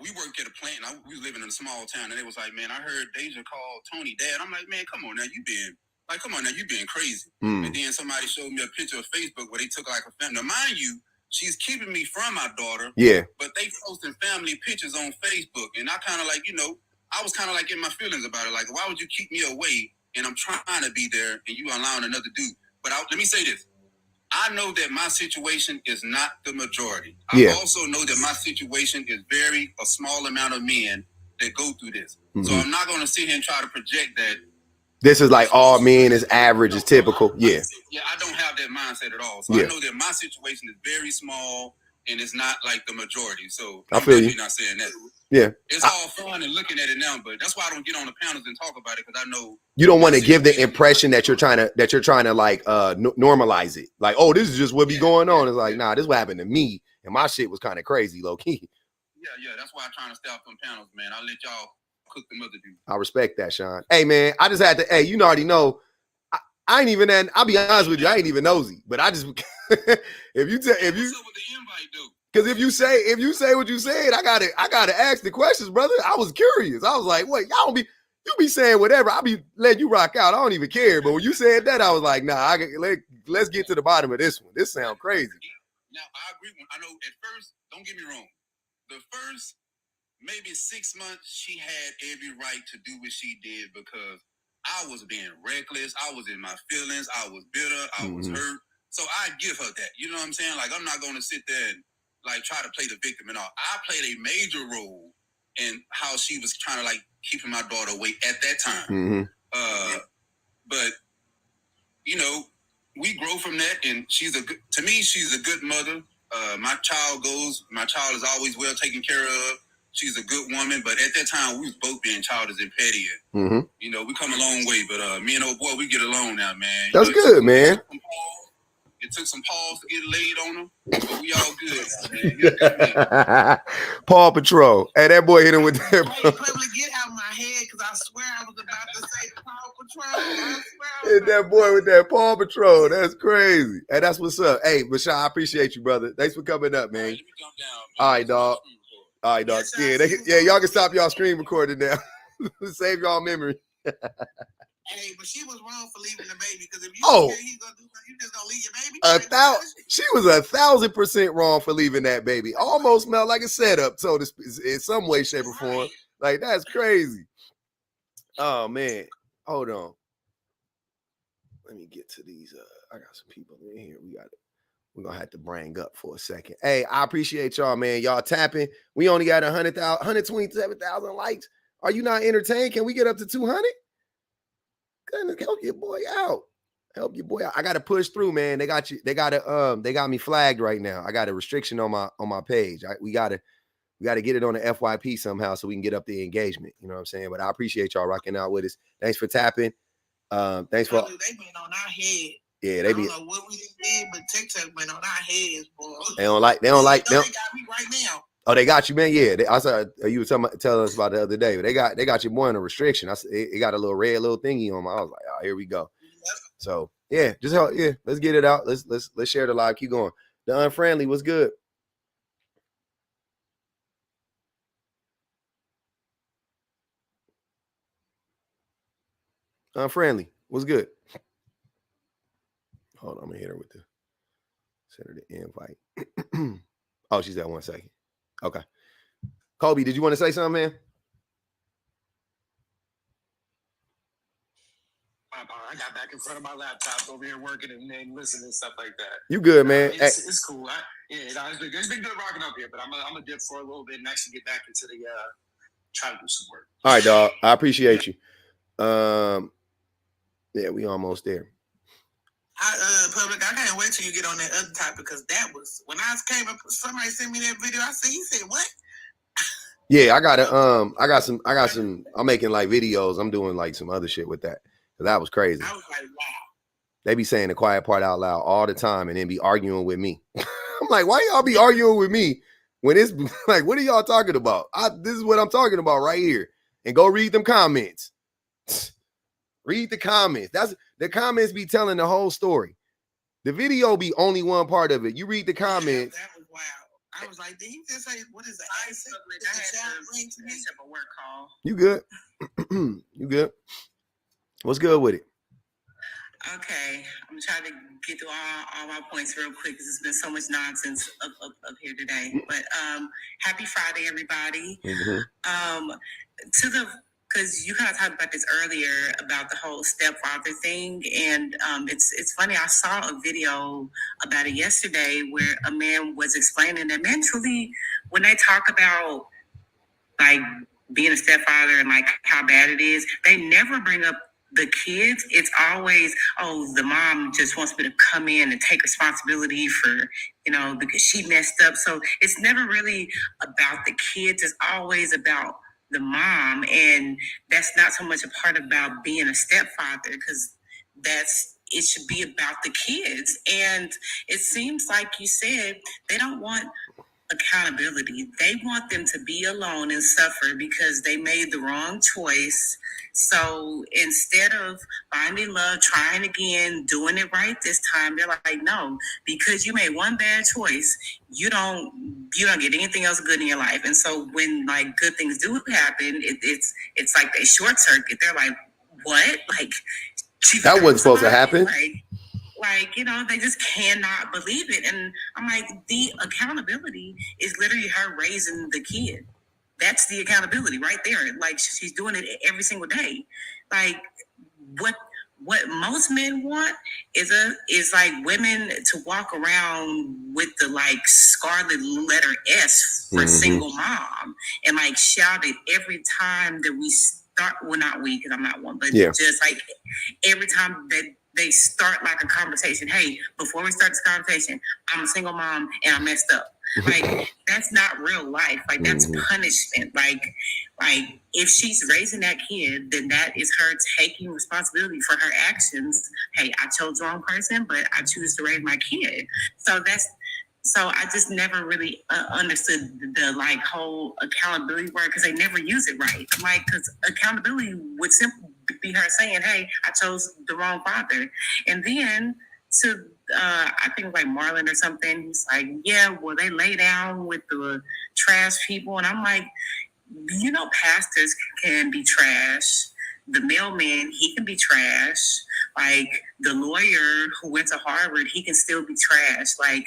we work at a plant, and we was living in a small town, and it was like, man, I heard Deja call Tony dad. I'm like, man, come on now, you being crazy. And then somebody showed me a picture of Facebook where they took like a family. Now, mind you, she's keeping me from my daughter. Yeah. But they posting family pictures on Facebook, and I kind of like, I was kind of like in my feelings about it. Like, why would you keep me away? And I'm trying to be there, and you allowing another dude. But let me say this. I know that my situation is not the majority. I also know that my situation is a small amount of men that go through this. So I'm not going to sit here and try to project that this is like all men is average, is typical. Yeah. I don't have that mindset at all. So I know that my situation is very small, and it's not like the majority. So I'm definitely not saying that. Yeah. It's all fun and looking at it now, but that's why I don't get on the panels and talk about it, because I know you don't want to give the impression that you're trying to like normalize it. Like, oh, this is just what be going on. It's like, nah, this is what happened to me, and my shit was kind of crazy, low key. Yeah. That's why I'm trying to stay off them panels, man. I'll let y'all cook them other dudes. I respect that, Sean. Hey, man, I just had to. Hey, you already know. I ain't even. I'll be honest with you. I ain't even nosy, but I just if you. What's up with the invite, dude? Because if you say what you said, I gotta ask the questions, brother. I was curious. I was like, wait, you be saying whatever. I'll be letting you rock out. I don't even care. But when you said that, I was like, nah, let's get to the bottom of this one. This sounds crazy. Now, I agree. I know at first, don't get me wrong. The first maybe 6 months, she had every right to do what she did because I was being reckless. I was in my feelings. I was bitter. I was hurt. So I give her that. You know what I'm saying? Like, I'm not going to sit there and like try to play the victim and all. I played a major role in how she was trying to like keeping my daughter away at that time. But we grow from that, and she's a good mother. My child is always well taken care of. She's a good woman, but at that time we was both being childish and petty. We come a long way, but me and old boy, we get along now, man. That's good, man. It took some paws to get laid on them, but we all good, man. Paw Patrol. Hey, that boy hit him with that. Hey, probably get out of my head, because I swear I was about to say Paw Patrol. Hit that boy with that Paw Patrol. That's crazy. Hey, that's what's up. Hey, Michelle, I appreciate you, brother. Thanks for coming up, man. All right, let me jump down, man. All right, dog. All right, dog. Y'all can stop y'all screen recording now. Save y'all memory. Hey, but she was wrong for leaving the baby, because if you he's gonna do something, you just gonna leave your baby. She was 1,000% wrong for leaving that baby. Almost smelled like a setup, so to speak, in some way, shape, or form. Like, that's crazy. Oh man, hold on. Let me get to these. I got some people in here. We're gonna have to bring up for a second. Hey, I appreciate y'all, man. Y'all tapping. We only got 127,000 likes. Are you not entertained? Can we get up to 200? Goodness, help your boy out. Help your boy out. I gotta push through, man. They got you. They got me flagged right now. I got a restriction on my page. We gotta get it on the FYP somehow so we can get up the engagement. You know what I'm saying? But I appreciate y'all rocking out with us. Thanks for tapping. Thanks for. They been on our head. Yeah, they be. I don't know what we did, but TikTok been on our heads, boy. They don't like. They got me right now. Oh, they got you, man. Yeah, I saw you were telling us about the other day. But they got your boy on a restriction. It got a little red little thingy on. I was like, oh, here we go. So yeah, just help. Yeah, let's get it out. Let's share the live. Keep going. The Unfriendly, what's good? Unfriendly, what's good? Hold on, I'm gonna hit her with the send her the invite. Oh, she's at 1 second. Okay. Kobe, did you want to say something, man? I got back in front of my laptop over here working and listening and stuff like that. You good, man? It's cool. It's been good rocking up here, but I'm a dip for a little bit and actually get back into the try to do some work. All right, dog. I appreciate you. Yeah, we almost there. Public, I can't wait till you get on that other topic because that was when I came up. Somebody sent me that video. I said, "You said what?" Yeah, I got some. I'm making like videos. I'm doing like some other shit with that. That was crazy. I was like, wow. They be saying the quiet part out loud all the time and then be arguing with me. I'm like, why y'all be arguing with me when it's like, what are y'all talking about? This is what I'm talking about right here. And go read them comments. Read the comments. That's the comments be telling the whole story. The video be only one part of it. You read the comments. Yeah, that was wild. I was like, did he just say what is the accent? A work call. You good? You good? What's good with it? Okay, I'm trying to get through all my points real quick because there's been so much nonsense up here today. But happy Friday, everybody. Mm-hmm. Because you kind of talked about this earlier about the whole stepfather thing, and it's funny. I saw a video about it yesterday where a man was explaining that mentally, when they talk about like being a stepfather and like how bad it is, they never bring up the kids. It's always, oh, the mom just wants me to come in and take responsibility for, because she messed up. So it's never really about the kids. It's always about the mom. And that's not so much a part about being a stepfather, because it should be about the kids. And it seems like you said, they don't want accountability. They want them to be alone and suffer because they made the wrong choice. So instead of finding love, trying again, doing it right this time, they're like, no, because you made one bad choice, you don't get anything else good in your life. And so when like good things do happen, it's like they short circuit. They're like, what? Like that wasn't supposed to happen. They just cannot believe it. And I'm like, the accountability is literally her raising the kid. That's the accountability right there. Like, she's doing it every single day. Like, what most men want is like women to walk around with the like scarlet letter S for single mom and like shout it every time that we start. Well, not we, because I'm not one, but just like every time that they start like a conversation. Hey, before we start this conversation, I'm a single mom and I messed up. Like, that's not real life. Like, that's punishment. Like if she's raising that kid, then that is her taking responsibility for her actions. Hey, I chose the wrong person, but I choose to raise my kid. So I just never really understood the like whole accountability word, because they never use it right. Like, because accountability would simply be her saying, hey, I chose the wrong father. And then I think like Marlon or something, he's like, yeah, well, they lay down with the trash people. And I'm like, pastors can be trash. The mailman, he can be trash. Like, the lawyer who went to Harvard, he can still be trash. Like,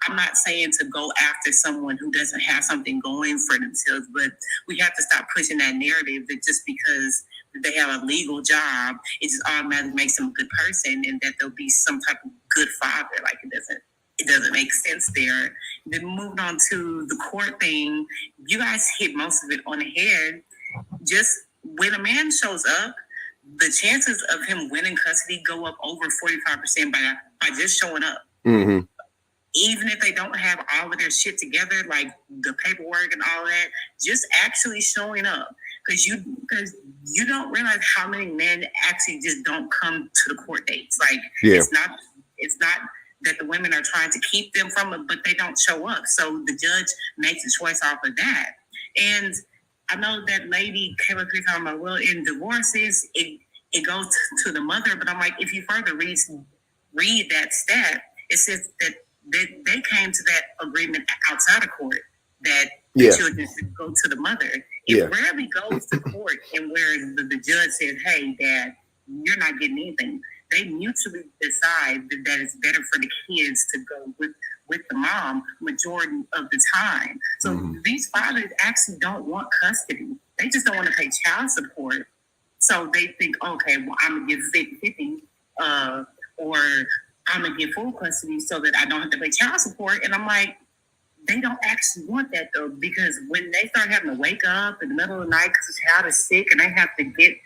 I'm not saying to go after someone who doesn't have something going for themselves, but we have to stop pushing that narrative that just because they have a legal job, it just automatically makes them a good person and that they'll be some type of good father. Like, it doesn't make sense there. Then moving on to the court thing, you guys hit most of it on the head. Just when a man shows up, the chances of him winning custody go up over 45% by just showing up. Mm-hmm. Even if they don't have all of their shit together, like the paperwork and all that, just actually showing up. Because you don't realize how many men actually just don't come to the court dates. Like it's not that the women are trying to keep them from it, but they don't show up. So the judge makes a choice off of that. And I know that lady came up here talking about, well, in divorces, it goes to the mother. But I'm like, if you further read that stat, it says that they came to that agreement outside of court that the children should go to the mother. It rarely goes to court and where the judge says, hey, Dad, you're not getting anything. They mutually decide that it's better for the kids to go with the mom majority of the time. So these fathers actually don't want custody. They just don't want to pay child support. So they think, okay, well, I'm going to give 50-50 or I'm going to get full custody so that I don't have to pay child support. And I'm like, they don't actually want that, though, because when they start having to wake up in the middle of the night because the child is sick and they have to get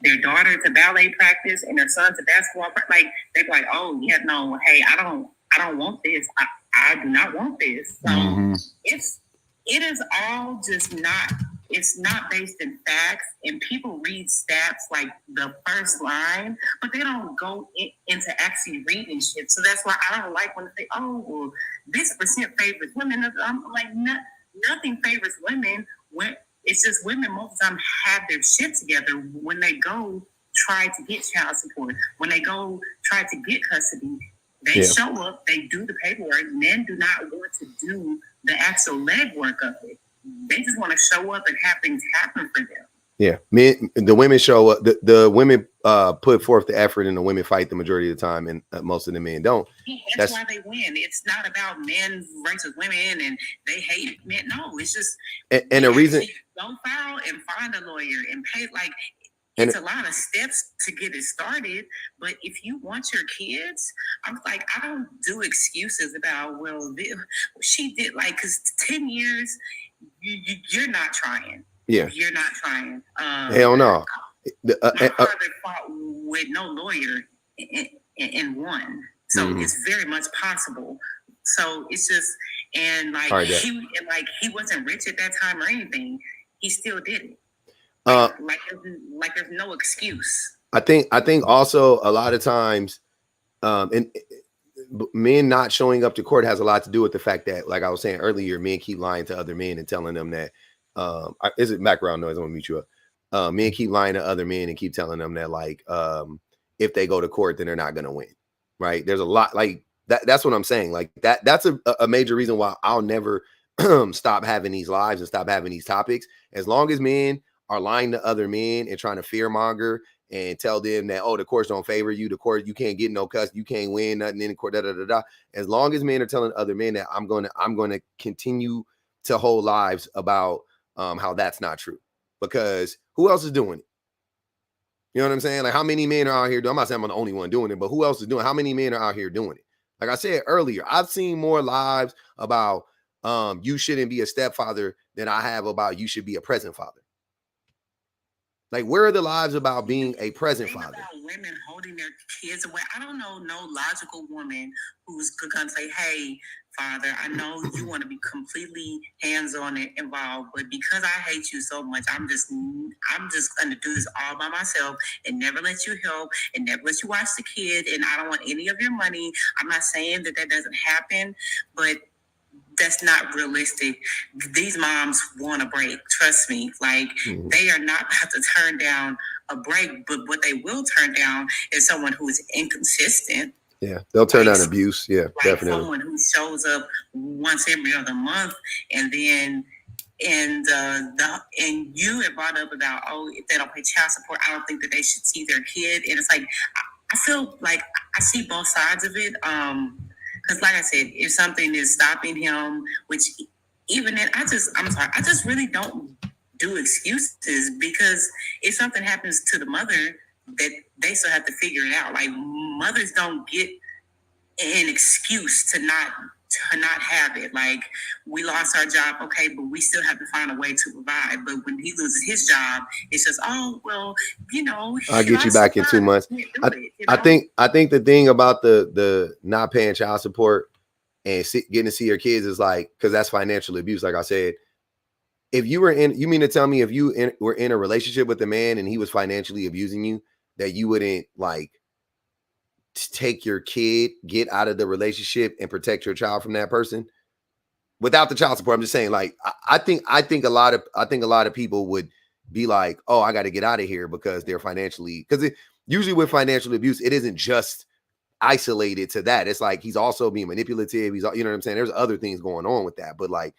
their daughter to ballet practice and their son to basketball practice, like, they're like, oh, yeah, no, hey, I don't want this. I do not want this. So it is all just not, it's not based in facts, and people read stats like the first line, but they don't go into actually reading shit. So that's why I don't like when they say, oh, well, this percent favors women. I'm like, nothing favors women. When it's just women most of the time have their shit together when they go try to get child support, when they go try to get custody. They show up, they do the paperwork. Men do not want to do the actual legwork of it. They just want to show up and have things happen for them. Yeah, the women show up. The women put forth the effort, and the women fight the majority of the time, and most of the men don't. Yeah, that's why they win. It's not about men versus women, and they hate men. No, it's just and the reason don't file and find a lawyer and pay. Like, it's a lot of steps to get it started. But if you want your kids, I'm like, I don't do excuses about, well, she did, like, because 10 years, you're not trying. Yeah, you're not trying. Hell no. My father fought with no lawyer and won, so it's very much possible. So it's just, and like he wasn't rich at that time or anything. He still did it. Like there's no excuse. I think also a lot of times, and men not showing up to court has a lot to do with the fact that, like I was saying earlier, men keep lying to other men and telling them that. Is it background noise? I'm gonna mute you up. Men keep lying to other men and keep telling them that, like, if they go to court, then they're not gonna win. Right? There's a lot like that. That's what I'm saying. Like that's a major reason why I'll never stop having these lives and stop having these topics. As long as men are lying to other men and trying to fearmonger and tell them that, oh, the courts don't favor you, the court, you can't get no custody, you can't win nothing in the court, As long as men are telling other men that, I'm gonna continue to hold lives about how that's not true, because who else is doing it? You know what I'm saying? Like, how many men are out here? I'm not saying I'm the only one doing it, but who else is doing it? How many men are out here doing it? Like I said earlier, I've seen more lives about you shouldn't be a stepfather than I have about you should be a present father. Like, where are the lives about being a present father? About women holding their kids away. I don't know no logical woman who's gonna say, hey, father, I know you want to be completely hands-on and involved, but because I hate you so much, I'm just gonna do this all by myself and never let you help and never let you watch the kid, and I don't want any of your money. I'm not saying that doesn't happen, but that's not realistic. These moms want a break. Trust me. Like, they are not about to turn down a break, but what they will turn down is someone who is inconsistent. Yeah, they'll turn down abuse. Yeah, like definitely. Someone who shows up once every other month, and then and you had brought up about, oh, if they don't pay child support, I don't think that they should see their kid. And it's like, I feel like I see both sides of it. Because like I said, if something is stopping him, which even then, I just really don't do excuses, because if something happens to the mother, that they still have to figure it out. Like, mothers don't get an excuse to not to not have it. Like, we lost our job, okay, but we still have to find a way to provide. But when he loses his job, it's just, oh, well, you know, I'll get you back in 2 months. I think the thing about the not paying child support and getting to see your kids is like, because that's financial abuse. Like I said, if you were in, you mean to tell me if you were in a relationship with a man and he was financially abusing you, that you wouldn't like take your kid, get out of the relationship and protect your child from that person without the child support? I'm just saying, like, I think a lot of people would be like, oh, I got to get out of here because they're financially, because usually with financial abuse, it isn't just isolated to that. It's like he's also being manipulative. He's, you know what I'm saying? There's other things going on with that, but like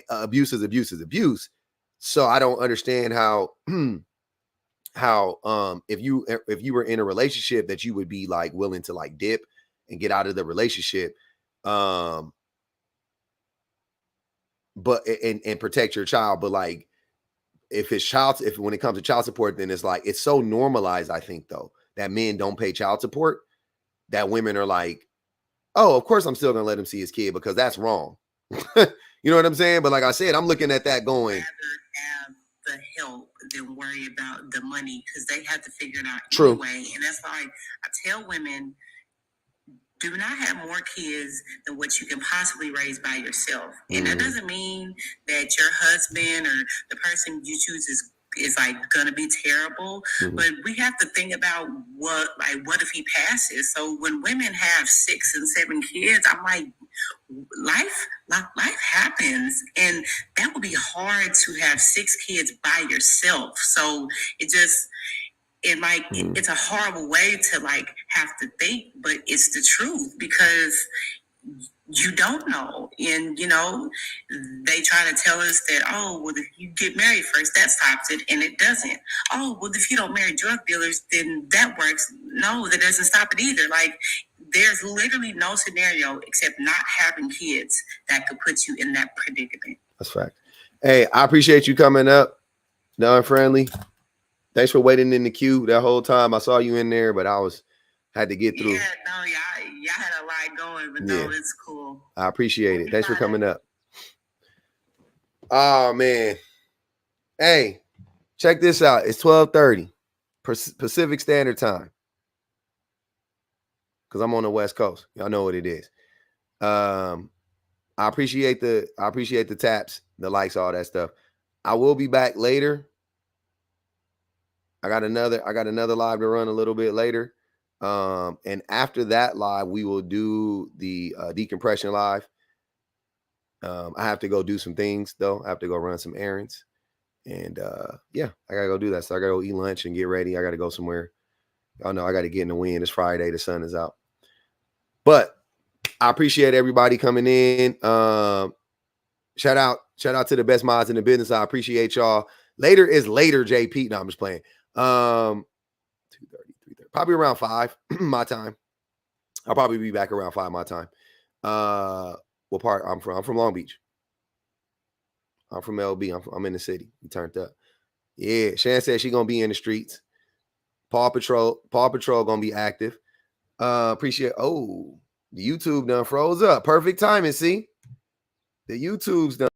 abuse is abuse is abuse. So I don't understand how if you were in a relationship that you would be like willing to like dip and get out of the relationship, but and protect your child. But like if when it comes to child support, then it's like it's so normalized, I think, though, that men don't pay child support, that women are like, oh, of course I'm still gonna let him see his kid because that's wrong. You know what I'm saying? But like I said, I'm looking at that going, have the help than worry about the money, because they have to figure it out True. Anyway. And that's why I tell women, do not have more kids than what you can possibly raise by yourself. And that doesn't mean that your husband or the person you choose is like gonna be terrible. But we have to think about what if he passes? So when women have 6 and 7 kids, I'm like, life happens, and that would be hard to have 6 kids by yourself. So it's a horrible way to like have to think, but it's the truth, because you don't know. And you know, they try to tell us that, oh, well, if you get married first, that stops it, and it doesn't. Oh, well, if you don't marry drug dealers, then that works. No, that doesn't stop it either. Like, there's literally no scenario except not having kids that could put you in that predicament. That's fact. Hey, I appreciate you coming up, Don Friendly. Thanks for waiting in the queue that whole time. I saw you in there, but had to get through. Yeah, no, y'all had a lot going, but no, it's cool. I appreciate it. Thanks for coming up. Oh man. Hey, check this out. It's 12:30 Pacific Standard Time, because I'm on the West Coast. Y'all know what it is. I appreciate the taps, the likes, all that stuff. I will be back later. I got another live to run a little bit later. And after that live, we will do the decompression live. I have to go do some things though. I have to go run some errands. And I gotta go do that. So I gotta go eat lunch and get ready. I gotta go somewhere. Y'all know I gotta get in the wind. It's Friday, the sun is out. But I appreciate everybody coming in. Shout out to the best mods in the business. I appreciate y'all. Later is later, JP. No, I'm just playing. 2:30, 3:30, probably around 5 my time. I'll probably be back around 5 my time. What part I'm from? I'm from Long Beach. I'm from LB. I'm in the city. We turned up. Yeah, Shan said she's gonna be in the streets. Paw Patrol gonna be active. Appreciate. Oh, the YouTube done froze up. Perfect timing. See, the YouTube's done.